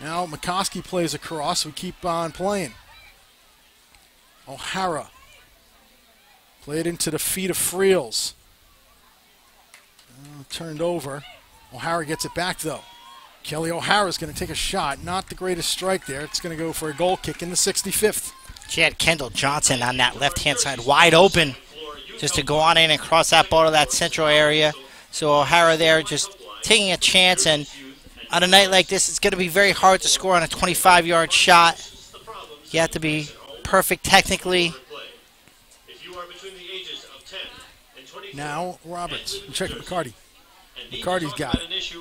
[SPEAKER 3] Now McCoskey plays across. We keep on playing. O'Hara played into the feet of Friels. Turned over. O'Hara gets it back, though. Kelly O'Hara's going to take a shot. Not the greatest strike there. It's going to go for a goal kick in the 65th.
[SPEAKER 4] She had Kendall Johnson on that left-hand side wide open just to go on in and cross that ball to that central area. So O'Hara there just taking a chance, and on a night like this, it's going to be very hard to score on a 25-yard shot. You have to be perfect technically.
[SPEAKER 3] Now Roberts. Check it, McCarty. McCarty's got it.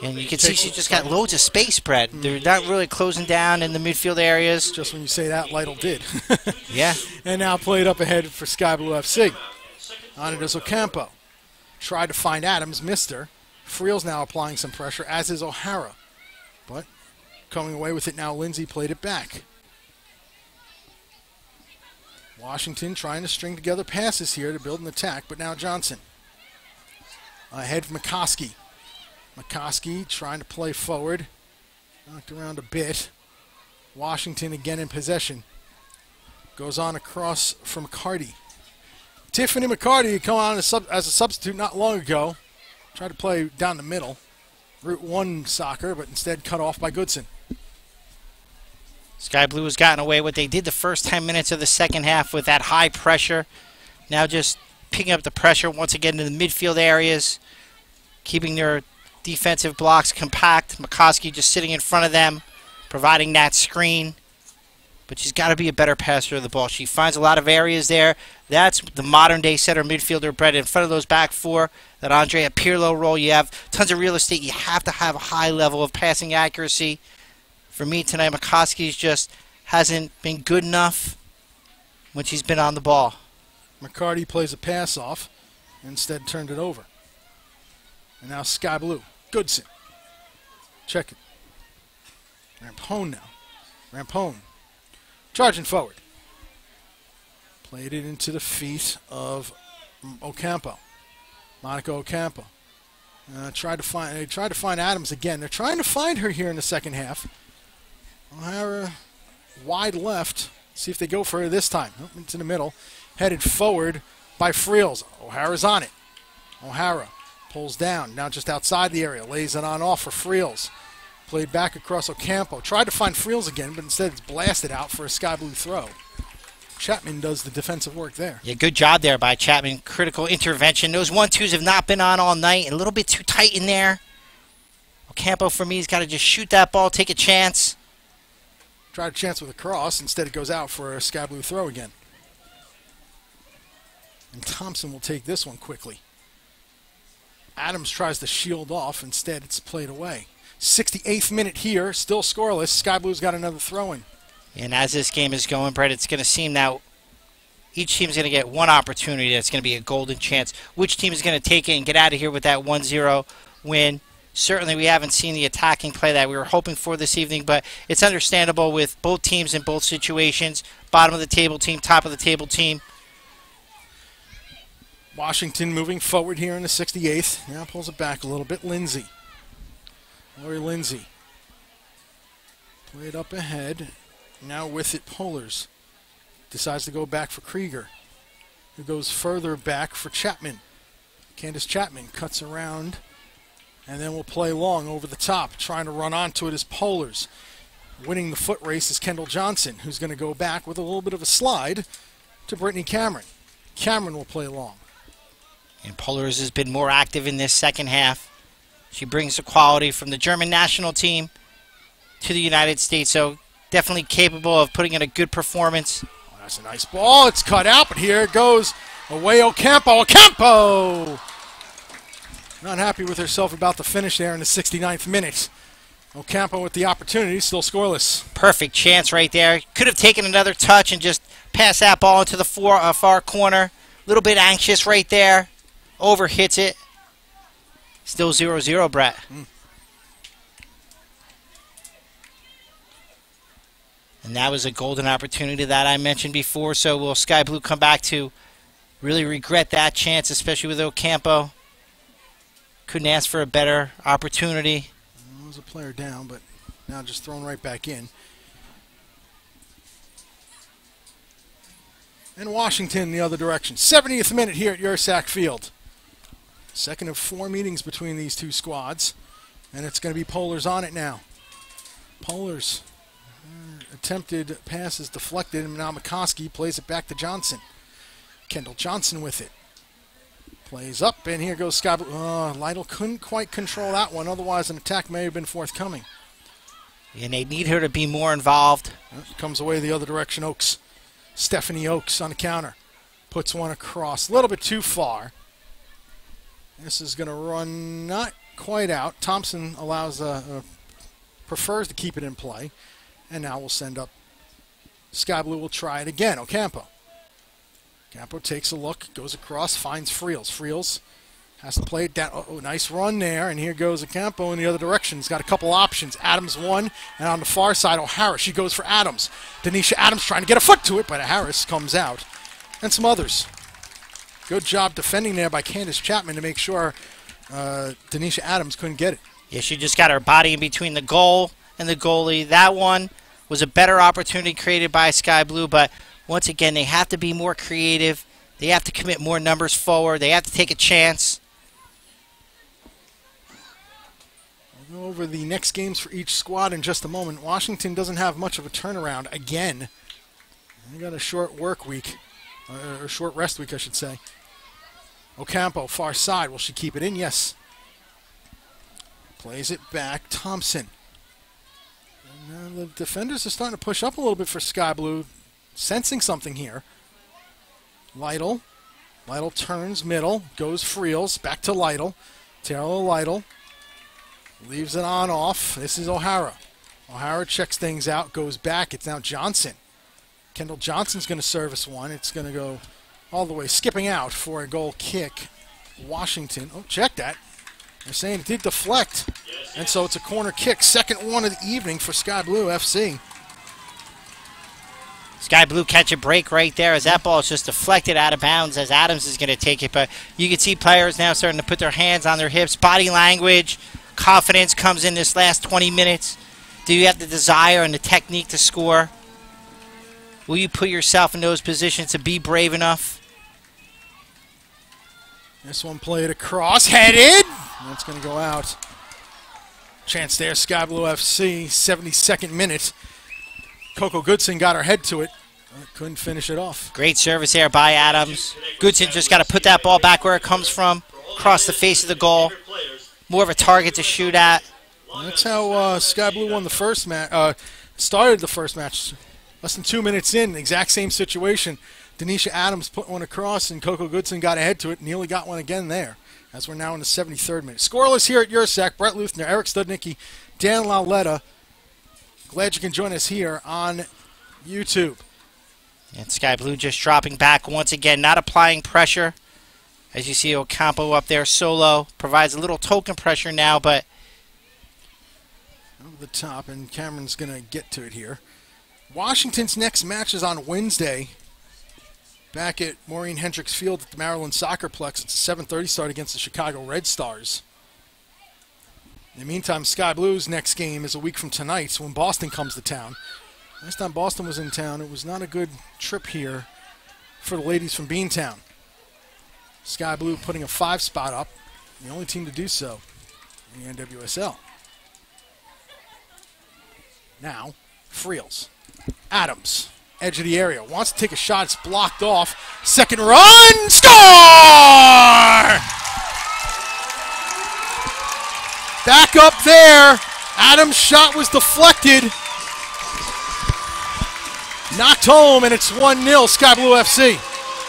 [SPEAKER 4] And you can see she's just got loads of space, Brett. They're not really closing down in the midfield areas.
[SPEAKER 3] Just when you say that, Lytle did.
[SPEAKER 4] Yeah.
[SPEAKER 3] And now played up ahead for Sky Blue FC. On it is Ocampo. Tried to find Adams, missed her. Friel's now applying some pressure, as is O'Hara. But coming away with it now, Lindsay played it back. Washington trying to string together passes here to build an attack, but now Johnson. Ahead for McCoskey. McCoskey trying to play forward. Knocked around a bit. Washington again in possession. Goes on across from McCarty. Tiffany McCarty come on as a substitute not long ago. Tried to play down the middle. Route 1 soccer, but instead cut off by Goodson.
[SPEAKER 4] Sky Blue has gotten away what they did the first 10 minutes of the second half with that high pressure. Now just picking up the pressure once again in the midfield areas, keeping their defensive blocks compact. McCoskey just sitting in front of them, providing that screen. But she's got to be a better passer of the ball. She finds a lot of areas there. That's the modern-day center midfielder, Brett, in front of those back four. That Andrea Pirlo role, you have tons of real estate. You have to have a high level of passing accuracy. For me tonight, McCoskey just hasn't been good enough when she's been on the ball.
[SPEAKER 3] McCarty plays a pass off, instead turned it over. And now Sky Blue. Goodson. Check it. Rampone now. Rampone. Charging forward. Played it into the feet of Ocampo. Monica Ocampo. Tried to find Adams again. They're trying to find her here in the second half. O'Hara wide left. See if they go for her this time. Oh, into the middle. Headed forward by Friels. O'Hara's on it. O'Hara pulls down. Now just outside the area. Lays it on off for Friels. Played back across Ocampo. Tried to find Friels again, but instead it's blasted out for a Sky Blue throw. Chapman does the defensive work there.
[SPEAKER 4] Yeah, good job there by Chapman. Critical intervention. Those 1-2s have not been on all night. A little bit too tight in there. Ocampo, for me, has got to just shoot that ball, take a chance.
[SPEAKER 3] Tried a chance with a cross. Instead, it goes out for a Sky Blue throw again. And Thompson will take this one quickly. Adams tries to shield off. Instead, it's played away. 68th minute here. Still scoreless. Sky Blue's got another throw-in.
[SPEAKER 4] And as this game is going, Brett, it's going to seem now each team is going to get one opportunity that's going to be a golden chance. Which team is going to take it and get out of here with that 1-0 win? Certainly we haven't seen the attacking play that we were hoping for this evening, but it's understandable with both teams in both situations. Bottom of the table team, top of the table team.
[SPEAKER 3] Washington moving forward here in the 68th. Now pulls it back a little bit. Lindsay. Lori Lindsay. Played up ahead. Now with it, Polars. Decides to go back for Krieger, who goes further back for Chapman. Candace Chapman cuts around, and then will play long over the top. Trying to run onto it is Polars. Winning the foot race is Kendall Johnson, who's going to go back with a little bit of a slide to Brittany Cameron. Cameron will play long.
[SPEAKER 4] And Polars has been more active in this second half. She brings the quality from the German national team to the United States, so definitely capable of putting in a good performance.
[SPEAKER 3] Oh, that's a nice ball. It's cut out, but here it goes. Away Ocampo. Ocampo! Not happy with herself about the finish there in the 69th minute. Ocampo with the opportunity, still scoreless.
[SPEAKER 4] Perfect chance right there. Could have taken another touch and just passed that ball into the far corner. A little bit anxious right there. Over hits it. Still 0-0, Brett. And that was a golden opportunity that I mentioned before. So will Sky Blue come back to really regret that chance, especially with Ocampo? Couldn't ask for a better opportunity.
[SPEAKER 3] There was a player down, but now just thrown right back in. And Washington the other direction. 70th minute here at Yurcack Field. Second of 4 meetings between these two squads. And it's going to be Polars on it now. Polars. Attempted pass is deflected, and now McCoskey plays it back to Johnson. Kendall Johnson with it. Plays up, and here goes Sky Blue. Lytle couldn't quite control that one, otherwise an attack may have been forthcoming.
[SPEAKER 4] And they need her to be more involved.
[SPEAKER 3] Comes away the other direction, Oaks. Stephanie Oaks on the counter. Puts one across, a little bit too far. This is going to run not quite out. Thompson prefers to keep it in play. And now we'll send up. Sky Blue will try it again. Ocampo. Ocampo takes a look, goes across, finds Friels. Friels has to play it down. Oh, nice run there. And here goes Ocampo in the other direction. He's got a couple options. Adams one, and on the far side, O'Hara. She goes for Adams. Denisha Adams trying to get a foot to it, but Harris comes out. And some others. Good job defending there by Candace Chapman to make sure Denisha Adams couldn't get it.
[SPEAKER 4] Yeah, she just got her body in between the goal and the goalie. That one was a better opportunity created by Sky Blue, but once again, they have to be more creative. They have to commit more numbers forward. They have to take a chance.
[SPEAKER 3] We'll go over the next games for each squad in just a moment. Washington doesn't have much of a turnaround again. They got a short work week, or short rest week, I should say. Ocampo, far side. Will she keep it in? Yes. Plays it back. Thompson. And the defenders are starting to push up a little bit for Sky Blue. Sensing something here. Lytle. Lytle turns middle. Goes Friels. Back to Lytle. Taylor Lytle. Leaves it on off. This is O'Hara. O'Hara checks things out. Goes back. It's now Johnson. Kendall Johnson's going to service one. It's going to go all the way skipping out for a goal kick. Washington. Oh, check that. They're saying it did deflect. And so it's a corner kick. Second one of the evening for Sky Blue FC.
[SPEAKER 4] Sky Blue catch a break right there as that ball is just deflected out of bounds as Adams is going to take it. But you can see players now starting to put their hands on their hips. Body language, confidence comes in this last 20 minutes. Do you have the desire and the technique to score? Will you put yourself in those positions to be brave enough?
[SPEAKER 3] This one played across, headed. That's going to go out. Chance there, Sky Blue FC, 72nd minute. Coco Goodson got her head to it. Couldn't finish it off.
[SPEAKER 4] Great service there by Adams. Goodson just got to put that ball back where it comes from, across the face of the goal. More of a target to shoot at.
[SPEAKER 3] That's how Sky Blue won the first match. Started the first match. Less than 2 minutes in, exact same situation. Denisha Adams put one across, and Coco Goodson got ahead to it. Neely got one again there, as we're now in the 73rd minute. Scoreless here at Yurcack. Brett Luthner, Eric Studnicki, Dan Lauletta. Glad you can join us here on YouTube.
[SPEAKER 4] And Sky Blue just dropping back once again, not applying pressure. As you see Ocampo up there solo. Provides a little token pressure now, but
[SPEAKER 3] over the top, and Cameron's going to get to it here. Washington's next match is on Wednesday. Back at Maureen Hendricks Field at the Maryland Soccerplex. It's a 7:30 start against the Chicago Red Stars. In the meantime, Sky Blue's next game is a week from tonight, so when Boston comes to town. Last time Boston was in town, it was not a good trip here for the ladies from Beantown. Sky Blue putting a 5 spot up, the only team to do so in the NWSL. Now, Friels. Adams, edge of the area, wants to take a shot, it's blocked off. Second run, score! Back up there, Adams' shot was deflected. Knocked home, and it's 1-0 Sky Blue FC.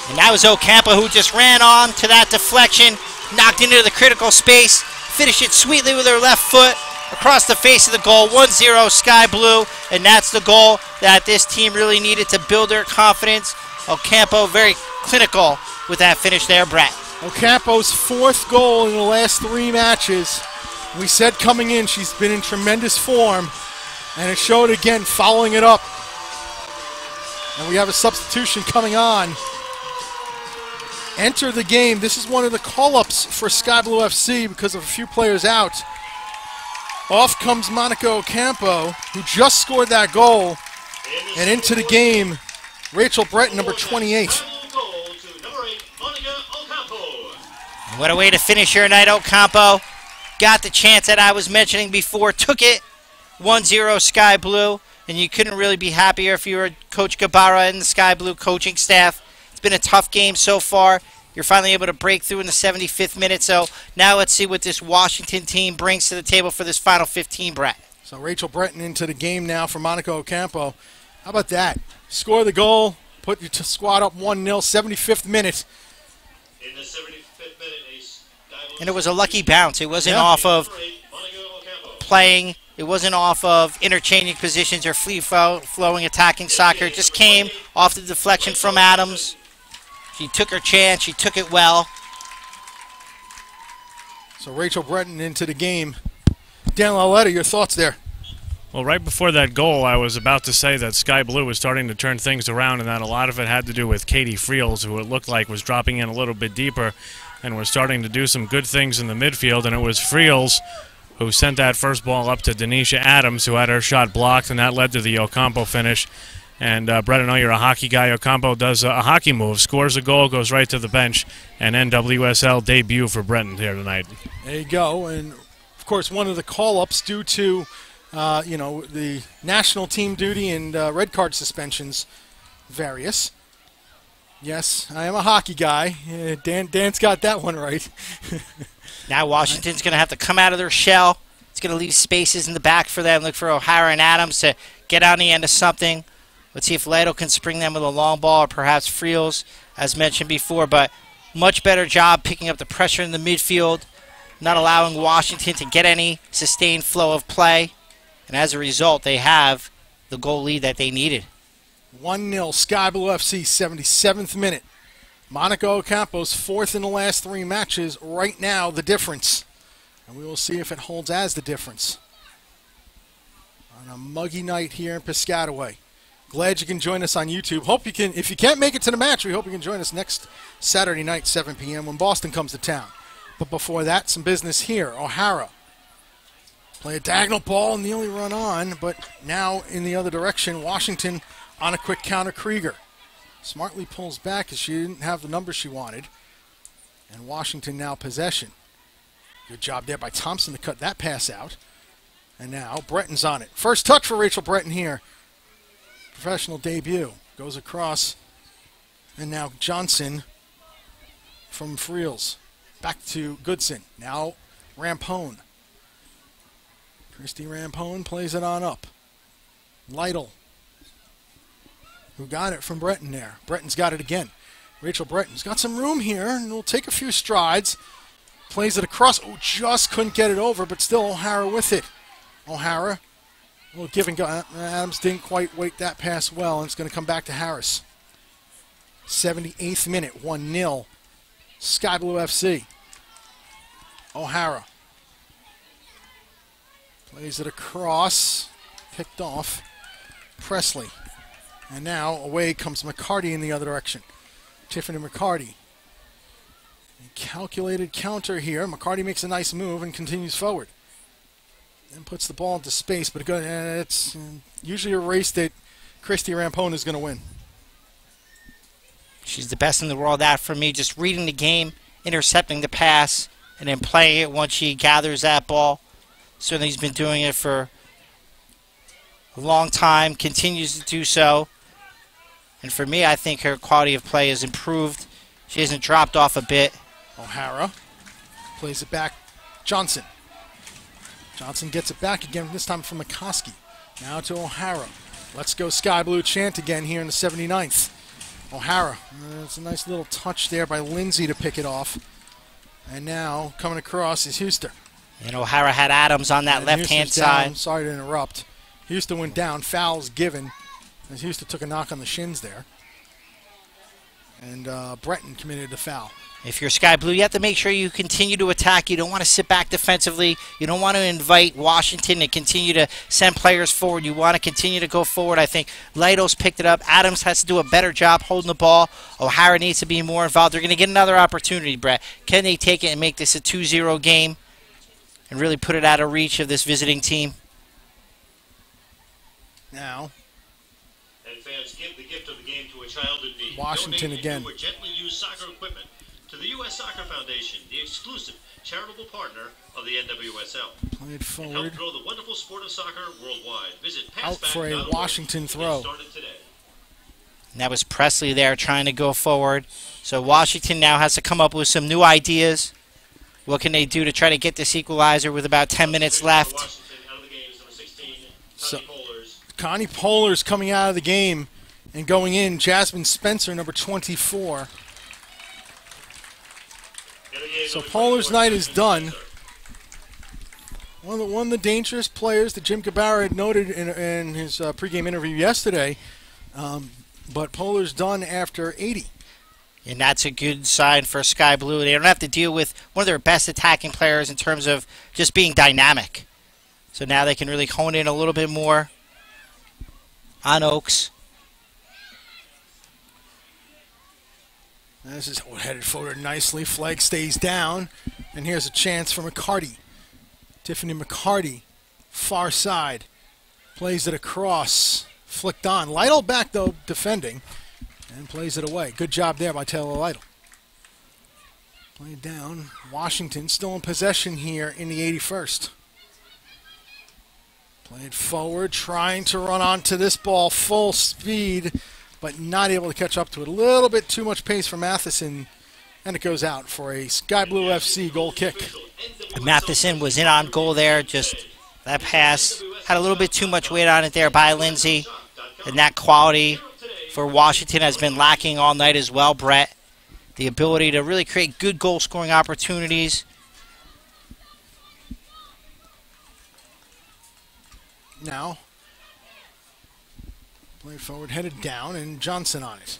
[SPEAKER 4] And that was Ocampo who just ran on to that deflection, knocked into the critical space, finished it sweetly with her left foot across the face of the goal. 1-0 Sky Blue, and that's the goal that this team really needed to build their confidence. Ocampo very clinical with that finish there, Brett.
[SPEAKER 3] Ocampo's 4th goal in the last 3 matches. We said coming in she's been in tremendous form, and it showed again following it up. And we have a substitution coming on. Enter the game. This is one of the call-ups for Sky Blue FC because of a few players out. Off comes Monica Ocampo, who just scored that goal. And into the game, Rachel Brett, number 28.
[SPEAKER 4] What a way to finish your night, Ocampo. Got the chance that I was mentioning before, took it. 1-0 Sky Blue. And you couldn't really be happier if you were Coach Gabara and the Sky Blue coaching staff. It's been a tough game so far. You're finally able to break through in the 75th minute. So now let's see what this Washington team brings to the table for this final 15, Brett.
[SPEAKER 3] So Rachel Breton into the game now for Monica Ocampo. How about that? Score the goal, put your squad up 1-0, 75th minute.
[SPEAKER 5] In the 75th minute, a Sky
[SPEAKER 4] And it was a lucky bounce. It wasn't off of playing. It wasn't off of interchanging positions or free-flowing attacking soccer. It just came off the deflection from Adams. She took her chance. She took it well.
[SPEAKER 3] So Rachel Breton into the game. Dan Lauletta, your thoughts there?
[SPEAKER 2] Well, right before that goal, I was about to say that Sky Blue was starting to turn things around, and that a lot of it had to do with Katie Friels, who it looked like was dropping in a little bit deeper and was starting to do some good things in the midfield. And it was Friels who sent that first ball up to Denisha Adams, who had her shot blocked, and that led to the Ocampo finish. And Brett, I know you're a hockey guy. Ocampo does a hockey move, scores a goal, goes right to the bench, and NWSL debut for Breton here tonight.
[SPEAKER 3] There you go. And, of course, one of the call-ups due to the national team duty and red card suspensions, various. Yes, I am a hockey guy. Dan's got that one right.
[SPEAKER 4] Now Washington's going to have to come out of their shell. It's going to leave spaces in the back for them. Look for O'Hara and Adams to get on the end of something. Let's see if Leto can spring them with a long ball, or perhaps Friels, as mentioned before. But much better job picking up the pressure in the midfield, not allowing Washington to get any sustained flow of play. And as a result, they have the goal lead that they needed.
[SPEAKER 3] 1-0 Sky Blue FC, 77th minute. Monica Ocampo's fourth in the last 3 matches. Right now, the difference. And we will see if it holds as the difference. On a muggy night here in Piscataway. Glad you can join us on YouTube. Hope you can, if you can't make it to the match, we hope you can join us next Saturday night, 7 p.m. when Boston comes to town. But before that, some business here. O'Hara. Play a diagonal ball and nearly run on, but now in the other direction, Washington on a quick counter. Krieger smartly pulls back as she didn't have the number she wanted. And Washington now possession. Good job there by Thompson to cut that pass out. And now Breton's on it. First touch for Rachel Breton here. Professional debut. Goes across. And now Johnson from Friels. Back to Goodson. Now Rampone. Christy Rampone plays it on up. Lytle, who got it from Breton there. Breton's got it again. Rachel Breton's got some room here, and will take a few strides. Plays it across. Oh, just couldn't get it over, but still O'Hara with it. O'Hara, a little give and go. Adams didn't quite wait that pass well, and it's going to come back to Harris. 78th minute, 1-0. Sky Blue FC. O'Hara. Plays it across. Picked off. Presley. And now away comes McCarty in the other direction. Tiffany McCarty. A calculated counter here. McCarty makes a nice move and continues forward. And puts the ball into space, but it's usually a race that Christy Rampone is going to win.
[SPEAKER 4] She's the best in the world at, for me, just reading the game, intercepting the pass, and then playing it once she gathers that ball. Certainly he's been doing it for a long time, continues to do so. And for me, I think her quality of play has improved. She hasn't dropped off a bit.
[SPEAKER 3] O'Hara plays it back. Johnson. Johnson gets it back again, this time from McCoskey. Now to O'Hara. Let's go Sky Blue chant again here in the 79th. O'Hara. It's a nice little touch there by Lindsay to pick it off. And now coming across is Huster.
[SPEAKER 4] And O'Hara had Adams on that left-hand side.
[SPEAKER 3] Down. Sorry to interrupt. Houston went down. Fouls given. As Houston took a knock on the shins there. And Breton committed the foul.
[SPEAKER 4] If you're Sky Blue, you have to make sure you continue to attack. You don't want to sit back defensively. You don't want to invite Washington to continue to send players forward. You want to continue to go forward. I think Lido's picked it up. Adams has to do a better job holding the ball. O'Hara needs to be more involved. They're going to get another opportunity, Brett. Can they take it and make this a 2-0 game and really put it out of reach of this visiting team?
[SPEAKER 3] Now,
[SPEAKER 5] and fans, give the gift of the game to a child in need.
[SPEAKER 3] Washington
[SPEAKER 5] Donate
[SPEAKER 3] again.
[SPEAKER 5] New or gently used soccer equipment to the U.S. Soccer Foundation, the exclusive charitable partner of the NWSL.
[SPEAKER 3] Played
[SPEAKER 5] And
[SPEAKER 3] forward.
[SPEAKER 5] help grow the wonderful sport of soccer worldwide. Visit
[SPEAKER 3] Out for a Washington throw.
[SPEAKER 4] And that was Presley there trying to go forward. So Washington now has to come up with some new ideas. What can they do to try to get this equalizer with about 10 minutes left?
[SPEAKER 3] So, Connie Polar's coming out of the game and going in. Jasmine Spencer, number 24. So Polar's night is done. One of the dangerous players that Jim Gabarra had noted in his pregame interview yesterday, but Polar's done after 80.
[SPEAKER 4] And that's a good sign for Sky Blue. They don't have to deal with one of their best attacking players in terms of just being dynamic. So now they can really hone in a little bit more on Oaks.
[SPEAKER 3] This is headed forward nicely. Flag stays down. And here's a chance for McCarty. Tiffany McCarty, far side. Plays it across. Flicked on. Lytle back, though, defending. And plays it away. Good job there by Taylor Lytle. Played down. Washington still in possession here in the 81st. Played forward, trying to run onto this ball full speed, but not able to catch up to it. A little bit too much pace for Matheson, and it goes out for a Sky Blue FC goal kick.
[SPEAKER 4] Matheson was in on goal there. Just that pass had a little bit too much weight on it there by Lindsay, and that quality for Washington has been lacking all night as well, Brett. The ability to really create good goal-scoring opportunities.
[SPEAKER 3] Now, played forward, headed down, and Johnson on it.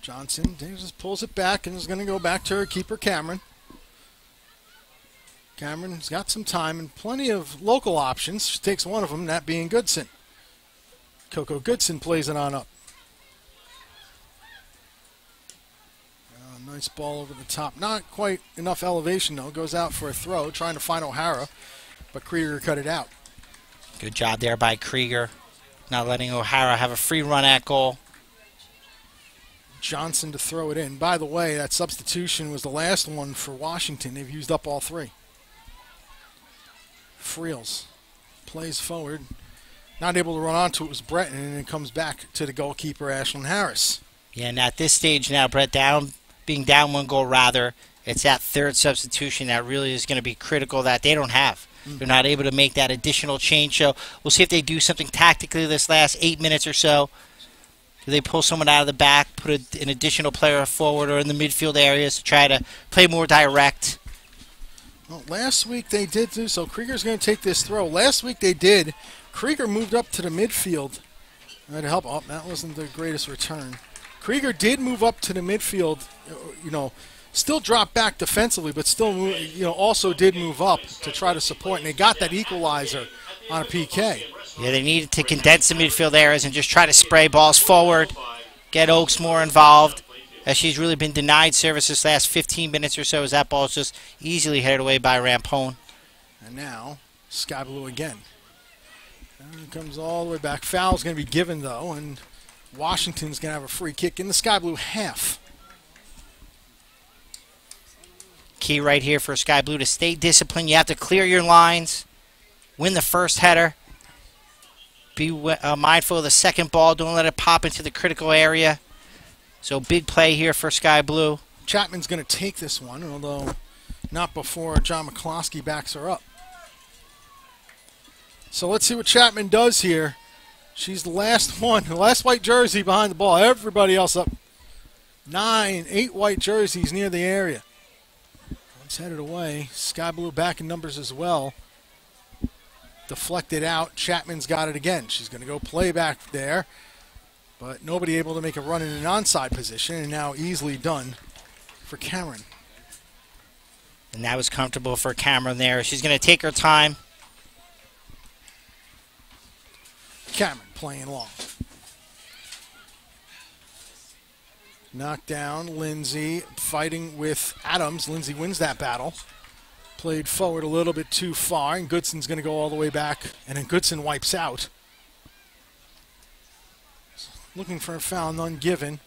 [SPEAKER 3] Johnson just pulls it back and is going to go back to her keeper, Cameron. Cameron's got some time and plenty of local options. She takes one of them, that being Goodson. Coco Goodson plays it on up. Nice ball over the top. Not quite enough elevation, though. Goes out for a throw, trying to find O'Hara, but Krieger cut it out.
[SPEAKER 4] Good job there by Krieger. Not letting O'Hara have a free run at goal.
[SPEAKER 3] Johnson to throw it in. By the way, that substitution was the last one for Washington. They've used up all three. Friels plays forward. Not able to run onto it was Breton, and it comes back to the goalkeeper, Ashlyn Harris.
[SPEAKER 4] Yeah, and at this stage now, Brett, being down one goal rather, it's that third substitution that really is going to be critical that they don't have. They're not able to make that additional change. So we'll see if they do something tactically this last 8 minutes or so. Do they pull someone out of the back, put an additional player forward or in the midfield areas to try to play more direct?
[SPEAKER 3] Well, last week they did do so. Krieger's going to take this throw. Last week they did. Krieger moved up to the midfield to help. Oh, that wasn't the greatest return. Krieger did move up to the midfield, still dropped back defensively, but still, also did move up to try to support, and they got that equalizer on a PK.
[SPEAKER 4] Yeah, they needed to condense the midfield areas and just try to spray balls forward, get Oaks more involved, as she's really been denied service this last 15 minutes or so, as that ball is just easily headed away by Rampone.
[SPEAKER 3] And now, Sky Blue again. And it comes all the way back. Foul's going to be given, though, and Washington's going to have a free kick in the Sky Blue half.
[SPEAKER 4] Key right here for Sky Blue to stay disciplined. You have to clear your lines, win the first header, be mindful of the second ball. Don't let it pop into the critical area. So big play here for Sky Blue.
[SPEAKER 3] Chapman's going to take this one, although not before John McCloskey backs her up. So let's see what Chapman does here. She's the last one, the last white jersey behind the ball. Everybody else up. 8 white jerseys near the area. It's headed away. Sky Blue back in numbers as well. Deflected out. Chapman's got it again. She's going to go play back there. But nobody able to make a run in an onside position, and now easily done for Cameron.
[SPEAKER 4] And that was comfortable for Cameron there. She's going to take her time.
[SPEAKER 3] Cameron playing long. Knocked down. Lindsay fighting with Adams. Lindsay wins that battle. Played forward a little bit too far, and Goodson's going to go all the way back, and then Goodson wipes out. Looking for a foul, none given.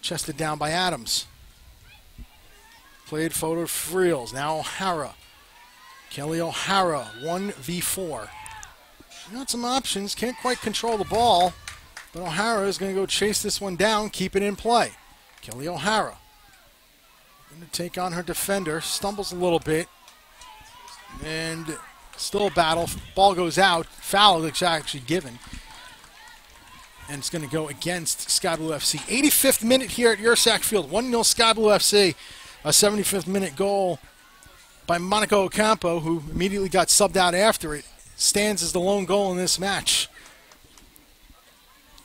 [SPEAKER 3] Chested down by Adams. Played forward Friels. Now O'Hara. Kelly O'Hara, 1v4. Got some options. Can't quite control the ball, but O'Hara is going to go chase this one down, keep it in play. Kelly O'Hara going to take on her defender. Stumbles a little bit. And still a battle. Ball goes out. Foul is actually given. And it's going to go against Sky Blue FC. 85th minute here at Yurcack Field. 1-0 Sky Blue FC. a 75th minute goal by Monica Ocampo, who immediately got subbed out after it, stands as the lone goal in this match.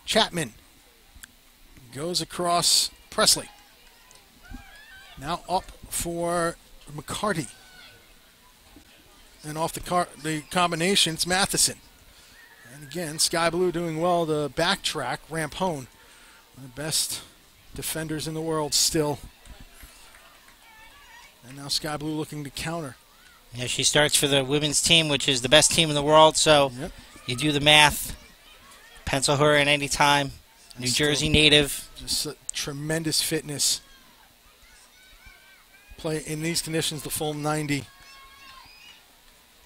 [SPEAKER 3] Chapman goes across Presley. Now up for McCarty. And off the combination, it's Matheson. And again, Sky Blue doing well to backtrack. Rampone, one of the best defenders in the world still. And now Sky Blue looking to counter.
[SPEAKER 4] Yeah, she starts for the women's team, which is the best team in the world, so you do the math. Pencil her in any time. New Jersey native.
[SPEAKER 3] Just tremendous fitness. Play in these conditions the full 90.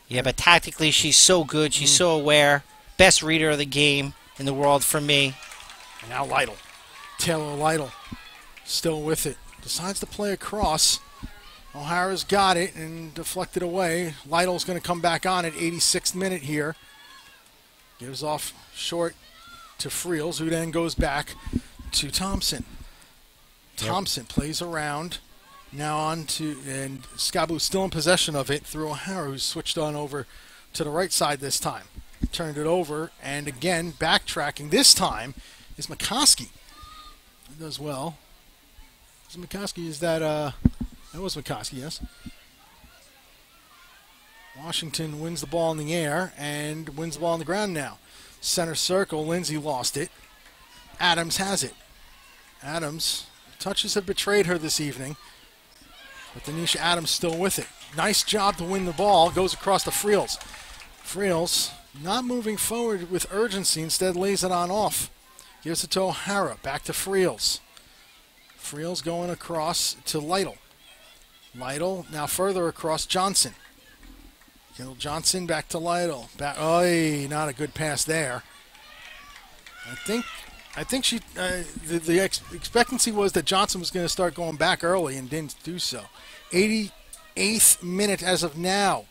[SPEAKER 4] Yeah, but tactically she's so good. She's so aware. Best reader of the game in the world for me.
[SPEAKER 3] And now Lytle. Taylor Lytle still with it. Decides to play across. O'Hara's got it and deflected away. Lytle's going to come back on at 86th minute here. Gives off short to Friels, who then goes back to Thompson. Thompson plays around. Now on to, and Sky Blue still in possession of it through O'Hara, who's switched on over to the right side this time. Turned it over, and again, backtracking this time is McCoskey. He does well. Is it McCoskey? Is that, that was McCoskey, yes. Washington wins the ball in the air and wins the ball on the ground now. Center circle, Lindsay lost it. Adams has it. Adams, touches have betrayed her this evening, but Denisha Adams still with it. Nice job to win the ball. Goes across to Friels. Friels not moving forward with urgency, instead lays it on off. Gives it to O'Hara. Back to Friels. Friels going across to Lytle. Lytle now further across Johnson. Kendall Johnson back to Lytle. Not a good pass there. I think she the expectancy was that Johnson was going to start going back early and didn't do so. 88th minute as of now.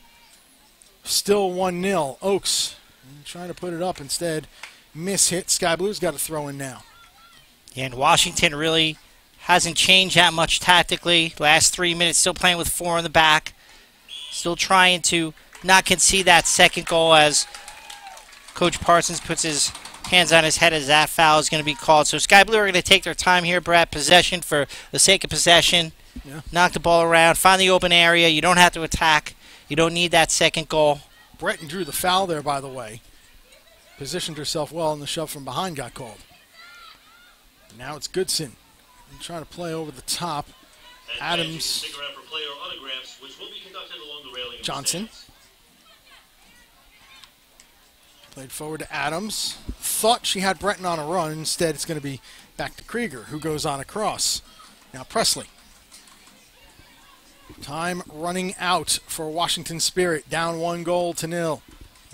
[SPEAKER 3] Still 1-0. Oaks trying to put it up instead. Miss hit. Sky Blue's got to throw in now.
[SPEAKER 4] And Washington really hasn't changed that much tactically. Last 3 minutes still playing with 4 in the back. Still trying to not concede that second goal as Coach Parsons puts his hands on his head as that foul is going to be called. So Sky Blue are going to take their time here, Brett. Possession for the sake of possession.
[SPEAKER 3] Yeah.
[SPEAKER 4] Knock the ball around. Find the open area. You don't have to attack. You don't need that second goal.
[SPEAKER 3] Breton drew the foul there, by the way. Positioned herself well, and the shove from behind got called. Now it's Goodson. Trying to play over the top. Adams. Johnson. Played forward to Adams. Thought she had Breton on a run. Instead, it's going to be back to Krieger, who goes on across. Now Presley. Time running out for Washington Spirit. Down 1-0.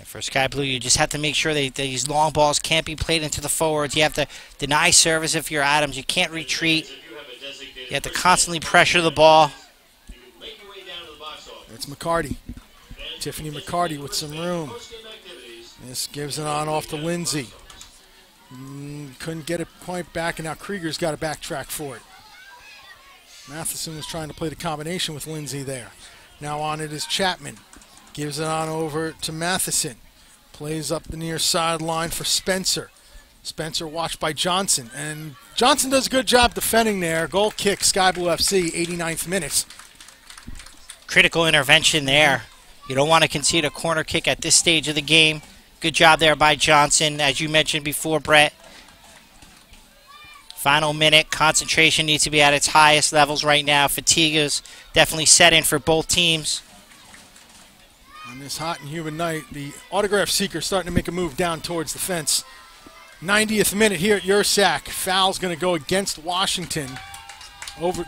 [SPEAKER 4] For Sky Blue, you just have to make sure that these long balls can't be played into the forwards. You have to deny service if you're Adams. You can't retreat. You have to constantly pressure the ball.
[SPEAKER 3] It's McCarty. Tiffany McCarty with some room. This gives it on off to Lindsay. Couldn't get it quite back, and now Krieger's got to backtrack for it. Matheson was trying to play the combination with Lindsay there. Now on it is Chapman. Gives it on over to Matheson. Plays up the near sideline for Spencer. Spencer watched by Johnson. And Johnson does a good job defending there. Goal kick, Sky Blue FC, 89th minute.
[SPEAKER 4] Critical intervention there. You don't want to concede a corner kick at this stage of the game. Good job there by Johnson, as you mentioned before, Brett. Final minute. Concentration needs to be at its highest levels right now. Fatigue is definitely set in for both teams.
[SPEAKER 3] On this hot and humid night, the autograph seeker starting to make a move down towards the fence. 90th minute here at Yurcack. Foul's going to go against Washington.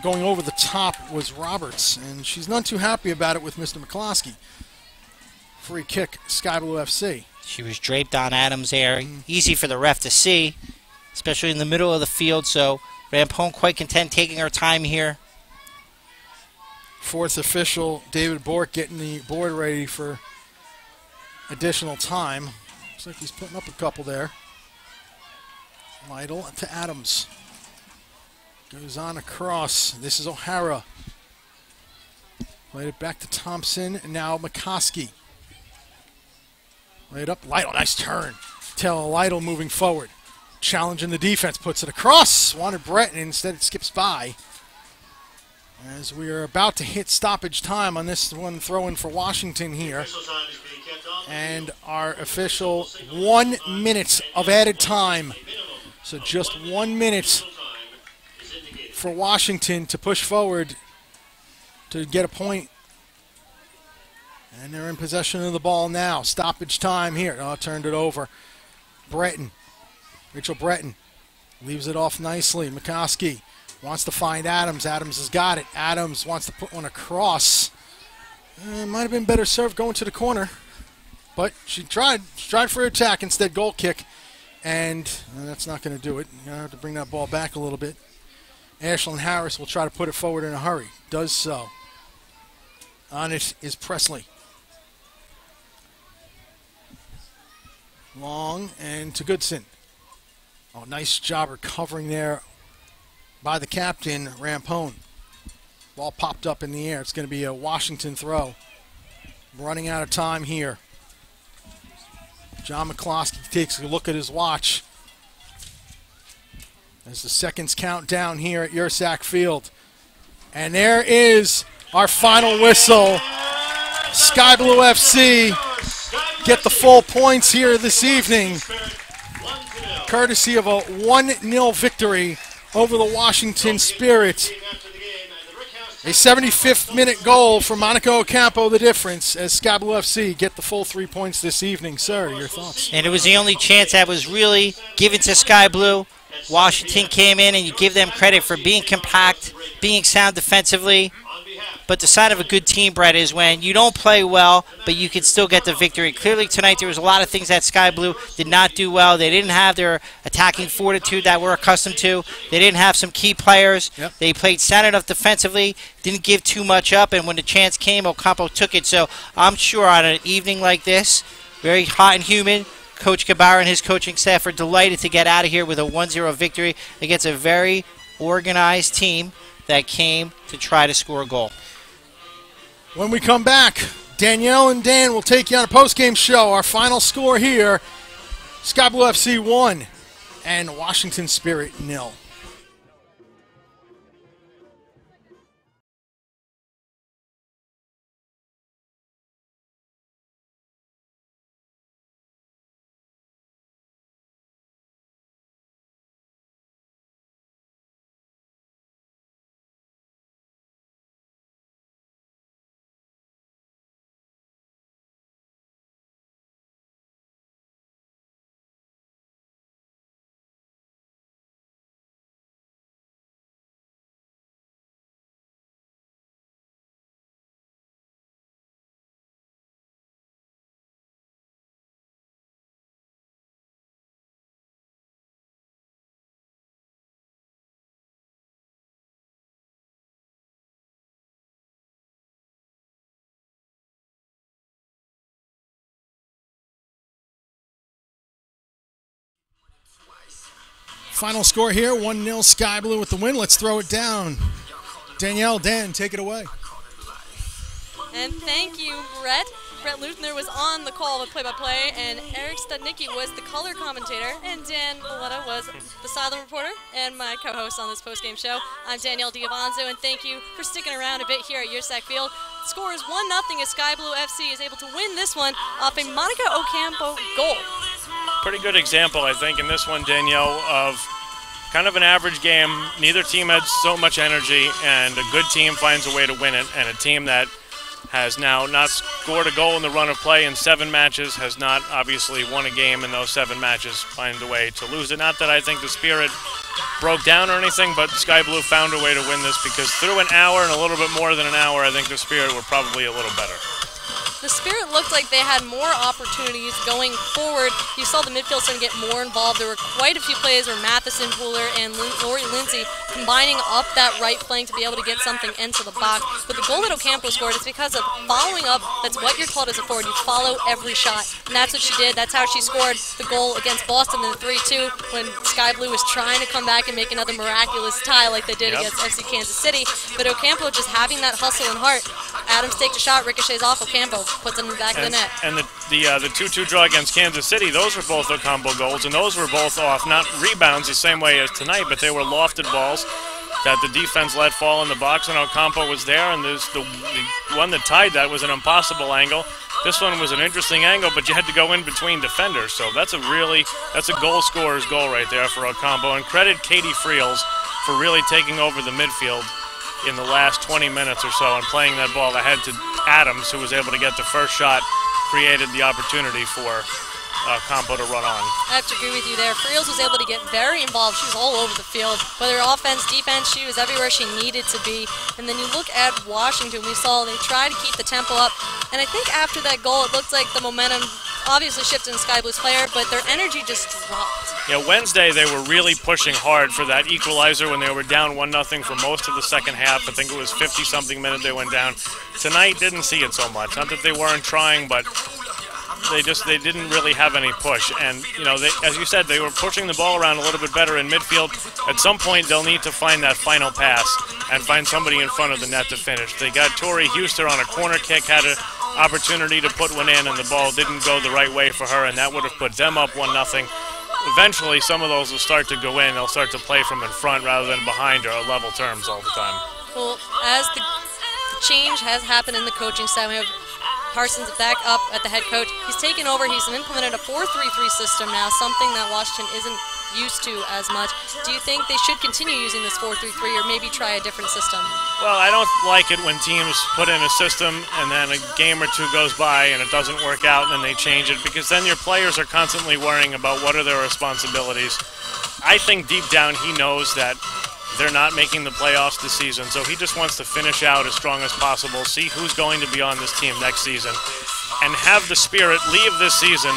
[SPEAKER 3] Going over the top was Roberts, and she's not too happy about it with Mr. McCloskey. Free kick, Sky Blue FC.
[SPEAKER 4] She was draped on Adams there. Easy for the ref to see, especially in the middle of the field, so Rampone quite content taking her time here.
[SPEAKER 3] Fourth official, David Bork, getting the board ready for additional time. Looks like he's putting up a couple there. Lytle to Adams. Goes on across. This is O'Hara. Played it back to Thompson, and now McCoskey. Laid up, Lytle, nice turn. Taylor Lytle moving forward. Challenging the defense, puts it across. Wanted Breton, instead it skips by. As we are about to hit stoppage time on this one throw-in for Washington here. And our official 1 minute of added time. So just 1 minute for Washington to push forward to get a point. And they're in possession of the ball now. Stoppage time here. Oh, turned it over. Breton. Rachel Breton leaves it off nicely. McCoskey wants to find Adams. Adams has got it. Adams wants to put one across. Might have been better served going to the corner. But she tried. She tried for attack, instead goal kick. And that's not going to do it. You're going to have to bring that ball back a little bit. Ashlyn Harris will try to put it forward in a hurry. Does so. On it is Presley. Long and to Goodson. Oh, nice job recovering there by the captain, Rampone. Ball popped up in the air. It's going to be a Washington throw. Running out of time here. John McCloskey takes a look at his watch as the seconds count down here at Yurcack Field. And there is our final whistle. Sky Blue FC get the full points here this evening, courtesy of a 1-0 victory over the Washington Spirit. A 75th minute goal for Monica Ocampo, the difference, as Sky Blue FC get the full 3 points this evening. Sir, your thoughts?
[SPEAKER 4] And it was the only chance that was really given to Sky Blue. Washington came in, and you give them credit for being compact, being sound defensively. But the sign of a good team, Brett, is when you don't play well, but you can still get the victory. Clearly tonight there was a lot of things that Sky Blue did not do well. They didn't have their attacking fortitude that we're accustomed to. They didn't have some key players.
[SPEAKER 3] Yep.
[SPEAKER 4] They played sound enough defensively, didn't give too much up, and when the chance came, Ocampo took it. So I'm sure on an evening like this, very hot and humid, Coach Gabarra and his coaching staff are delighted to get out of here with a 1-0 victory against a very organized team that came to try to score a goal.
[SPEAKER 3] When we come back, Danielle and Dan will take you on a post-game show. Our final score here, Sky Blue FC 1 and Washington Spirit 0. Final score here, 1-0 Sky Blue with the win. Let's throw it down. Danielle, Dan, take it away.
[SPEAKER 1] And thank you, Brett. Brett Luthner was on the call with play-by-play, and Eric Studnicki was the color commentator, and Dan Valletta was the sideline reporter and my co-host on this post-game show. I'm Danielle Diavanzo, and thank you for sticking around a bit here at Yurcack Field. The score is 1-0 as Sky Blue FC is able to win this one off a Monica Ocampo goal.
[SPEAKER 2] Pretty good example, I think, in this one, Danielle, of kind of an average game. Neither team had so much energy, and a good team finds a way to win it, and a team that has now not scored a goal in the run of play in 7 matches, has not obviously won a game in those 7 matches, finds a way to lose it. Not that I think the Spirit broke down or anything, but Sky Blue found a way to win this, because through an hour and a little bit more than an hour, I think the Spirit were probably a little better.
[SPEAKER 1] The Spirit looked like they had more opportunities going forward. You saw the midfield starting to get more involved. There were quite a few plays where Matheson, Pooler, and Lori Lindsay combining up that right flank to be able to get something into the box. But the goal that Ocampo scored is because of following up. That's what you're taught as a forward. You follow every shot. And that's what she did. That's how she scored the goal against Boston in the 3-2 when Sky Blue was trying to come back and make another miraculous tie like they did against FC Kansas City. But Ocampo just having that hustle and heart. Adams takes a shot, ricochets off Ocampo, puts it in the back of the net.
[SPEAKER 2] And the 2-2 draw against Kansas City, those were both Ocampo goals, and those were both off, not rebounds the same way as tonight, but they were lofted balls that the defense let fall in the box, and Ocampo was there, and the one that tied that was an impossible angle. This one was an interesting angle, but you had to go in between defenders, so that's a goal scorer's goal right there for Ocampo. And credit Katie Friels for really taking over the midfield in the last 20 minutes or so and playing that ball ahead to Adams, who was able to get the first shot, created the opportunity for Ocampo to run on.
[SPEAKER 1] I have to agree with you there. Friels was able to get very involved. She was all over the field. Whether offense, defense, she was everywhere she needed to be. And then you look at Washington, we saw they tried to keep the tempo up. And I think after that goal, it looked like the momentum obviously shifted in Sky Blue's player, but their energy just dropped.
[SPEAKER 2] Yeah, Wednesday they were really pushing hard for that equalizer when they were down 1-0 for most of the second half. I think it was 50-something minutes they went down. Tonight didn't see it so much. Not that they weren't trying, but they didn't really have any push. And, you know, as you said, they were pushing the ball around a little bit better in midfield. At some point, they'll need to find that final pass and find somebody in front of the net to finish. They got Tori Huster on a corner kick, had an opportunity to put one in, and the ball didn't go the right way for her, and that would have put them up 1-0. Eventually, some of those will start to go in. They'll start to play from in front rather than behind or level terms all the time.
[SPEAKER 1] Well, as the change has happened in the coaching staff, we have Parsons back up at the head coach. He's taken over. He's implemented a 4-3-3 system now, something that Washington isn't used to as much. Do you think they should continue using this 4-3-3 or maybe try a different system?
[SPEAKER 2] Well, I don't like it when teams put in a system and then a game or two goes by and it doesn't work out and then they change it, because then your players are constantly worrying about what are their responsibilities. I think deep down he knows that they're not making the playoffs this season, so he just wants to finish out as strong as possible, see who's going to be on this team next season, and have the spirit leave this season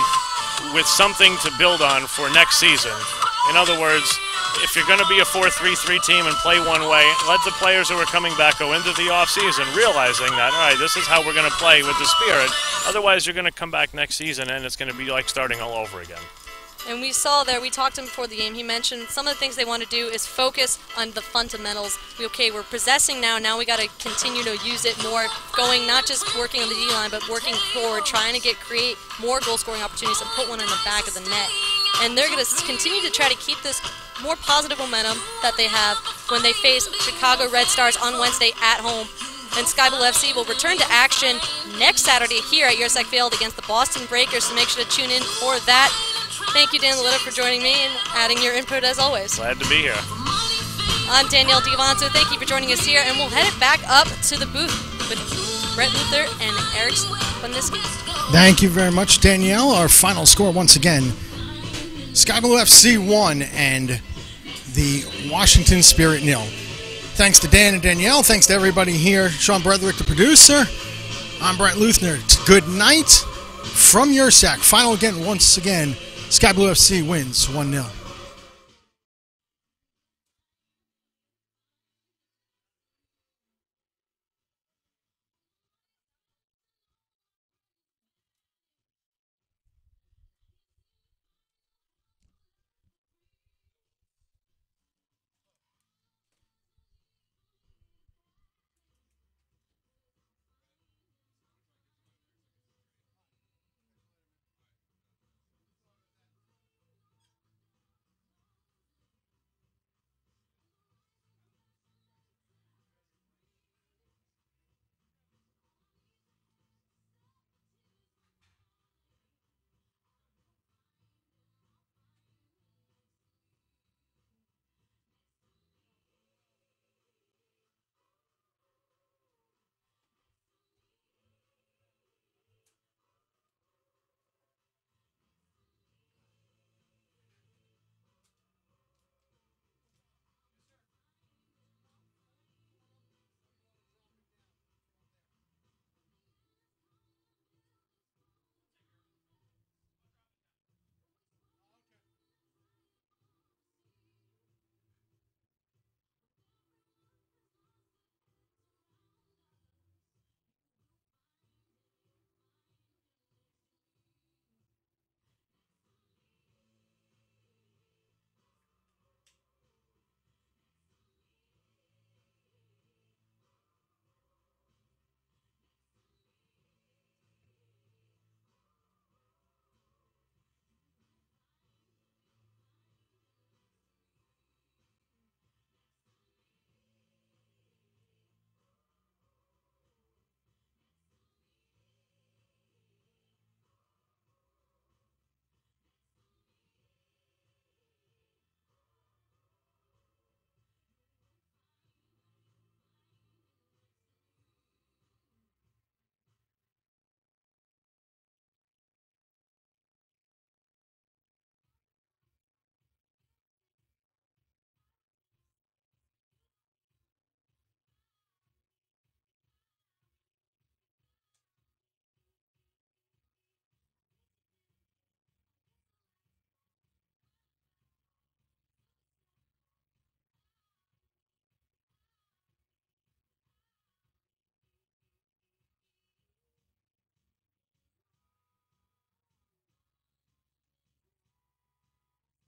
[SPEAKER 2] with something to build on for next season. In other words, if you're going to be a 4-3-3 team and play one way, let the players who are coming back go into the offseason realizing that, all right, this is how we're going to play with the spirit. Otherwise, you're going to come back next season and it's going to be like starting all over again.
[SPEAKER 1] And we saw there, we talked to him before the game, he mentioned some of the things they want to do is focus on the fundamentals. Okay, we're possessing now we got to continue to use it more, going not just working on the D-line, but working forward, trying to create more goal-scoring opportunities and put one in the back of the net. And they're going to continue to try to keep this more positive momentum that they have when they face Chicago Red Stars on Wednesday at home. And Sky Blue FC will return to action next Saturday here at Yurcack Field against the Boston Breakers, so make sure to tune in for that. Thank you, Dan Lillett, for joining me and adding your input as always.
[SPEAKER 2] Glad to be here.
[SPEAKER 1] I'm Danielle DiGavanzo. Thank you for joining us here, and we'll head it back up to the booth with Brett Luther and Eric Bundiski.
[SPEAKER 3] Thank you very much, Danielle. Our final score once again, Sky Blue FC 1 and the Washington Spirit 0. Thanks to Dan and Danielle. Thanks to everybody here. Sean Brederick, the producer. I'm Brett Luther. It's good night from Yurcack. Final again, once again, Sky Blue FC wins 1-0.